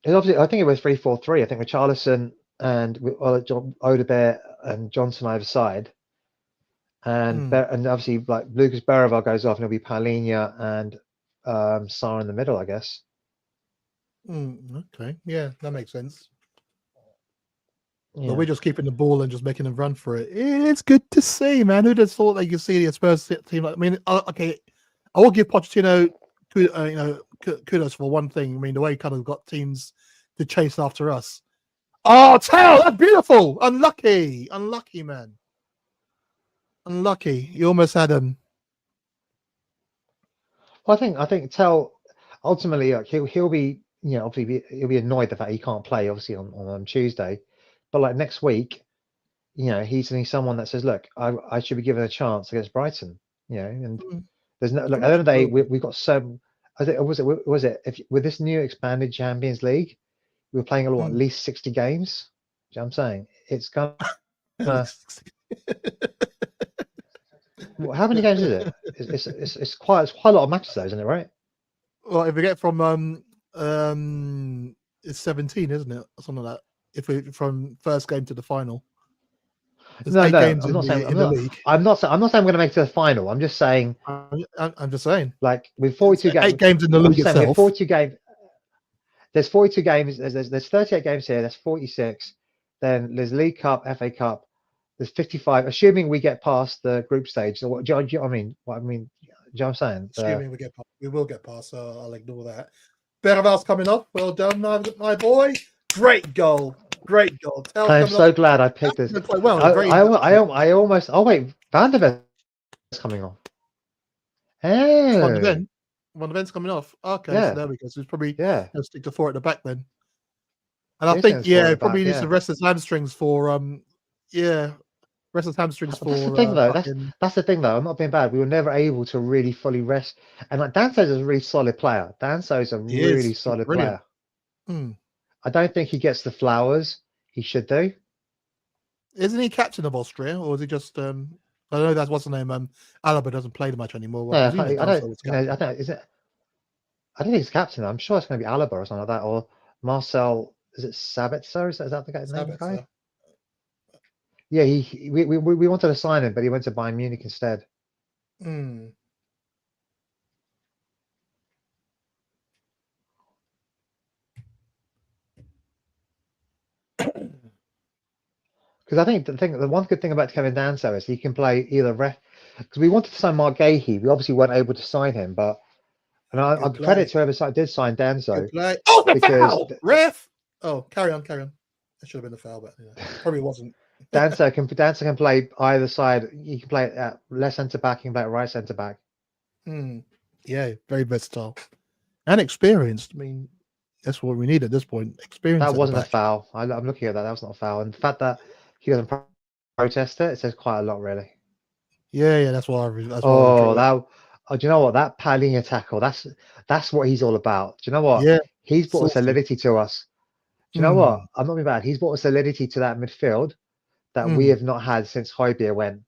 It's obviously, I think it was 3-4-3. I think Richarlison and Odebear and Johnson either side, and and obviously like Lucas Berrival goes off, and it'll be Paulinho and Sarr in the middle, I guess. Okay, yeah, that makes sense. Yeah. But we're just keeping the ball and just making them run for it. It's good to see, man. Who'd have thought that you could see the Spurs team? Like, I mean, okay, I will give Pochettino, kudos for one thing. I mean, the way he kind of got teams to chase after us. Oh, Tell, that's beautiful. Unlucky, man. Unlucky. You almost had him. Well, I think Tell ultimately he'll be, obviously he'll be annoyed the fact he can't play obviously on Tuesday, but like next week, he's someone that says, look, I should be given a chance against Brighton, and there's no, look, at the end of the day, we've got so, was it with this new expanded Champions League, we were playing at least 60 games. Do you know what I'm saying? It's gonna how many games is it? It's quite a lot of matches though, isn't it, right? Well, if we get from it's 17, isn't it? Something like that. If we from first game to the final. There's 8 games in the league. I'm not saying we're going to make it to the final. I'm just saying. I'm just saying. Like with 42 games, 8 games in the league itself. 42 games. There's 42 games. There's 38 games here. There's 46. Then there's League Cup, FA Cup. There's 55. Assuming we get past the group stage. So what do you know what I mean? Do you know what I'm saying? Assuming we will get past. So I'll ignore that. Berrival's coming off. Well done, my boy. Great goal. I'm so glad I picked this. Well, I almost. Oh wait, Van der Ven's coming off. Oh, Van der Ven's coming off. Okay, yeah. So there we go. So he's probably going to stick to 4 at the back then. And I think probably needs to rest his hamstrings for rest his hamstrings for. That's the thing though. That's the thing though. I'm not being bad. We were never able to really fully rest. And like Danso's a really solid player. Danso's a really solid player. I don't think he gets the flowers he should do. Isn't he captain of Austria, or is he just? I know that's what's the name. Alaba doesn't play much anymore. I don't. Is it? I don't think he's captain. I'm sure it's going to be Alaba or something like that, or Marcel. Is it Sabitzer? Is that the guy's name? Guy? Yeah, we wanted to sign him, but he went to Bayern Munich instead. Because I think the one good thing about Kevin Danso is he can play either ref. Because we wanted to sign Mark Gahey, we obviously weren't able to sign him, but I credit to whoever did sign Danso. Oh, the foul! Ref! Oh, carry on. That should have been the foul, but probably wasn't. Danso can play either side. He can play at left centre back, he can play at right centre back. Yeah, very versatile and experienced. I mean, that's what we need at this point. Experience. That wasn't a foul. I'm looking at that. That was not a foul. And the fact that he doesn't protest it says quite a lot, really. Yeah, that's why. Do you know what? That Paulinho tackle. That's what he's all about. Do you know what? Yeah, he's brought a solidity to us. Do you know what? I'm not being bad. He's brought a solidity to that midfield that we have not had since Hotspur went.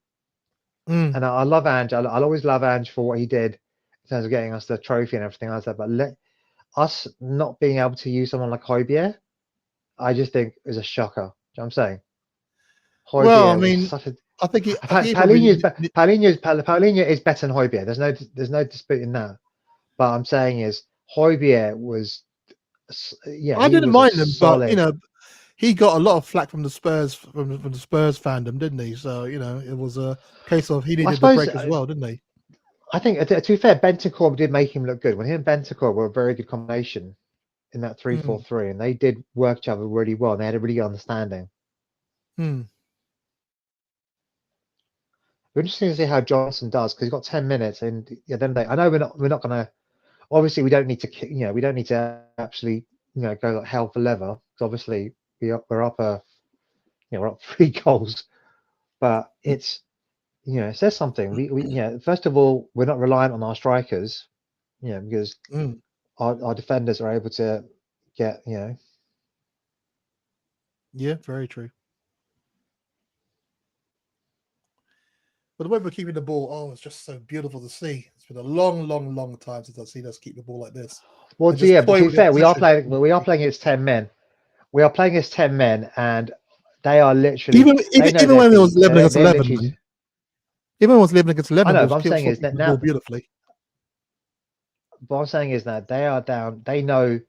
And I love Ange. I'll always love Ange for what he did in terms of getting us the trophy and everything like that. But us not being able to use someone like Hotspur, I just think is a shocker. Do you know what I'm saying? Hotspur, well, I mean, I think Paulinho is better than Hotspur. There's no disputing that. But I'm saying is Hotspur was, I didn't mind him, but he got a lot of flack from the Spurs from the Spurs fandom, didn't he? So it was a case of he needed the break as well, didn't he? I think to be fair, Bentancur did make him look good. When him and Bentancur were a very good combination in that 3-4-3, and they did work each other really well. And they had a really good understanding. We're interesting to see how Johnson does because he's got 10 minutes, and then I know we're not going to. Obviously, we don't need to. We don't need to actually go like hell for leather because obviously we're up we're up 3 goals, but it's it says something. We first of all we're not reliant on our strikers. because Mm. our defenders are able to get, Yeah, very true. But the way we're keeping the ball, it's just so beautiful to see. It's been a long, long, long time since I've seen us keep the ball like this. Well, And just yeah, but toy to be with the fair, we are opposition. playing against 10 men. We are playing against 10 men, and they are literally they know Even their when it was feet. 11 against They're 11, literally. man. Even when it was 11 against I 11, know, we but I'm still saying is keeping that the ball now. beautifully. What I'm saying is that they are down. They know,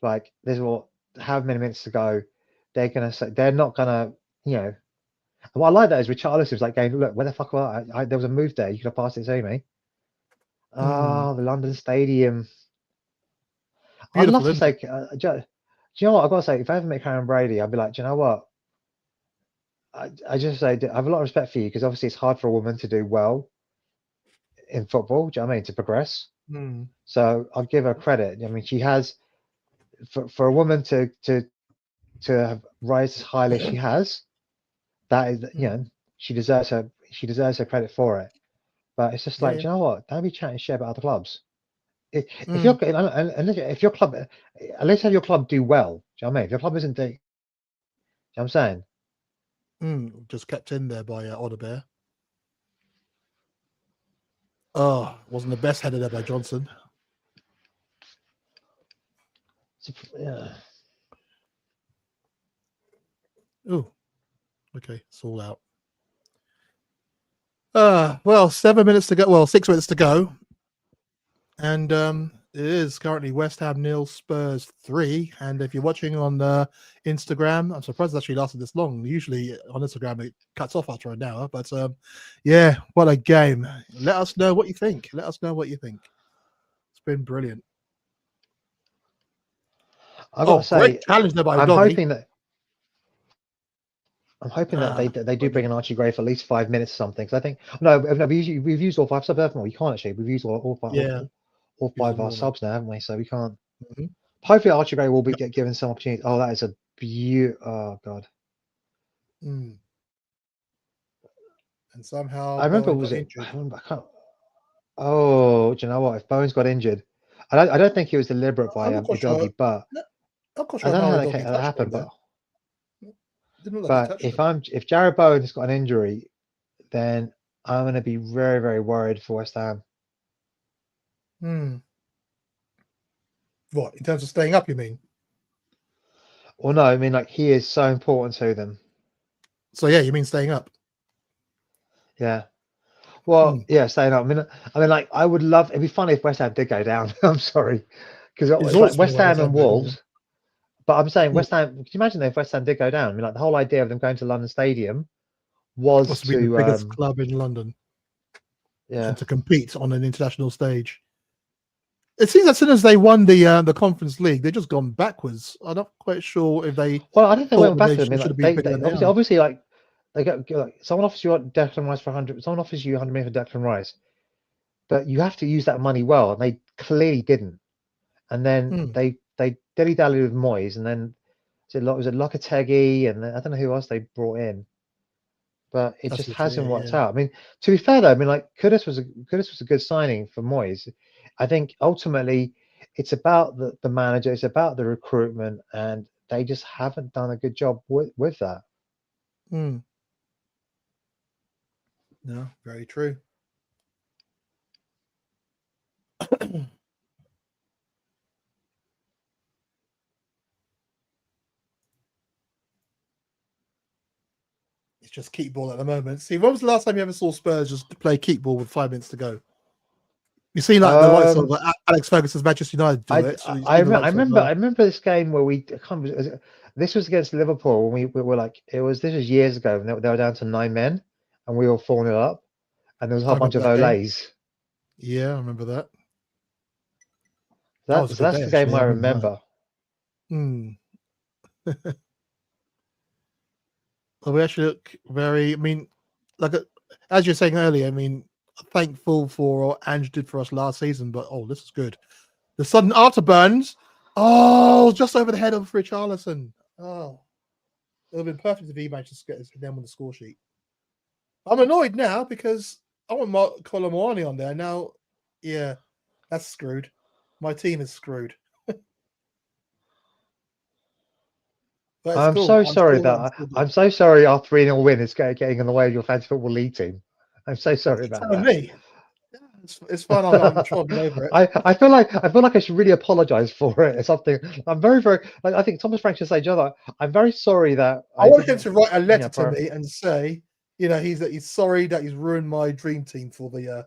like, there's how many minutes to go. They're gonna say they're not gonna, And what I like that is Richarlison was like going, look, where the fuck was I? There was a move there. You could have passed it to me. Oh, the London Stadium. I'd love Beautiful, to isn't say, it? do you know what I've got to say? If I ever met Karen Brady, I'd be like, do you know what? I just say I have a lot of respect for you because obviously it's hard for a woman to do well in football. Do you know what I mean? To progress. Mm. So I'd give her credit. I mean, she has for a woman to have rise as high as she has. That is, she deserves her credit for it. But it's just Yeah, like, yeah. do you know what? Don't be chatting shit about other clubs. If Mm. if your club, at least have your club do well. Do you know what I mean? If your club isn't doing, you know what I'm saying? Just kept in there by Odebear. Oh, wasn't the best headed there by Johnson. Yeah. Oh, okay, it's all out. Well, 7 minutes to go. Well, 6 minutes to go. And it is currently West Ham 0, Spurs 3. And if you're watching on Instagram, I'm surprised it actually lasted this long. Usually on Instagram it cuts off after an hour. But yeah, what a game. Let us know what you think. Let us know what you think. It's been brilliant. I've got to Great say, challenge there by I'm Doggy. hoping that they do Doggy. bring an Archie Gray for at least 5 minutes or something. Because I think no, we've used all 5 subs, haven't we? You can't actually. We've used all Yeah, all use 5 them of our all now. subs now, haven't we? So we can't. Mhm. Hopefully, Archie Gray will get given some opportunity. Oh, that is a beaut. Oh god. Mm. And somehow I remember Bowen was got it? injured. I remember. I can't. Oh, do you know what? If Bowen's got injured, I don't think it was deliberate by I'm not quite sure. Udogie, but No, I'm not quite I sure don't know how how Doggy that touched him happened. there. Didn't look like he But touched him. if Jared Bowen's got an injury, then I'm going to be very, very worried for West Ham. What, in terms of staying up, you mean? Well, no, I mean, like, he is so important to them. So yeah, you mean staying up? Yeah. Well, yeah, staying up. I mean, like, I would love. It'd be funny if West Ham did go down. I'm sorry, because It's it's like always funny West when Ham West Ham and go down. Wolves. But I'm saying Mm. West Ham. Could you imagine if West Ham did go down? I mean, like, the whole idea of them going to London Stadium was Must be the biggest club in London, yeah. and to compete on an international stage. It seems as soon as they won the Conference League, they've just gone backwards. I'm not quite sure if they Well, I don't think they thought went that they backwards. I should mean, have like, been they bigger than they are. obviously like they get like someone offers you Declan Rice for 100. Someone offers you 100 million for Declan Rice, but you have to use that money well, and they clearly didn't. And then they dilly dallied with Moyes, and then was it Lopetegui, and then, I don't know who else they brought in, but it That's just literally hasn't it, worked yeah. out. I mean, to be fair though, I mean, like Kudus was a good signing for Moyes. I think ultimately it's about the manager, it's about the recruitment, and they just haven't done a good job with that. No, very true. It's just keep ball at the moment. See, when was the last time you ever saw Spurs just play keep ball with 5 minutes to go? You see, like the likes of Alex Ferguson's Manchester United do it. So I remember remember this game where this was against Liverpool when we were like this was years ago when they were down to 9 men and we were 4-0 up and there was a I whole bunch remember of that game. Olays. Yeah, I remember that. That was a good That's day, the game actually. I I remember remember. that. Well, we actually look very. I mean, like as you're saying earlier. I mean, thankful for what Ange did for us last season, but this is good. The sudden afterburns. Oh, just over the head of Richarlison. Oh, it would have been perfect if he managed to get his name on the score sheet. I'm annoyed now because I want Colomwani on there now. Yeah, that's screwed. My team is screwed. But it's I'm cool. so sorry still- that still good. I'm so sorry our 3-0 win is getting in the way of your fantasy football league team. I'm so sorry about Telling that. me. Yeah, it's fine. I'm trotting over it. I feel like I should really apologize for it or something. I'm very like I think Thomas Frank should say, John, I'm very sorry that I want him didn't, to write a letter yeah, to me and say, he's sorry that he's ruined my dream team for the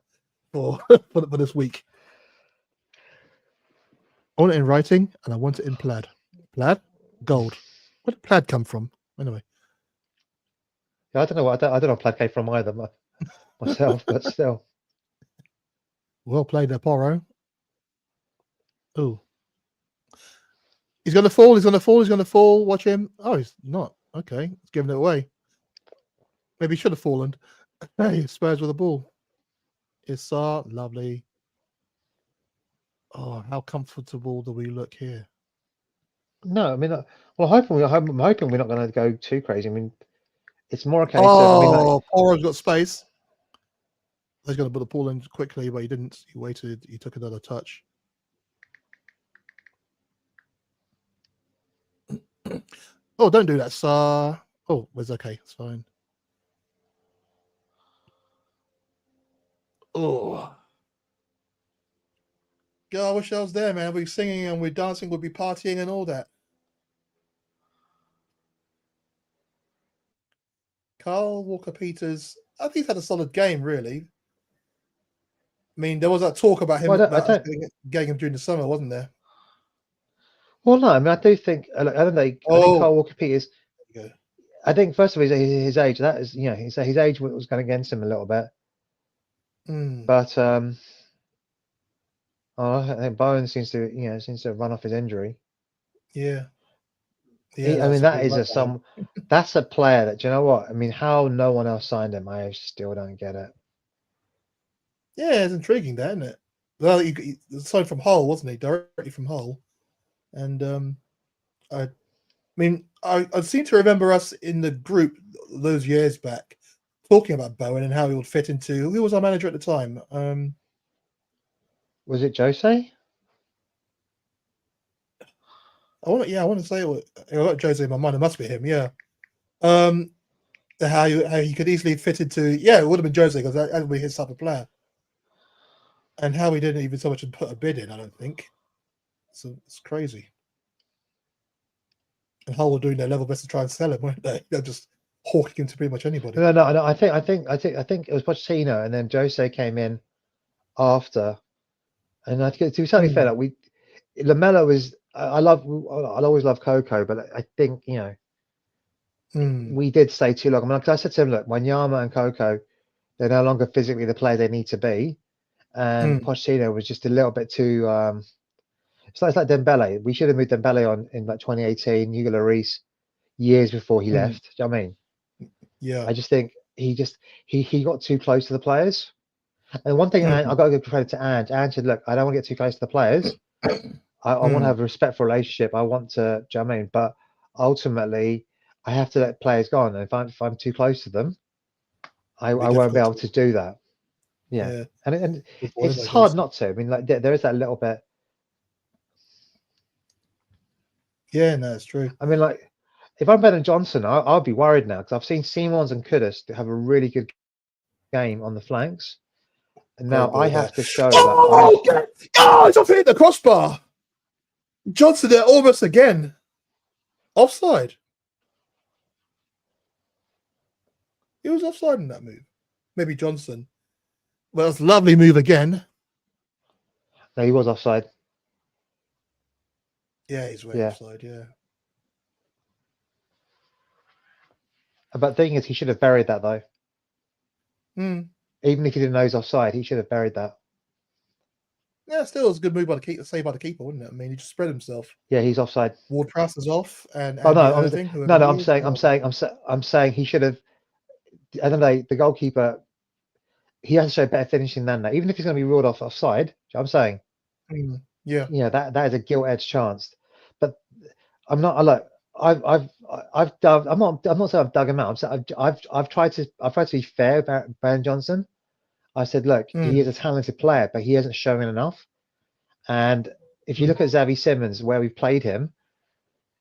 for for this week. I want it in writing and I want it in plaid. Plaid, gold. Where did plaid come from? Anyway, I don't know what I don't know Plaid came from either myself, but still. well played there, Porro. Oh, he's gonna fall. He's gonna fall. He's gonna fall. Watch him. Oh, he's not. Okay, he's giving it away. Maybe he should have fallen. Hey, Spurs with the ball. Issa, lovely. Oh, how comfortable do we look here? No, I mean, well, I'm hoping we're not going to go too crazy. I mean, it's more a case of, Oh, Poro's got space. He's going to put the ball in quickly, but he didn't. He waited. He took another touch. Oh, don't do that, sir. Oh, it's okay. It's fine. Oh. God, I wish I was there, man. We're singing and we're dancing, we'd be partying and all that. Carl Walker-Peters, I think he's had a solid game, really. I mean, there was that talk about him getting him during the summer, wasn't there? well, no, I mean, I do think I think Carl Walker-Peters. Yeah. I think first of all, his age. That is, his age was going against him a little bit. But I think Bowen seems to run off his injury. Yeah. I mean, that's a player that, do you know what? I mean, how no one else signed him, I still don't get it. Yeah, it's intriguing, that, isn't it? Well, he signed from Hull, wasn't he? Directly from Hull. And I mean, I seem to remember us in the group those years back talking about Bowen and how he would fit into. Who was our manager at the time? Was it Jose? I want to say I got Jose in my mind. It must be him. Yeah. How he could easily fit into. Yeah, it would have been Jose because that would be his type of player. And how he didn't even so much as put a bid in, I don't think. So it's crazy. And Hull were doing their level best to try and sell him, weren't they? They're just hawking him to pretty much anybody. No. I think it was Pochettino, and then Jose came in after. And I think, to be totally fair, that Lamella was. I'll always love Coco, but I think we did stay too long. I mean, like I said to him, look, Wanyama and Coco, they're no longer physically the player they need to be, and Pochettino was just a little bit too. It's like Dembele. We should have moved Dembele on in like 2018. Hugo Lloris, years before he left. Do you know what I mean? Yeah. I just think he got too close to the players. And one thing I got to give credit to Ange. Ange said, look, I don't want to get too close to the players. I want to have a respectful relationship. I want to, do you know what I mean? But ultimately, I have to let players go on. And if I'm too close to them, I won't be able to do that. Yeah. And it's hard not to. I mean, like there is that little bit. Yeah, no, it's true. I mean, like, if I'm Ben and Johnson, I'll be worried now because I've seen Simons and Kudus have a really good game on the flanks. And now I have to show that. It's off hit the crossbar. Johnson there almost again. Offside. He was offside in that move. Maybe Johnson. Well, it's a lovely move again. No, he was offside. Yeah, he's way offside, yeah. But the thing is, he should have buried that, though. Even if he didn't know he's offside, he should have buried that. Yeah, still was a good move by the keeper, wasn't it? I mean, he just spread himself. Yeah, he's offside. Ward-Prowse is off, and I'm saying he should have. I don't know. The goalkeeper, he has to show better finishing than that. Even if he's going to be ruled offside, you know what I'm saying. Yeah, that is a gilt-edged chance. But I'm not. Look, I've dug. I'm not saying I've dug him out. I've tried to be fair about Ben Johnson. I said, look, he is a talented player, but he hasn't shown enough. And if you look at Xavi Simons, where we've played him,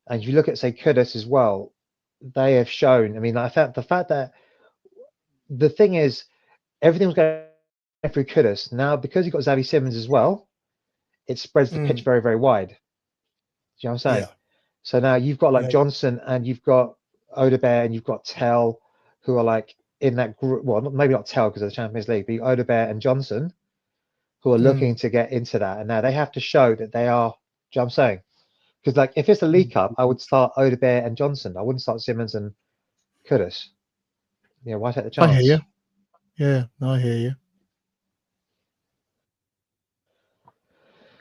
and if you look at, say, Kudus as well, they have shown. I mean, the fact that the thing is, everything was going through Kudus. Now, because you've got Xavi Simons as well, it spreads the pitch very, very wide. Do you know what I'm saying? Yeah. So now you've got like Yeah. Johnson and you've got Odebear and you've got Tell, who are like in that group. Well, maybe not Tell because of the Champions League, but Odebear and Johnson, who are looking to get into that. And now they have to show that they are. Do you know what I'm saying? Because like if it's a League Cup, I would start Odebear and Johnson. I wouldn't start Simmons and Kudus. Yeah, why take the chance? I hear you. Yeah, I hear you.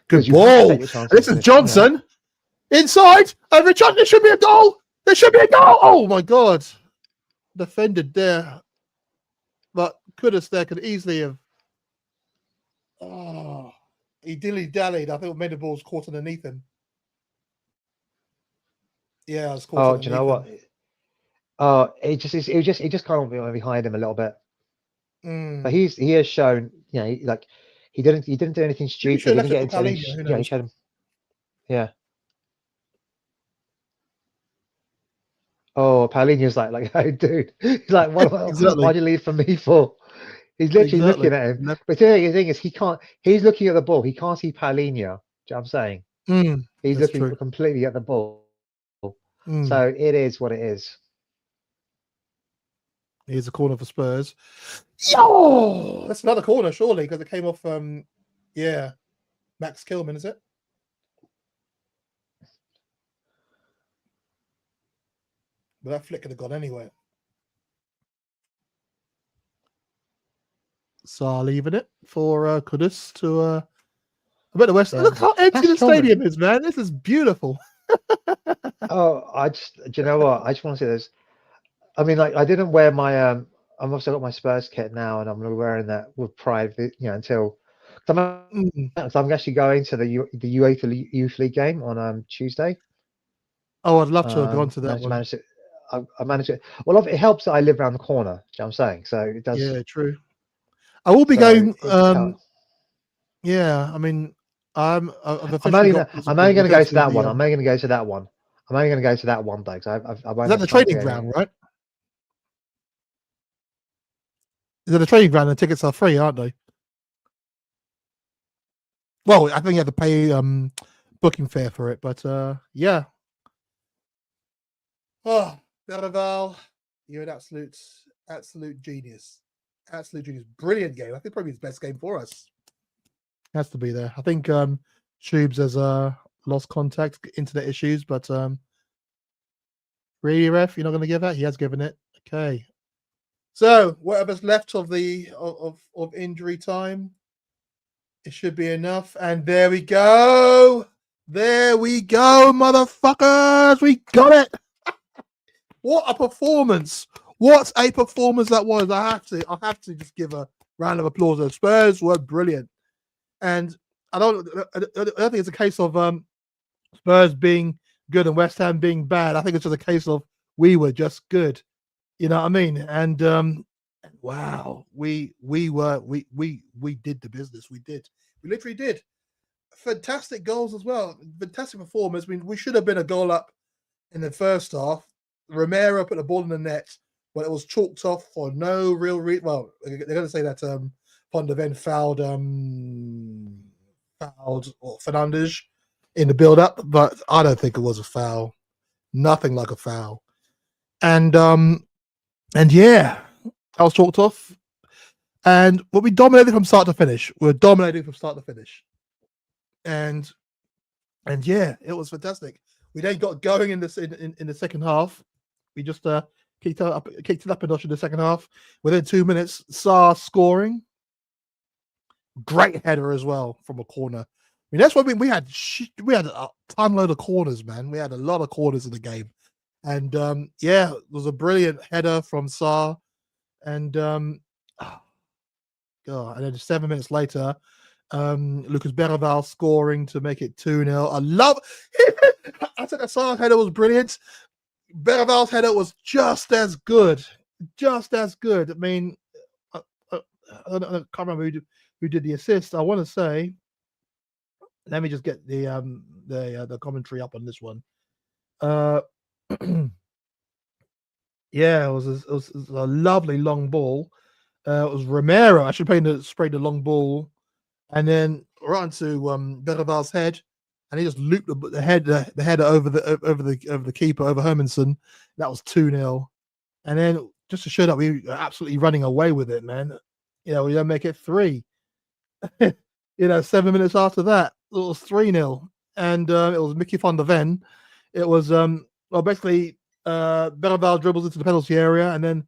Good You have to ball. take your chances This is with, Johnson inside. Over Johnson. There should be a goal. There should be a goal. Oh my God! Defended there, but Kudus there could easily have. Oh, he dilly-dallied. I think made the balls caught underneath him. Yeah, it was caught do you know underneath what? Oh, it just kind of went behind him a little bit. him. But he has shown, he didn't do anything stupid. He should have didn't left get it into for any, Paulinho, who he knows? showed him. Yeah. Oh, Paulinho's like, oh, dude, he's like, Exactly. why'd you leave for me for? He's literally Exactly. looking at him. Left- But the thing is, he's looking at the ball. He can't see Paulinho. Do you know what I'm saying? He's That's looking true. completely at the ball. Mm. So it is what it is. Here's a corner for Spurs. Yo! That's another corner, surely, because it came off, Max Kilman, is it? But that flick could have gone anywhere. So leaving it for Kudus to I bet the West. Yeah. Look how empty the That's common. stadium is, man. This is beautiful. Oh, do you know what? I just want to say this. I mean, like, I didn't wear my I've also got my Spurs kit now, and I'm wearing that with pride, until I'm actually going to the UEFA Youth League game on Tuesday. Oh, I'd love to have gone to that one. Managed it. I managed it. Well, it helps that I live around the corner. Do you know what I'm saying? So it does. Yeah, true. I will be going. Yeah, I mean, I've officially got. I'm only going to go to that one. I'm only going to go to that one. I'm only going to go to that one though, because I won't. Is that the training ground, right? Is it the training ground? And the tickets are free, aren't they? Well, I think you have to pay booking fare for it, but yeah. Oh, Berval, you're an absolute genius. Absolute genius. Brilliant game. I think probably his best game for us. Has to be there. I think Shubes has lost contact, internet issues, but really, ref, you're not going to give that? He has given it. Okay. So whatever's left of the of injury time, it should be enough. And there we go. There we go, motherfuckers. We got it. What a performance. What a performance that was. I have to just give a round of applause. The Spurs were brilliant. And I don't think it's a case of Spurs being good and West Ham being bad. I think it's just a case of we were just good. You know what I mean? And wow, we did the business. We did. We literally did. Fantastic goals as well. Fantastic performance. I mean, we should have been a goal up in the first half. Romero put the ball in the net, but it was chalked off for no real reason. Well, they're going to say that Van de Ven fouled Fernandes in the build-up, but I don't think it was a foul. Nothing like a foul. And yeah, I was chalked off. But we dominated from start to finish. And yeah, it was fantastic. We then got going in the second half. We just kicked it up a notch in the second half. Within 2 minutes, Sarr scoring. Great header as well from a corner. I mean, that's what we had a ton load of corners, man. We had a lot of corners in the game. And yeah, it was a brilliant header from Sarr. And God, and then 7 minutes later, Lucas Berval scoring to make it 2-0. I love I said that Sarr's header was brilliant. Berval's header was just as good. I mean, I can't remember who did the assist. I want to say let me just get the commentary up on this one. Uh, yeah, it was a lovely long ball. It was Romero actually sprayed the long ball, and then right onto Berval's head, and he just looped the header over the keeper, over Hermanson. That was 2-0. And then just to show that we were absolutely running away with it, man. We don't make it 3. 7 minutes after that, it was 3-0. And it was Mickey van der Ven. It was basically Berval dribbles into the penalty area, and then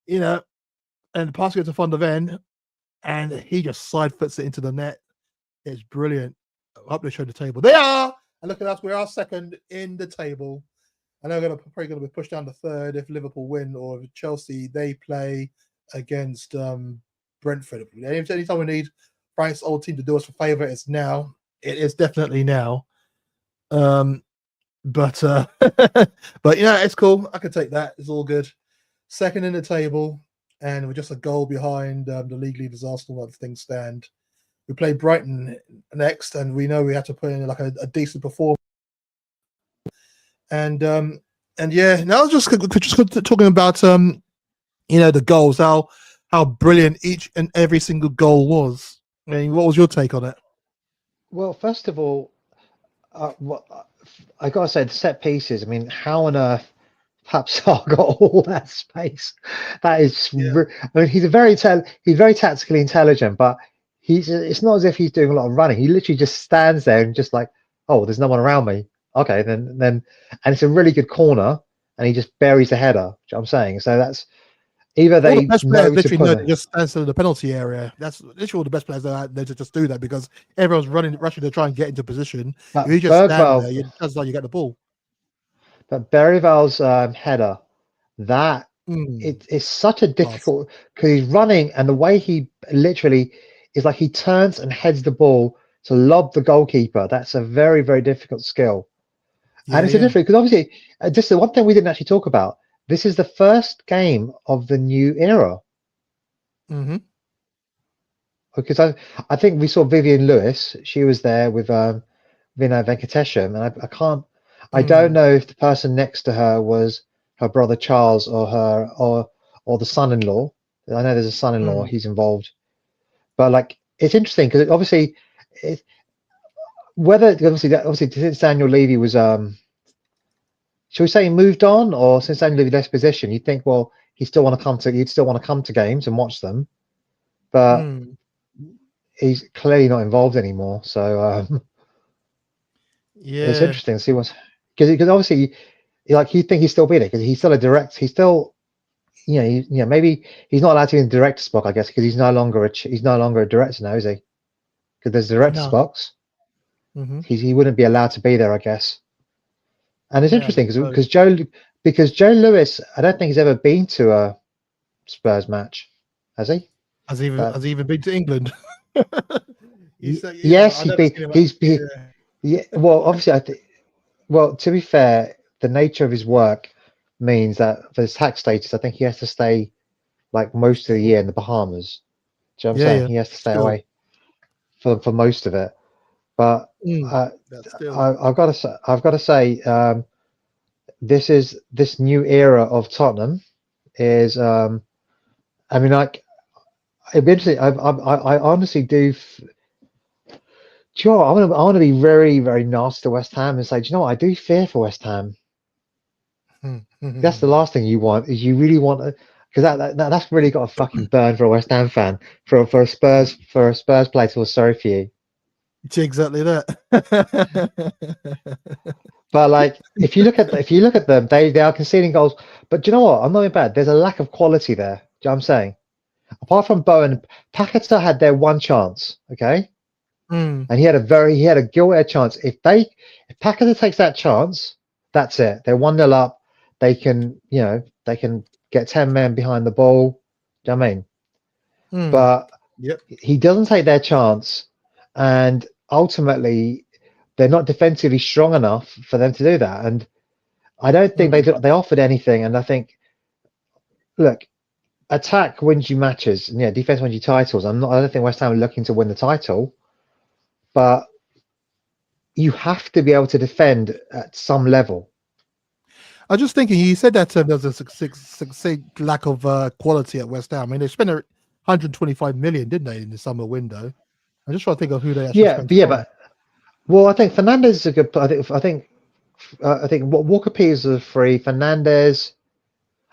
and the pass goes to Van der Ven, and he just side foots it into the net. It's brilliant. Up they show the table. They are, and look at us. We are second in the table. I know we're probably going to be pushed down to third if Liverpool win, or if Chelsea they play against Brentford. Anytime we need Frank's old team to do us a favour, it's now. It is definitely now. But it's cool. I can take that. It's all good. Second in the table, and we're just a goal behind the league leaders Arsenal as things stand. We play Brighton next, and we know we have to put in like a decent performance. And yeah, now just talking about the goals, how brilliant each and every single goal was. I mean, what was your take on it? Well, first of all, I gotta say the set pieces. I mean, how on earth Papsar got all that space? That is, I mean, he's very tactically intelligent, but it's not as if he's doing a lot of running. He literally just stands there and just like, oh, there's no one around me. Okay, then, and it's a really good corner, and he just buries the header. You know what I'm saying? So that's either they the best know players to literally put know just stands in the penalty area. That's literally all the best players that know to just do that because everyone's rushing to try and get into position. But If you just stand there, you just like you get the ball. But Berryvale's header, that it's such a difficult because he's running, and the way he literally is like he turns and heads the ball to lob the goalkeeper. That's a very, very difficult skill. And it's a different because obviously, just the one thing we didn't actually talk about. This is the first game of the new era. Mm-hmm. Because I think we saw Vivian Lewis. She was there with Vinay Venkatesham, and I don't know if the person next to her was her brother Charles or the son-in-law. I know there's a son-in-law. He's involved, but like it's interesting because obviously since Daniel Levy was shall we say he moved on, or since Daniel Levy left position, you'd think he'd still want to come to games and watch them, but he's clearly not involved anymore. So it's interesting to see because obviously you think he's still be there because he's still a direct. He's still maybe he's not allowed to be in the director's box, I guess, because he's no longer a director now, is he? Because there's director's box. He wouldn't be allowed to be there, I guess. And it's interesting because Joe Lewis, I don't think he's ever been to a Spurs match, has he? Has he even been to England? Yes, yeah. Well, obviously, to be fair, the nature of his work means that for his tax status, I think he has to stay like most of the year in the Bahamas. Do you know what I'm saying? He has to stay away for most of it. But I've got to say, this new era of Tottenham is, I mean, like, it'd be interesting. I honestly do. Do you know what? I want to be very, very nasty to West Ham and say, do you know what? I do fear for West Ham. That's the last thing you want. Is you really want to, because that's really got a fucking burn for a West Ham fan, for a Spurs player to feel sorry for you. It's exactly that. But like, if you look at them, they are conceding goals. But do you know what? I'm not bad. There's a lack of quality there. Do you know what I'm saying? Apart from Bowen, Paquetá had their one chance, okay, and he had a gilt-edged chance. If Paquetá takes that chance, that's it. They're 1-0 up. They can get 10 men behind the ball. Do you know what I mean? But he doesn't take their chance, and ultimately they're not defensively strong enough for them to do that. And I don't think they offered anything. And I think, look, attack wins you matches, and defense wins you titles. I don't think West Ham are looking to win the title, but you have to be able to defend at some level. I was just thinking, you said that there's a succinct lack of quality at West Ham. I mean, they spent 125 million, didn't they, in the summer window? I'm just trying to think of who they actually Yeah, spent but it yeah, on. but well, I think Fernandez is a good. I think Walker Peters is free. Fernandez,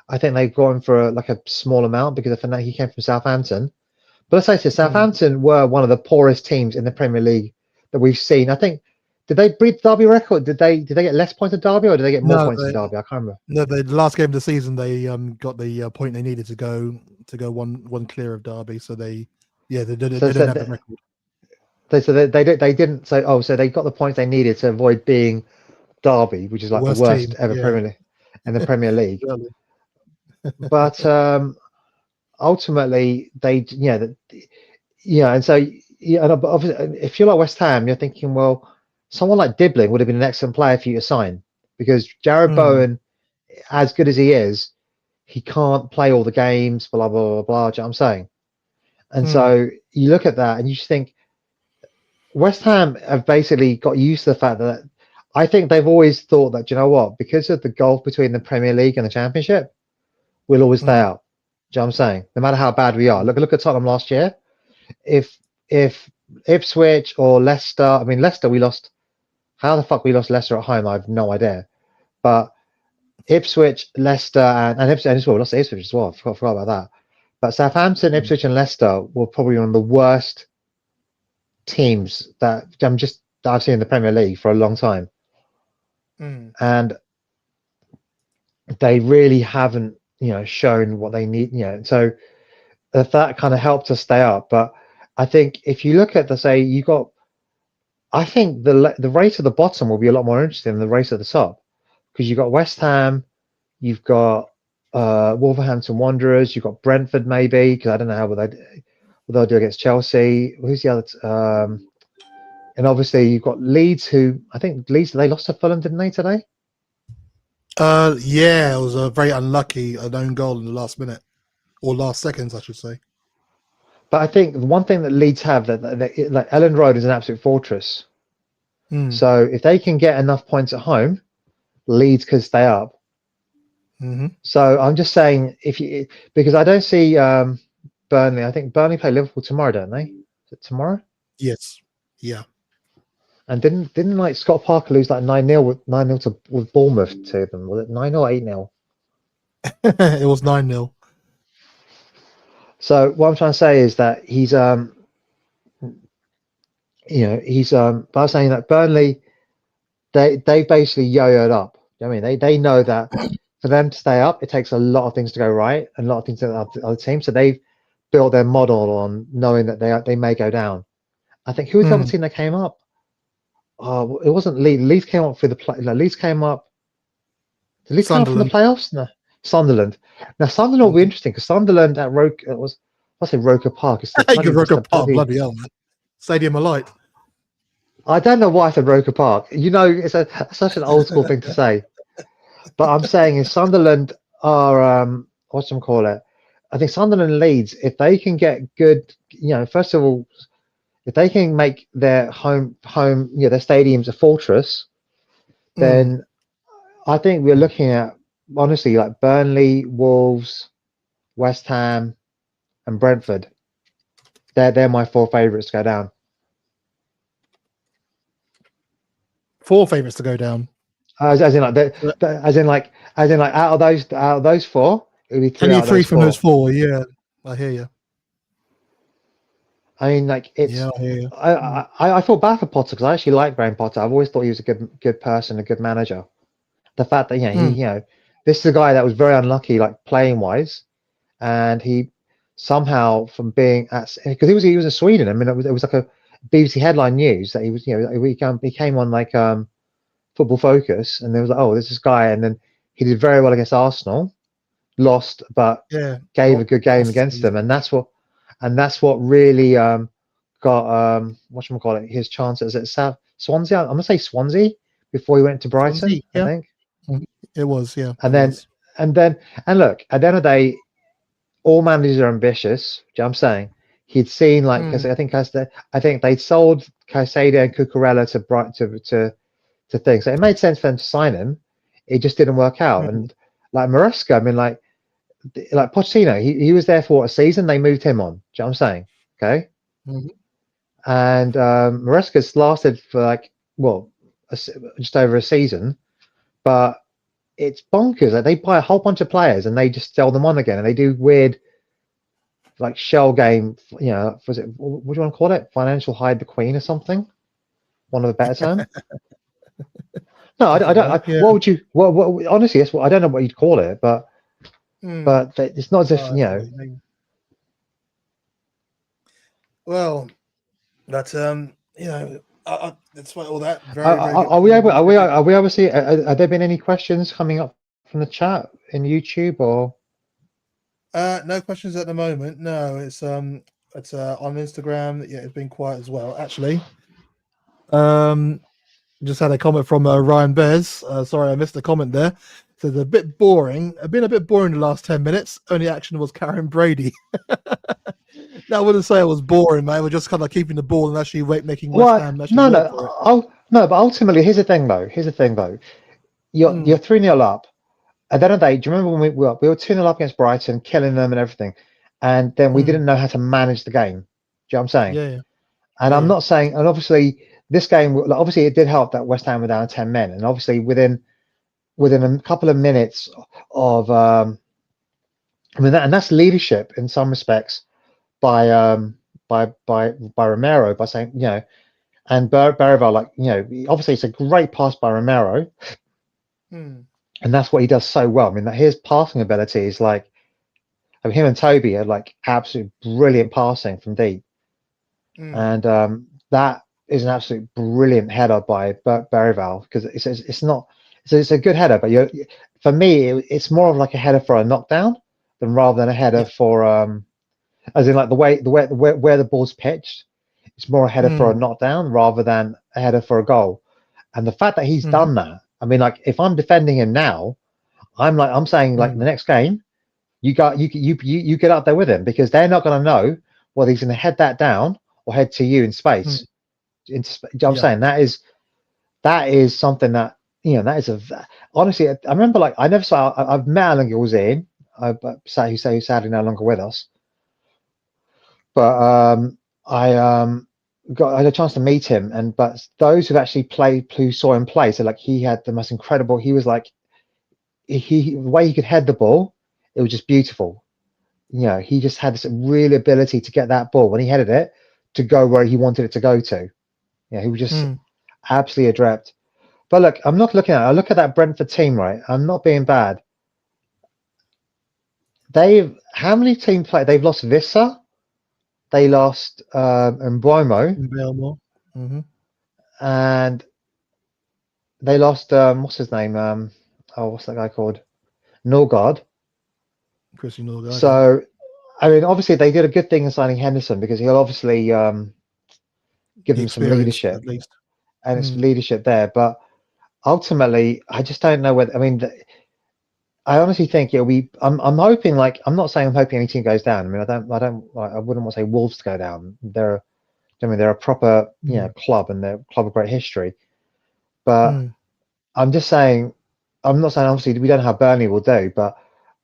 I think they've gone for like a small amount because he came from Southampton. But let's face it, Southampton were one of the poorest teams in the Premier League that we've seen. I think did they beat Derby record? Did they get less points than Derby, or did they get more No, points than Derby? I can't remember. no, the last game of the season they got the point they needed to go one clear of Derby. So they So, don't have the record. they didn't. So they got the points they needed to avoid being Derby, which is like the Worst worst team, ever yeah. in the Premier League. Really. But ultimately, and so but obviously, if you're like West Ham, you're thinking, well, someone like Dibbling would have been an excellent player for you to sign because Jared Bowen, as good as he is, he can't play all the games. Blah blah blah blah. Do you know what I'm saying? And so you look at that and you just think West Ham have basically got used to the fact that I think they've always thought that, you know what, because of the gulf between the Premier League and the Championship, we'll always stay out. Do you know what I'm saying? No matter how bad we are. Look at Tottenham last year. If Ipswich or Leicester, I mean Leicester, we lost. How the fuck we lost Leicester at home? I have no idea. But Ipswich, Leicester, and Ipswich as well. We lost to Ipswich as well. I forgot about that. But Southampton, Ipswich, and Leicester were probably one of the worst teams that I've seen in the Premier League for a long time, and they really haven't, shown what they need. So that kind of helped us stay up. But I think if you look at I think the race at the bottom will be a lot more interesting than the race at the top because you've got West Ham, you've got Wolverhampton Wanderers, you've got Brentford maybe because I don't know what they'll do against Chelsea. Who's the other? And obviously you've got Leeds, who I think they lost to Fulham, didn't they today? Yeah, it was a very unlucky own goal in the last minute or last seconds, I should say. But I think the one thing that Leeds have that like Ellen Road is an absolute fortress. So if they can get enough points at home, Leeds could stay up. So I'm just saying because I don't see Burnley. I think Burnley play Liverpool tomorrow, don't they? Is it tomorrow? Yes. Yeah. And didn't like Scott Parker lose like 9-0 with Bournemouth to them? Was it 9 or 8-0? It was 9-0. So what I'm trying to say is that he's but I was saying that Burnley they basically yo-yoed up. You know what I mean? They know that for them to stay up, it takes a lot of things to go right and a lot of things to the other team. So they've built their model on knowing that they may go down. I think who was the other team that came up? Oh, it wasn't Leeds. Leeds came up for the play. Leeds came up. Did Leeds come up from the playoffs? No, Sunderland. Now Sunderland will be interesting because Sunderland at Roker Park. It's Roker Park, bloody hell, man. Stadium of Light. I don't know why I said Roker Park. It's such an old school thing to say. But I'm saying if Sunderland are whatchamacallit, I think Sunderland and Leeds, if they can get good, first of all, if they can make their home, their stadiums a fortress, then I think we're looking at honestly like Burnley, Wolves, West Ham, and Brentford. They're my 4 favourites to go down. 4 favourites to go down. As in out of those 4, it would be 3 out of those 4. From those 4, yeah. I hear you. I mean, like it's. Yeah, I hear you. I feel bad for Potter because I actually like Graham Potter. I've always thought he was a good person, a good manager. The fact that this is a guy that was very unlucky, like playing wise, and he somehow from being because he was in Sweden. I mean, it was like a BBC headline news that he was he came on like Football Focus, and there was like, oh, there's this guy, and then he did very well against Arsenal, lost, but gave a good game against them, and that's what really got whatchamacallit his chances at Swansea. I'm gonna say Swansea before he went to Brighton. Swansea, I think it was, yeah. And then look, at the end of the day, all managers are ambitious. Do you know what I'm saying? he'd seen like because I think they sold Caicedo and Cucurella to things, so it made sense for them to sign him. It just didn't work out, and like Maresca, I mean, like Pochettino, he was there for a season. They moved him on. Do you know what I'm saying? Okay. And Maresca's lasted for like just over a season, but it's bonkers. Like they buy a whole bunch of players and they just sell them on again, and they do weird like shell game. You know, was it what do you want to call it? Financial hide the queen or something? One of the better term. No, I don't. Yeah. What would you? What? Honestly, that's what I don't know what you'd call it, but it's not as if you know. Well, that's you know, despite all that, Are we able? Are we able to see? Have there been any questions coming up from the chat in YouTube or? No questions at the moment. No, it's on Instagram. Yeah, it's been quiet as well. Actually, just had a comment from Ryan Bears. Sorry, I missed the comment there. Says a bit boring. Been a bit boring the last 10 minutes. Only action was Karen Brady. No, I wouldn't say it was boring, man. We're just kind of keeping the ball and actually making West Ham. No, but ultimately, here's the thing, though. You're 3-0 up. At the end of the day, do you remember when we were 2-0 up against Brighton, killing them and everything, and then we didn't know how to manage the game? Do you know what I'm saying? Yeah. And I'm not saying, and obviously this game, obviously it did help that West Ham were down 10 men, and obviously within a couple of minutes of, I mean, and that's leadership in some respects by Romero, by saying, you know, and Berival, like, you know, obviously it's a great pass by Romero, and that's what he does so well. I mean, that his passing ability is like, I mean, him and Toby are like absolute brilliant passing from deep, and that is an absolute brilliant header by Berival, because it's a good header, but for me it's more of like a header for a knockdown rather than a header for as in like the way where the ball's pitched. It's more a header for a knockdown rather than a header for a goal. And the fact that he's done that, I mean, like if I'm defending him now, I'm saying like the next game, you get up there with him, because they're not going to know whether he's going to head that down or head to you in space. You know what I'm saying? That is something that, you know, that is honestly, I remember, like, I never saw, I've met Alan Gilzine, who's sadly no longer with us, but I had a chance to meet him, but those who saw him play, so like he had the most incredible, he was like, the way he could head the ball, it was just beautiful. You know, he just had this real ability to get that ball when he headed it to go where he wanted it to go to. Yeah, he was just absolutely adept. But look, I look at that Brentford team, right? I'm not being bad. How many teams played? They've lost Vissa, they lost Mbeumo, and they lost what's his name? What's that guy called? Norgard. Chrissy Norgard. So, I mean, obviously they did a good thing in signing Henderson, because he'll obviously give them some leadership, at least, and it's leadership there. But ultimately, I just don't know whether. I mean, I honestly think it'll be. I'm hoping. Like, I'm not saying I'm hoping any team goes down. I mean, I wouldn't want to say Wolves to go down. They're a proper club, and they're a club of great history. But I'm just saying. I'm not saying obviously we don't know how Burnley will do, but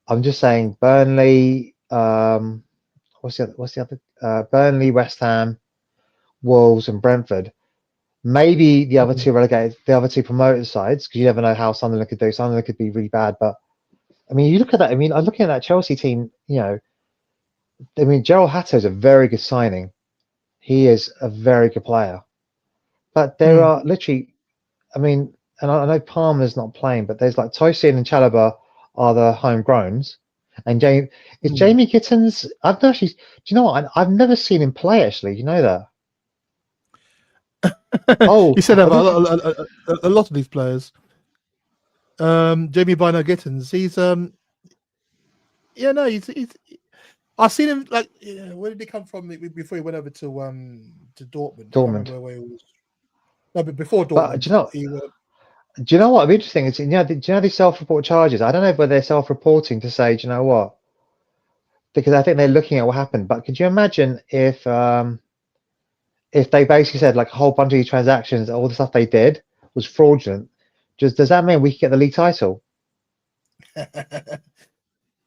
I'm just saying Burnley. What's the other? Burnley, West Ham, Wolves, and Brentford. Maybe the other two relegated, the other two promoted sides, because you never know how Sunderland could do. Sunderland could be really bad, but I mean, you look at that. I mean, I'm looking at that Chelsea team. You know, I mean, Gerald Hatter is a very good signing. He is a very good player, but there are literally, I mean, and I know Palmer's not playing, but there's like Tosin and Chalobah are the homegrowns, and Jamie Gittins. I've never actually. Do you know what? I've never seen him play. Actually, you know that. You said that about a lot of these players. Jamie Bino Gittins, he's I've seen him, like, where did he come from before he went over to Dortmund? I can't remember where he was. No, but before Dortmund. But do you know what? I'm interesting. It's, do you know these self-report charges? I don't know whether they're self-reporting to say, do you know what? because I think they're looking at what happened. But could you imagine if they basically said like a whole bunch of these transactions, all the stuff they did was fraudulent? Does that mean we could get the league title?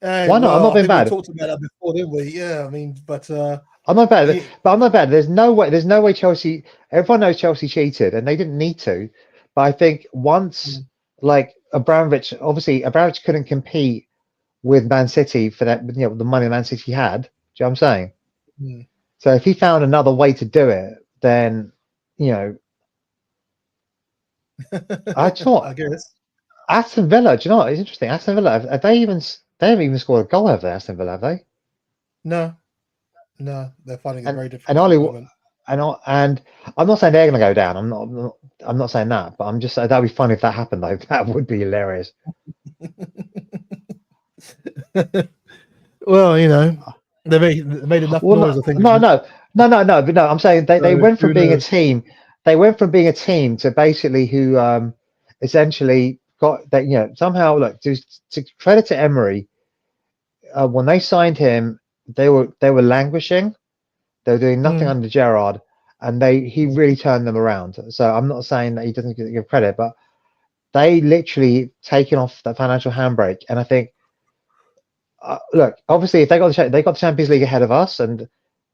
Hey, Why not? I'm well, not I being think we bad. talked about that before, didn't we? Yeah, I mean, but I'm not bad, yeah, but I'm not bad. There's no way. There's no way Chelsea. Everyone knows Chelsea cheated, and they didn't need to. But I think once, like Abramovich, obviously Abramovich couldn't compete with Man City for that. You know, the money Man City had. Do you know what I'm saying? mm. So if he found another way to do it, then you know, I I thought guess Aston Villa. Do you know what? It's interesting. Aston Villa. Have they even? They haven't even scored a goal, have they? Aston Villa, have they? no, no, they're finding it And very and difficult at the Ollie, moment. and I'm not saying they're going to go down. I'm not saying that, but I'm just saying that'd be fun if that happened though. That would be hilarious. Well, you know, they made enough Well, noise, no, I think. no, no, no, no, no. But no, I'm saying they So went from who being a knows? team. They went from being a team to basically who essentially got that. You know, somehow look to credit to Emery. When they signed him, they were languishing. They were doing nothing Mm, under Gerrard, and he really turned them around. So I'm not saying that he doesn't give credit, but they literally taken off the financial handbrake. And I think, look, obviously, if they got the Champions League ahead of us, and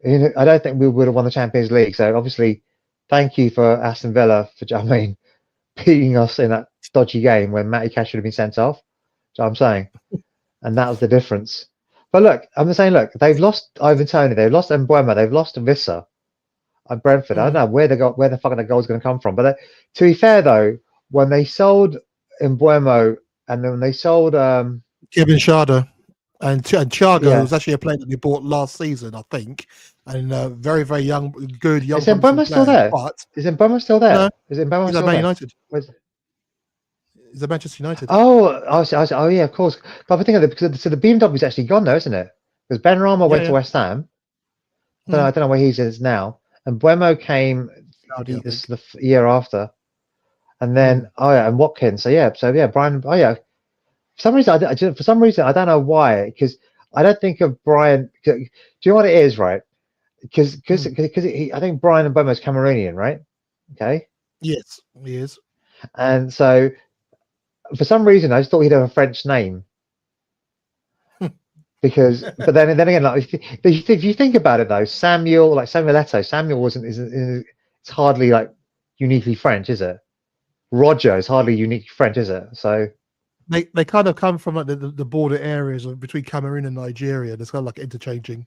you know, I don't think we would have won the Champions League. So obviously, thank you for Aston Villa for, I mean, beating us in that dodgy game when Matty Cash should have been sent off. So I'm saying, and that was the difference. But look, I'm just saying, look, they've lost Ivan Toney, they've lost Mbuemo, they've lost Vissa at Brentford. I don't mm. know where the fuck the goal's going to come from. But to be fair though, when they sold Mbuemo and then when they sold Kevin Schade and Thiago yeah, was actually a player that we bought last season, I think, and very, very young, good, young, is promising Mbuemo still player. there? But Is Mbuemo still no, there? Is Mbuemo he's at still Man there? United. Where's, He's at Manchester United. oh yeah, of course. But I think of it because so the BMW's actually gone though, isn't it? Because Ben Rama Yeah, went to yeah. West Ham. I Mm. don't know where he is now. And Buemo came Saudi, I think. the year after. And then Mm. and Watkins. So yeah, Brian. Oh yeah. For some reason, I don't know why. Because I don't think of Brian. Do you know what it is, right? Because Mm. I think Brian and Bomo's Cameroonian, right? Okay. Yes, he is. And so for some reason, I just thought he'd have a French name. But then again, like if you think about it though, Samuel Eto'o, Samuel it's hardly like uniquely French, is it? Roger is hardly uniquely French, is it? So They kind of come from like the border areas between Cameroon and Nigeria. There's kind of like interchanging.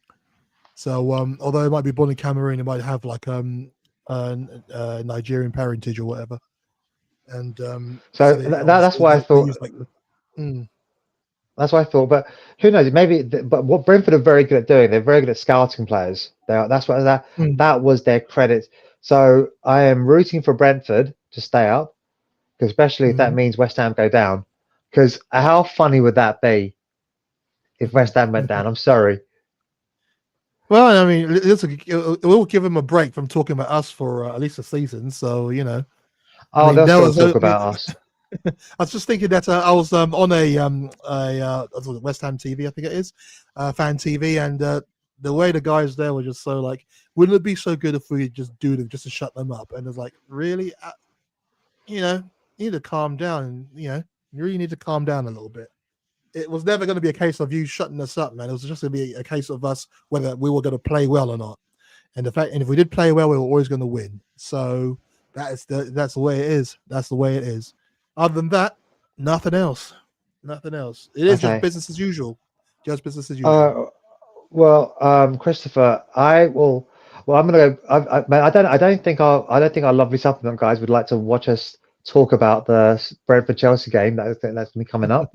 So although it might be born in Cameroon, it might have like Nigerian parentage or whatever. And so they that's obviously why I they thought. use like mm, That's what I thought. But who knows? Maybe. But what Brentford are very good at doing, they're very good at scouting players. That's what mm. that was their credit. So I am rooting for Brentford to stay up, especially if that Mhm. means West Ham go down. Because how funny would that be if West Ham went down? I'm sorry. Well, I mean, it will give him a break from talking about us for at least a season. So you know, I Oh, mean, they'll there still was talk about us. I was just thinking that I was on West Ham TV, I think it is, fan TV, and the way the guys there were just so like, wouldn't it be so good if we just do them just to shut them up? And it's like, really, you know, you need to calm down. You know, you really need to calm down a little bit. It was never going to be a case of you shutting us up, man. It was just going to be a case of us whether we were going to play well or not. And if we did play well, we were always going to win. So that's the way it is. That's the way it is. Other than that, nothing else. Nothing else. It is just Okay. business as usual. Just business as usual. Well, Christopher, I will. Well, I'm gonna go. Man, I don't think our lovely supplement guys would like to watch us talk about the Brentford Chelsea game that's me coming up.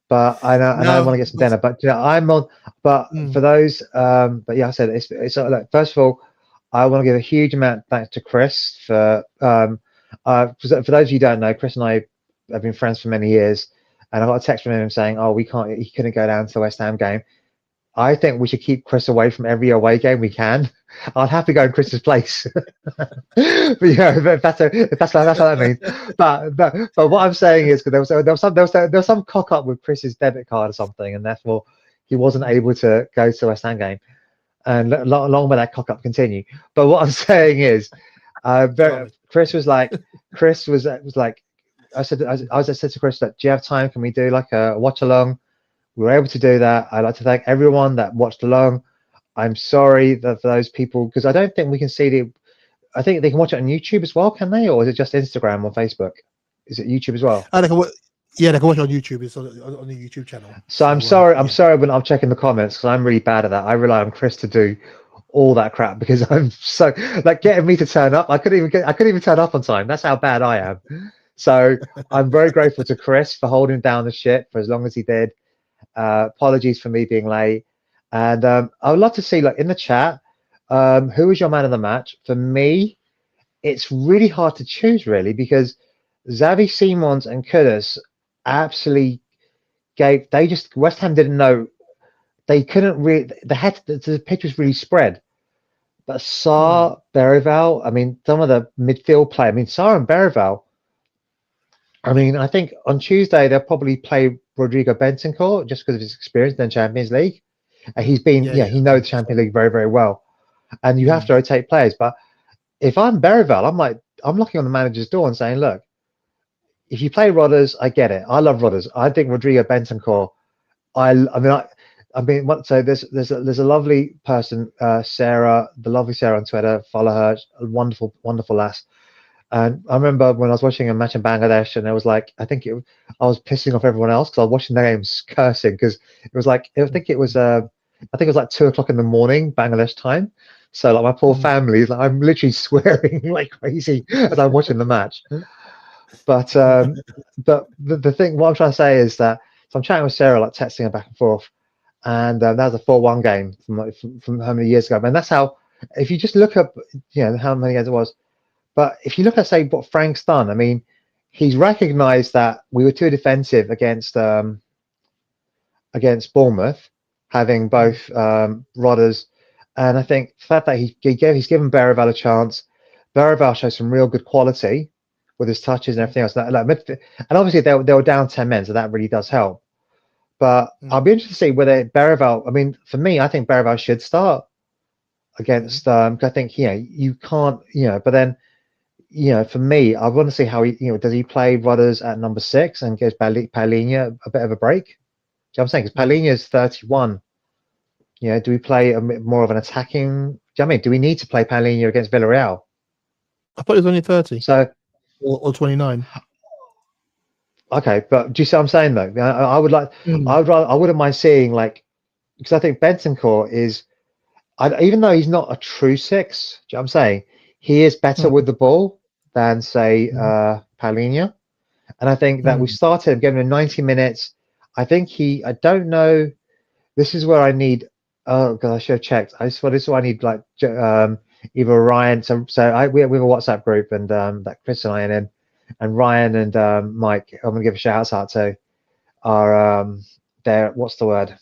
But I No, want to get some dinner. But I'm on. But for mm, those, but yeah, I said it's like, first of all, I want to give a huge amount of thanks to Chris for those of you who don't know, Chris and I have been friends for many years, and I got a text from him saying, "Oh, he couldn't go down to the West Ham game." I think we should keep Chris away from every away game we can. I'd happy go in Chris's place. But yeah, if that's what I mean. But what I'm saying is, because there was some cock up with Chris's debit card or something, and therefore he wasn't able to go to the West Ham game, and long may that cock up continue. But what I'm saying is, Chris was like, I said to Chris that, do you have time? Can we do like a watch along? We were able to do that. I'd like to thank everyone that watched along. I'm sorry that for those people, because I don't think we can see the. I think they can watch it on YouTube as well, can they? Or is it just Instagram or Facebook? Is it YouTube as well? They can watch it on YouTube. It's on the YouTube channel. So I'm sorry. I'm sorry when I'm checking the comments because I'm really bad at that. I rely on Chris to do all that crap because I'm so like getting me to turn up. I couldn't even turn up on time. That's how bad I am. So I'm very grateful to Chris for holding down the ship for as long as he did. Apologies for me being late. And I would love to see, like, in the chat, who was your man of the match? For me, it's really hard to choose, really, because Xavi Simons and Kudus absolutely West Ham didn't know. They couldn't really, the pitch was really spread. But Sarr, Berrival, I mean, some of the midfield play, I mean, Sarr and Berrival, I mean, I think on Tuesday they'll probably play Rodrigo Bentancur just because of his experience in the Champions League. And he's been, he knows the Champions League very, very well. And you have to rotate players. But if I'm Berrival, I'm knocking on the manager's door and saying, look, if you play Rodders, I get it. I love Rodders. I think Rodrigo Bentancur, so there's a lovely person, Sarah, the lovely Sarah on Twitter. Follow her, a wonderful, wonderful lass. And I remember when I was watching a match in Bangladesh, and it was like, I was pissing off everyone else because I was watching the games cursing because it was like, I think it was like 2:00 in the morning Bangladesh time. So like my poor family, like, I'm literally swearing like crazy as I'm watching the match. But the thing, what I'm trying to say is that, so I'm chatting with Sarah, like texting her back and forth, and that was a 4-1 game from how many years ago. And that's how, if you just look up, how many years it was. But if you look at, say, what Frank's done, I mean, he's recognised that we were too defensive against Bournemouth, having both Rodders, and I think the fact that he's given Berrival a chance. Berrival shows some real good quality with his touches and everything else. And obviously they were down 10 men, so that really does help. But I'll be interested to see whether Berrival. I mean, for me, I think Berrival should start against. I think you can't. But then. For me, I want to see how he, does he play Rodders at number 6 and gives Paulinho a bit of a break? Do you know what I'm saying? Because Paulinho is 31. Do we play more of an attacking? Do you know what I mean? Do we need to play Paulinho against Villarreal? I thought he was only 30. So, or 29. Okay, but do you see what I'm saying though? I would like, I wouldn't mind seeing, like, because I think Bentancur is, even though he's not a true 6, do you know what I'm saying? He is better with the ball than, say, Paulinho. And I think that we started giving him 90 minutes. I think I don't know. This is where I need, because I should have checked. This is where I need, like, either Ryan. So we have a WhatsApp group, and that Chris and I are in. And Ryan and Mike, I'm going to give a shout out to, are, what's the word?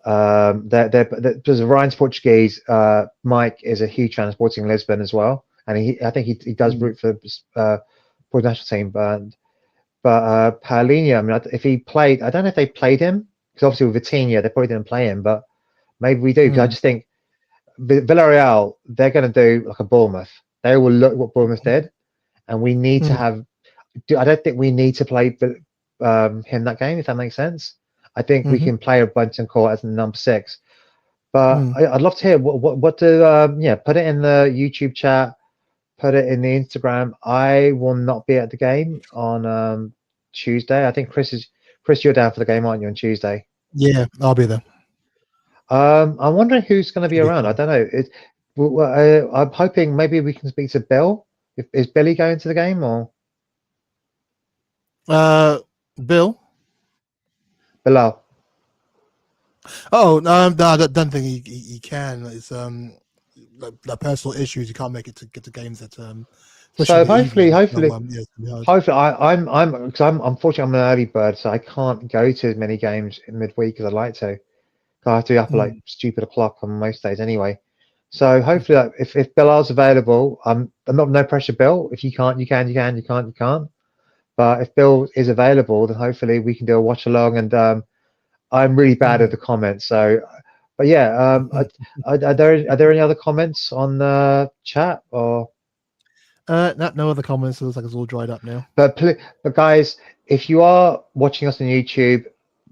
There's Ryan's Portuguese. Mike is a huge fan of Sporting Lisbon as well, and I think he does root for Portugal national team. But Paulinho, I mean, if he played, I don't know if they played him, because obviously with Vitinha they probably didn't play him, but maybe we do, because I just think Villarreal, they're going to do like a Bournemouth. They will look what Bournemouth did, and we need to have. I don't think we need to play him that game, if that makes sense. I think we can play a Bentancur as the number 6, but I'd love to hear what do put it in the YouTube chat, put it in the Instagram. I will not be at the game on Tuesday. I think Chris, you're down for the game, aren't you, on Tuesday? Yeah, I'll be there. I'm wondering who's going to be around. I don't know. I'm hoping maybe we can speak to Bill. Is Billy going to the game or? Bill. Bilal. Oh no, I don't think he can. It's like personal issues. You can't make it to get to games at So hopefully, I'm unfortunately I'm an early bird, so I can't go to as many games in midweek as I'd like to. I have to be up at like stupid o'clock on most days anyway. So hopefully, like, if Bilal's available, I'm not, no pressure, Bill. If you can't, you can. You can't, you can't. But if Bill is available, then hopefully we can do a watch along, and I'm really bad at the comments. So, but yeah, are there any other comments on the chat or? No other comments. It looks like it's all dried up now. But guys, if you are watching us on YouTube,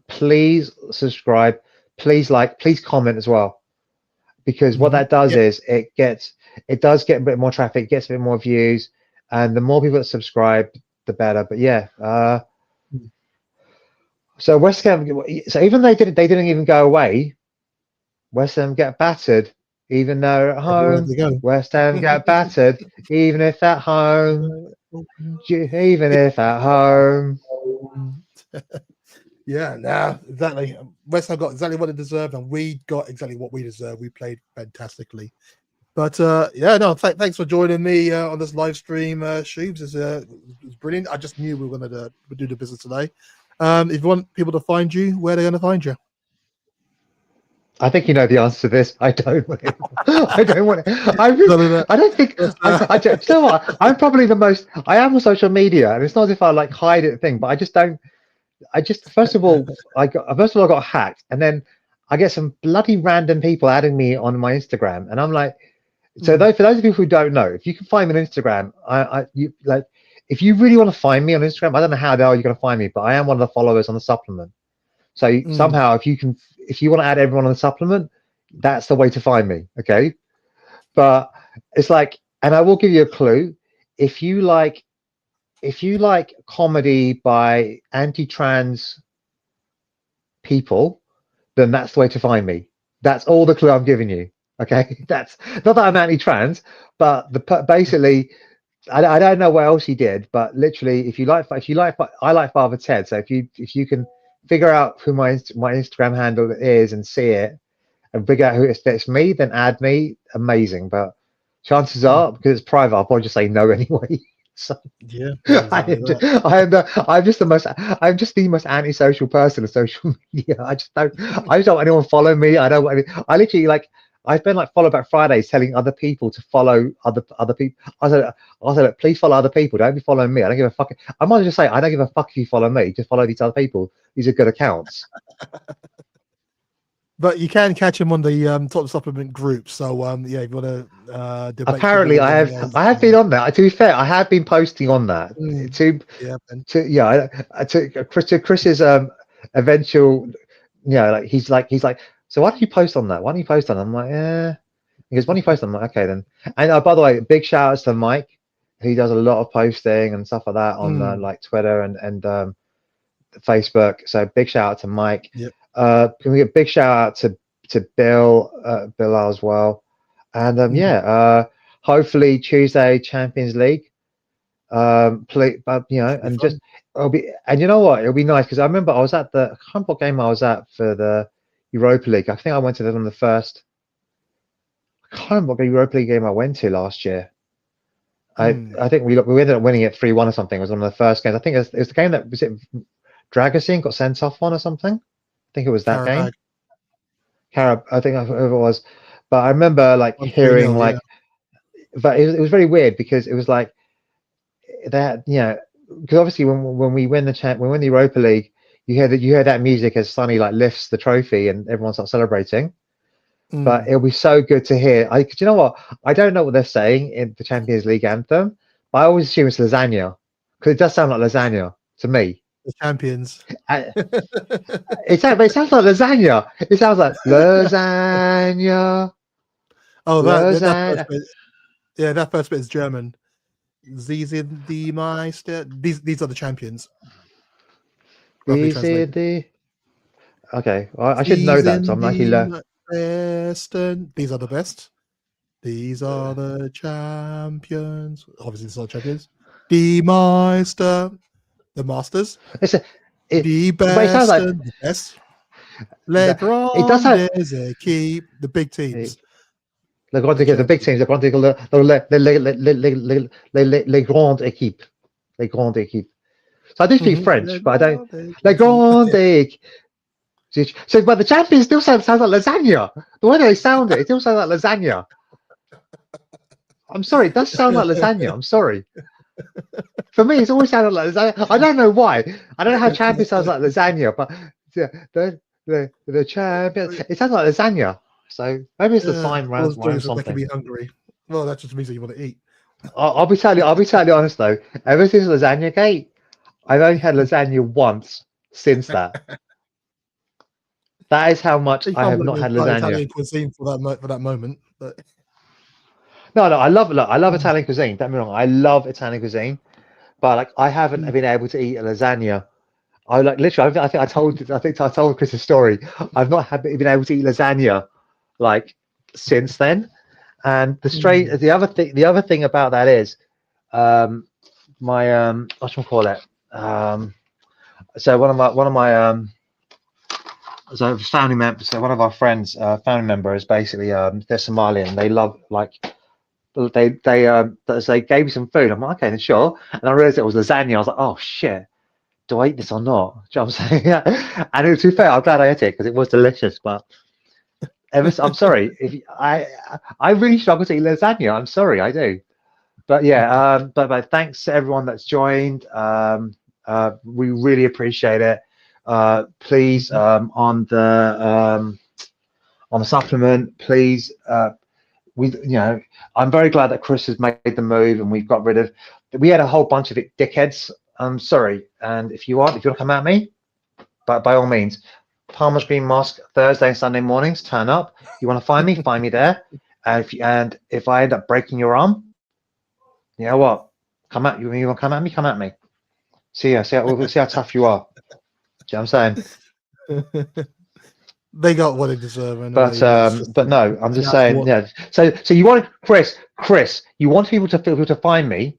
please subscribe, please like, please comment as well, because what that does is it does get a bit more traffic, gets a bit more views, and the more people that subscribe, the better. But yeah, so West Ham. So even they didn't even go away. West Ham get battered, even though at home. West Ham get battered, even if at home. Even if at home. Yeah, nah, exactly. West Ham got exactly what they deserved, and we got exactly what we deserved. We played fantastically. But yeah, no, thanks for joining me on this live stream, Shubes. It's brilliant. I just knew we were going to do the business today. If you want people to find you, where are they going to find you? I think you know the answer to this. I don't want it. I don't want it. I don't think. You know what? I'm probably the most. I am on social media, and it's not as if I like hide it thing, but I just don't. First of all, I got hacked, and then I get some bloody random people adding me on my Instagram, and I'm like, so for those of you who don't know, if you can find me on Instagram, if you really want to find me on Instagram, I don't know how the hell you're going to find me, but I am one of the followers on the supplement. So somehow, if you want to add everyone on the supplement, that's the way to find me. Okay, but it's like, and I will give you a clue. If you like comedy by anti-trans people, then that's the way to find me. That's all the clue I'm giving you. Okay, that's not that I'm anti-trans, but basically, I don't know what else he did, but literally, I like Father Ted. So if you can figure out who my Instagram handle is and see it and figure out who it's me, then add me. Amazing, but chances are, because it's private, I'll probably just say no anyway. So yeah, I'm just the most antisocial person on social media. I don't want anyone follow me. I literally I've been like follow back Fridays telling other people to follow other people. I said, please follow other people. Don't be following me. I don't give a fuck. I might just say, I don't give a fuck if you follow me. Just follow these other people. These are good accounts. But you can catch him on the Top Supplement group. So yeah, if you want to apparently I have been on that. To be fair, I have been posting on that. To Chris's eventual, like he's like, so why don't you post on that? Why don't you post on that? I'm like, yeah. He goes, why don't you post on that? I'm like, okay then. And by the way, big shout outs to Mike. He does a lot of posting and stuff like that on like Twitter and Facebook. So big shout out to Mike. Yep. Can we get a big shout out to Bill as well, and hopefully Tuesday Champions League, play, but and just it'll be, and you know what, it'll be nice because I remember I was at I can't remember what game I was at for the Europa League. I think I went to them on the first. I can't remember what Europa League game I went to last year. I think we ended up winning it 3-1 or something. It was one of the first games. I think it was the game that was it Dragosin got sent off on or something. I think it was that game. I think it was, but I remember like hearing like, but it was very weird because it was like that, because obviously when we win the Europa League, you hear that music as Sonny like lifts the trophy and everyone starts celebrating. But it'll be so good to hear. Cause you know what? I don't know what they're saying in the Champions League anthem, but I always assume it's lasagna because it does sound like lasagna to me. The champions. It sounds like lasagna. It sounds like lasagna. Oh, that first bit, that first bit is German. Sie sind die Meister. These are the champions. Okay, well, I should know that. So I'm actually learning. These are the best. These are the champions. Obviously, these are the champions. Die Meister. The Masters. The best. Like, the best. Les grandes équipes, the big teams. The big teams. Les grandes équipes. Les grandes équipes. So I do speak French, but I don't. Les grandes équipes. So, but the champions still sounds like lasagna. The way they sound it still sounds like lasagna. I'm sorry, it does sound like lasagna. I'm sorry. For me, it's always sounded like lasagna. I don't know why. I don't know how champion sounds like lasagna, but the champions. It sounds like lasagna. So maybe it's the Yeah, sign all round, it's doing round is making something. me hungry. Well, that just means that you want to eat. I'll be totally honest though. Ever since lasagna gate, I've only had lasagna once since that. That is how much You I can't have blame not me had for lasagna. Italian cuisine for that moment. But No, I love Italian cuisine. Don't get me wrong, I love Italian cuisine, but like I haven't been able to eat a lasagna. I like literally. I think I told Chris a story. I've not been able to eat lasagna like since then. And the other thing about that is, my what should I call it? So one of my so family members. So one of our friends, family member is basically they're Somalian. They love like they gave me some food. I'm like, okay, then sure. And I realized it was lasagna. I was like, oh shit, do I eat this or not? Do you know what I'm saying? Yeah. And to be fair, I'm glad I ate it because it was delicious. But I'm sorry if I really struggle to eat lasagna. I'm sorry, I do. But yeah, but thanks to everyone that's joined. We really appreciate it. Please on the supplement, please I'm very glad that Chris has made the move and we've got rid of. We had a whole bunch of dickheads. I'm sorry, and if you want to come at me, but by all means, Palmer's Green Mosque Thursday and Sunday mornings. Turn up. You want to find me there. And if I end up breaking your arm, you know what? Come at you. You want to come at me? Come at me. We'll see how tough you are. Do you know what I'm saying? they got what they deserve anyway. But no, I'm just saying. What, Yeah. So you want Chris, you want people to find me.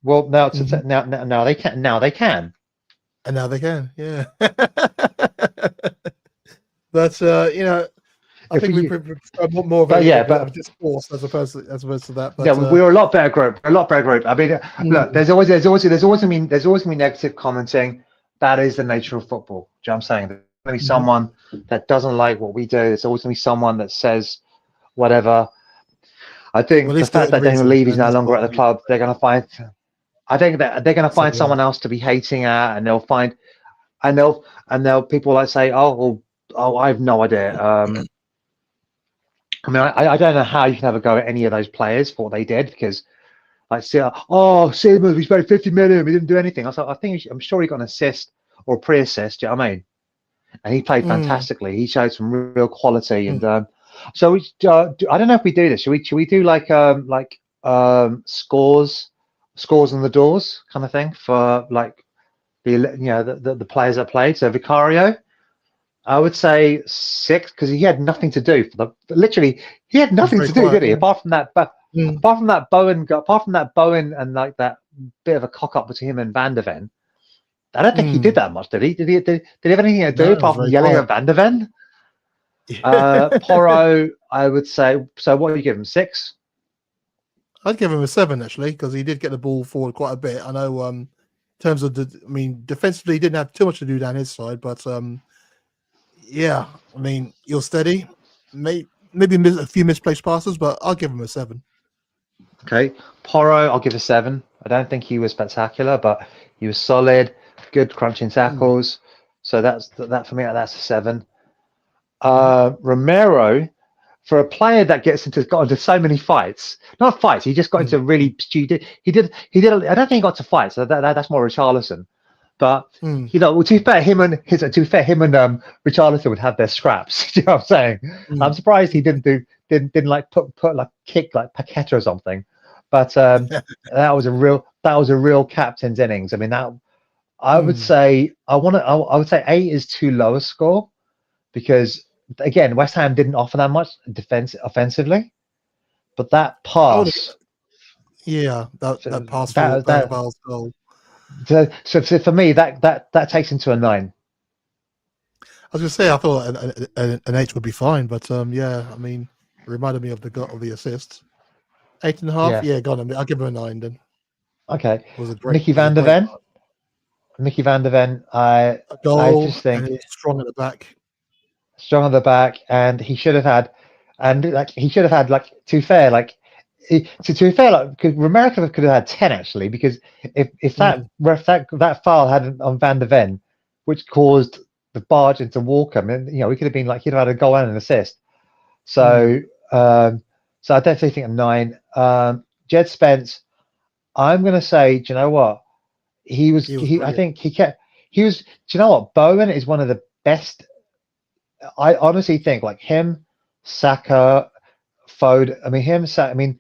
Well, now now they can. Now they can. and now they can. Yeah. But I think we prefer more of a discourse as opposed to that. But yeah, we're a lot better group. A lot better group. I mean, look, there's always gonna be negative commenting. That is the nature of football. Do you know what I'm saying? There's gonna be someone that doesn't like what we do. There's always gonna be someone that says whatever. I think the fact that Daniel Levy's no longer at the club, they're gonna find. I think that they're gonna find someone else to be hating at, and they'll find, and they'll people like say, oh, I have no idea. I mean, I don't know how you can have a go at any of those players for what they did because, like, Seamus, we spent 50 million, we didn't do anything. I was like, I'm sure he got an assist or pre-assist. Do you know what I mean? And he played fantastically. He showed some real quality, and so I don't know if we do this. Should we do like scores on the doors kind of thing for like the players that played? So Vicario. I would say 6 because he had nothing to do literally he had nothing to do, did he? Apart from that Bowen and like that bit of a cock up between him and Van de Ven. I don't think he did that much, did he? Did he have anything to do apart from yelling at Van de Ven? Porro, I would say. So what do you give him? 6? I'd give him a 7 actually because he did get the ball forward quite a bit. I know in terms of defensively he didn't have too much to do down his side, but yeah, I mean, you're steady. Maybe a few misplaced passes, but I'll give him a 7. Okay. Porro, I'll give a 7. I don't think he was spectacular, but he was solid, good crunching tackles. So that for me, that's a 7. Romero, for a player that got into so many fights, not fights, he just got into really stupid. He did. I don't think he got to fights. So that's more Richarlison. But to be fair, him and Richarlison would have their scraps. Do you know what I'm saying? I'm surprised he didn't like put like kick like Paqueta or something. But that was a real captain's innings. I mean I would say I would say 8 is too low a score because again West Ham didn't offer that much offensively, but that pass. That pass for Bale's goal. So for me, that takes into a 9. I was gonna say I thought an 8 would be fine, but yeah, I mean, it reminded me of the assist. 8.5, yeah, go on. I'll give him a 9 then. Okay, it was a great. Mickey Van de Ven. I just think strong at the back. Strong at the back, and he should have had, like to be fair, like. To be fair, like Romero could have had 10 actually, because if that foul had on Van de Ven, which caused to barge into Walker. I mean, you know, we could have been like he'd have had a goal and an assist. So, so I definitely think a 9. Jed Spence, I'm going to say, do you know what? He was. He was I brilliant. think he kept. He was. Do you know what? Bowen is one of the best. I honestly think like him, Saka, Foden. I mean him. I mean,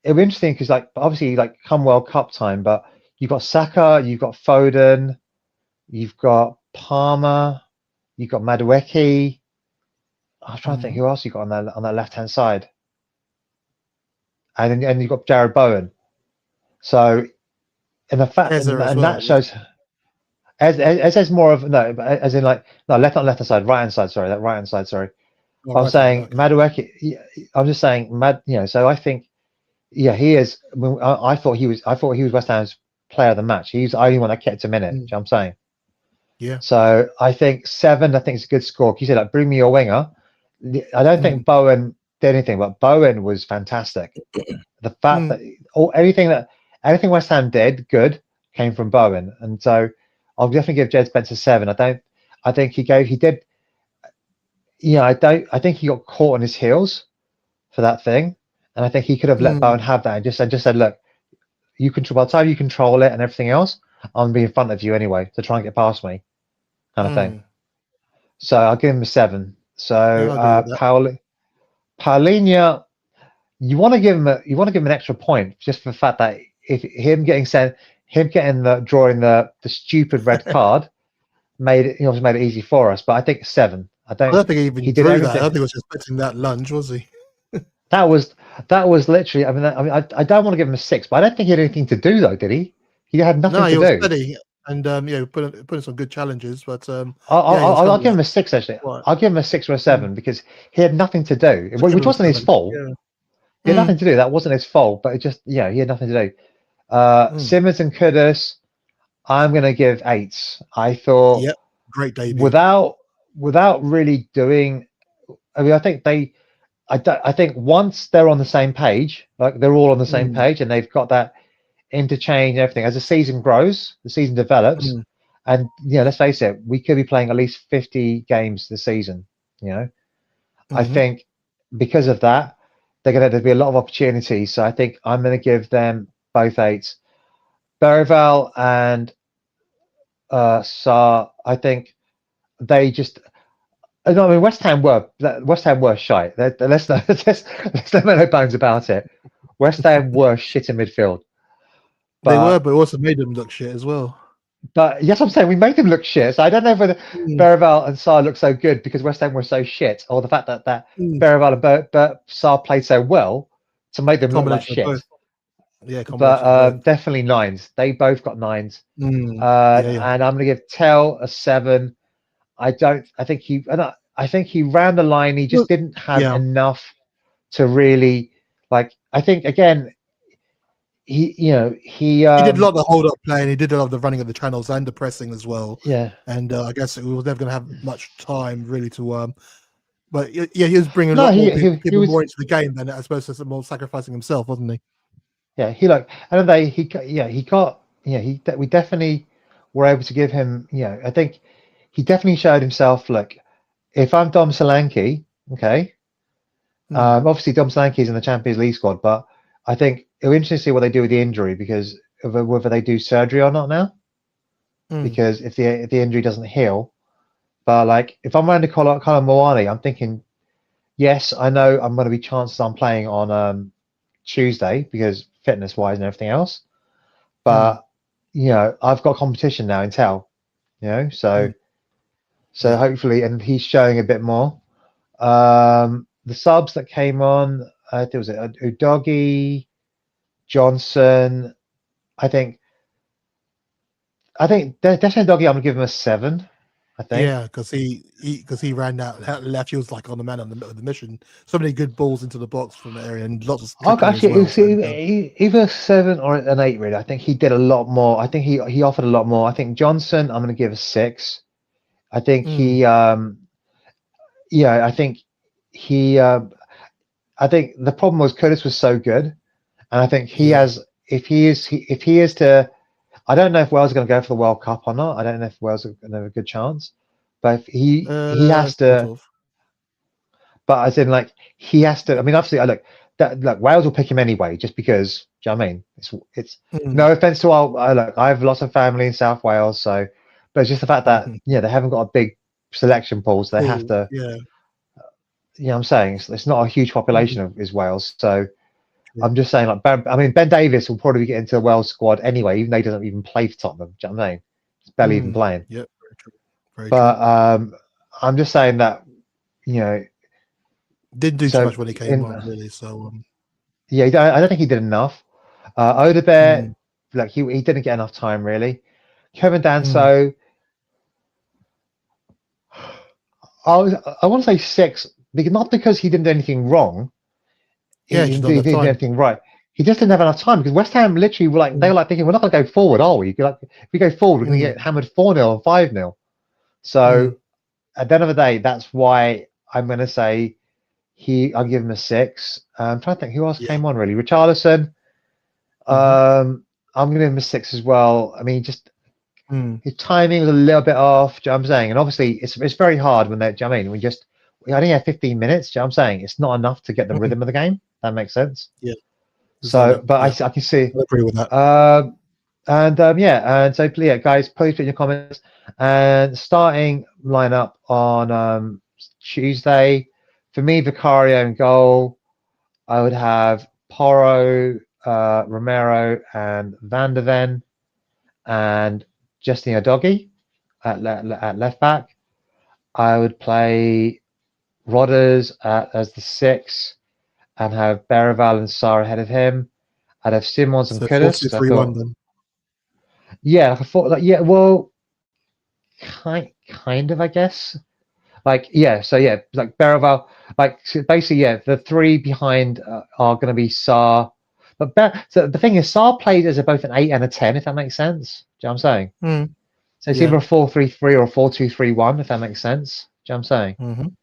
it'll be interesting because like obviously like come World Cup time, but you've got Saka, you've got Foden, you've got Palmer, you've got Madueke. I was trying to think who else you got on that left hand side, and you've got Jared Bowen. So, and the fact Eze as and well. that shows as more of no, but as in like no left on left hand side, right hand side. Sorry, that right hand side. Sorry, Oh, I'm right side, saying okay. Madueke. I'm just saying Mad. You know, so I think yeah, he is. I thought he was. I thought he was West Ham's player of the match. He's the only one that kept him in it. Do you know what I'm saying? Yeah. So I think 7. I think it's a good score. You said like bring me your winger. I don't think Bowen did anything, but Bowen was fantastic. The fact that anything West Ham did good came from Bowen, and so I'll definitely give Jed Spence a 7. I think he did. Yeah, I think he got caught on his heels for that thing, and I think he could have let Bowen have that and just said, look, you control. By the time you control it and everything else, I'm gonna be in front of you anyway to try and get past me, kind of thing. So I'll give him a 7. So Yeah, I agree with that. Paulinho, you want to give him an extra point just for the fact that if him getting drawing the stupid red card made it easy for us. But I think 7. I don't think he even He did drew that. I everything. don't think he was expecting that lunge, was he? That was literally. I don't want to give him a 6, but I don't think he had anything to do though, did he? He had nothing No, to he was do. steady and putting some good challenges, but I'll give him a 6 actually. Right. I'll give him a 6 or a 7 because he had nothing to do, I'll give which him a wasn't his 7. fault. Yeah. He had nothing to do. That wasn't his fault, but it just he had nothing to do. Simmons and Kudus, I'm gonna give 8s. I thought Yep. Great debut. without really doing. I mean, I think once they're on the same page, like they're all on the same page, and they've got that interchange and everything. As the season grows, the season develops, and let's face it, we could be playing at least 50 games this season. I think because of that, there'll be a lot of opportunities. So I think I'm going to give them both 8s. Bergvall and Sarr, I think they just. No, I mean West Ham were shite. Let's not make no bones about it. West Ham were shit in midfield. They were, but also made them look shit as well. But yes, I'm saying we made them look shit. So I don't know whether Bergvall and Sarr look so good because West Ham were so shit, or the fact that Bergvall and Sarr played so well to make them look like shit. Yeah, But definitely 9s. They both got 9s. And I'm going to give Tell a 7. I think he ran the line. He just didn't have enough to really like. I think again, he did a lot of the hold up play, and he did a lot of the running of the channels and the pressing as well. Yeah, and I guess we was never going to have much time really to. But yeah, he was bringing a lot more people more into the game than as opposed to more sacrificing himself, wasn't he? Yeah, we definitely were able to give him. I think he definitely showed himself. Look, if I'm Dom Solanke, okay, obviously Dom Solanke's in the Champions League squad, but I think it'll be interesting to see what they do with the injury because of whether they do surgery or not now. Because if the injury doesn't heal, but like if I'm around to Colin Moani, I'm thinking, yes, I know I'm going to be chances I'm playing on Tuesday because fitness wise and everything else, but I've got competition now in Tel, so hopefully, and he's showing a bit more. The subs that came on, there was Udogi, Johnson. I think definitely Udogi. I'm gonna give him a 7. I think. Yeah, because he ran that left. He was like on the man on the mission. So many good balls into the box from the area and lots of. Actually, either 7 or an 8. Really, I think he did a lot more. I think he offered a lot more. I think Johnson, I'm going to give a 6. I think I think the problem was Curtis was so good, and I think he has. If he is to, I don't know if Wales are going to go for the World Cup or not. I don't know if Wales are going to have a good chance, but if he has Sort to. of. But as in, like, he has to. I mean, obviously, look, Wales will pick him anyway, just because. Do you know what I mean? It's Mm. no offense to our. Look, I have lots of family in South Wales, so, but it's just the fact that they haven't got a big selection pool, so they have Cool. to. Yeah. You know, what I'm saying it's not a huge population of is Wales, so Yeah. I'm just saying, like, Ben Davies will probably get into the Wales squad anyway, even though he doesn't even play for Tottenham. Do you know what I mean? He's barely even playing. Yep. Very true. Very But true. I'm just saying that, you know. Didn't do too So much when he came on, really. So yeah, I don't think he did enough. Odebear, mm, like he didn't get enough time really. Kevin mm. Danso, I want to say 6, because not because he didn't do anything wrong. Yeah, He just didn't not do enough time. anything right. He just didn't have enough time, because West Ham literally were like, they were like thinking, we're not going to go forward, are we? Like, if we go forward, we're going to get hammered 4-0 and 5-0. So at the end of the day, that's why I'm going to say I'll give him a 6. I'm trying to think who else Yeah. came on really. Richarlison. I'm going to give him a 6 as well. I mean, just his timing was a little bit off. Do you know what I'm saying? And obviously, it's very hard when they. Do you know what I mean? We only have 15 minutes. Do you know what I'm saying? It's not enough to get the rhythm of the game. That makes sense. Yeah. So, but yeah. I can see. I agree with that. And so yeah, guys, please put in your comments. And starting lineup on Tuesday, for me, Vicario in goal. I would have Porro, Romero, and Van der Ven, and Justin Odogi at left back. I would play Rodders as the 6 and have Berival and Sarr ahead of him. I'd have Simons and So Kudus, because I 4-2-3-1 thought, then. yeah, like I thought, like, yeah, well, kind of, I guess. Like, yeah, so yeah, like Berival, like, so basically, yeah, the 3 behind are going to be Sarr. But so the thing is, Sarr played as both an 8 and a 10, if that makes sense. Do you know what I'm saying? So it's either a 4-3-3 or a 4-2-3-1, if that makes sense. Do you know what I'm saying?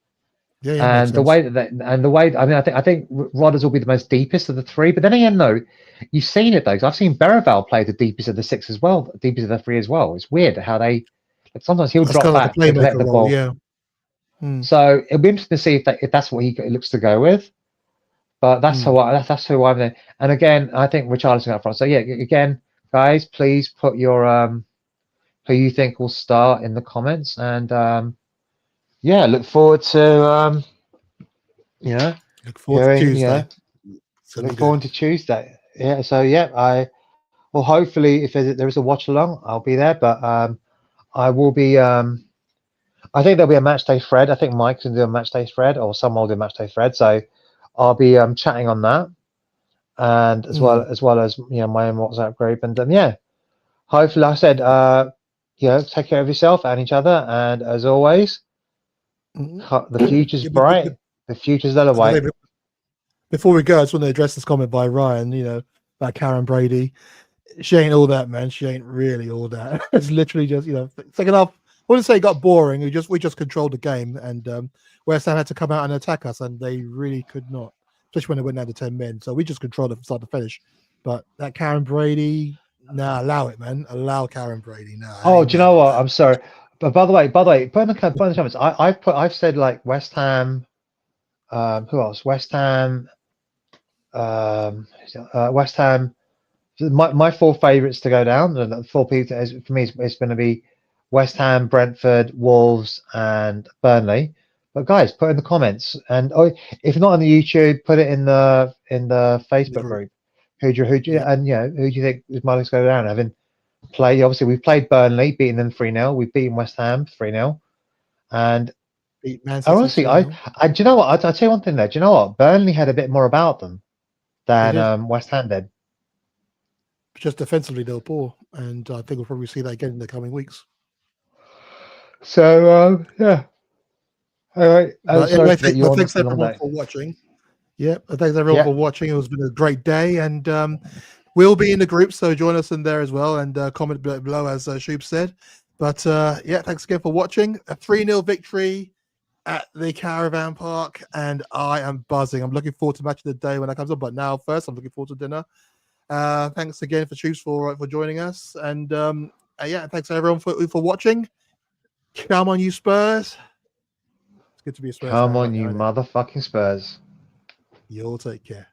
Yeah, makes And the sense. way I mean, I think Rodders will be the most deepest of the 3. But then again, no, you've seen it though. 'Cause I've seen Berival play the deepest of the 6 as well, deepest of the 3 as well. It's weird how they, like, sometimes he'll That's drop kind of like back a to collect playmaker the role, ball. yeah. So it'll be interesting to see if that's what he looks to go with. But that's that's who I'm there. And again, I think Richarlison up front. So yeah, again, guys, please put your who you think will start in the comments, and yeah, look forward to Look forward to hearing Tuesday. It's gonna be look good. forward to Tuesday. Yeah, so yeah, well, hopefully if there is a watch along, I'll be there. But I will be. I think there'll be a match day thread. I think Mike's gonna do a match day thread, or someone will do a match day thread. So I'll be chatting on that, and as well as my own WhatsApp group, and yeah, hopefully, like I said, take care of yourself and each other, and as always, the future's bright. The future's I was gonna Lillywhite. say, before we go, I just want to address this comment by Ryan, about Karen Brady. She ain't all that, man. She ain't really all that. It's literally just, second half, I wouldn't say it got boring. We just controlled the game, and West Ham had to come out and attack us, and they really could not, especially when they went down to 10 men. So we just controlled it from start to finish. But that Karen Brady, allow it, man. Allow Karen Brady. Oh, do you know having what? that. I'm sorry, but by the way, put in the comments. I've said like West Ham. Who else? West Ham. West Ham. My 4 favourites to go down. The 4 people for me it's going to be West Ham, Brentford, Wolves, and Burnley. But guys, put in the comments, and if not on the YouTube, put it in the Facebook group. Who do you think is likely to go down? Having played, obviously we've played Burnley, beaten them 3-0. We've beaten West Ham 3-0, and Beat Man City honestly, 2-0. do you know what? I'll tell you one thing there. Do you know what? Burnley had a bit more about them They did. than West Ham did. Just defensively, they were poor, and I think we'll probably see that again in the coming weeks. So yeah. All right. But Sorry anyway, to put you on thanks a long everyone day. for watching. Yeah, thanks everyone Yeah. for watching. It's been a great day, and we'll be in the group, so join us in there as well, and comment below, as Shubes said. But yeah, thanks again for watching. A 3-0 victory at the Caravan Park, and I am buzzing. I'm looking forward to match of the day when that comes up. But now, first, I'm looking forward to dinner. Thanks again for Shubes for joining us, and yeah, thanks everyone for watching. Come on, you Spurs. It's good to be a Spurs Come fan on, right you now, innit? motherfucking Spurs. You all take care.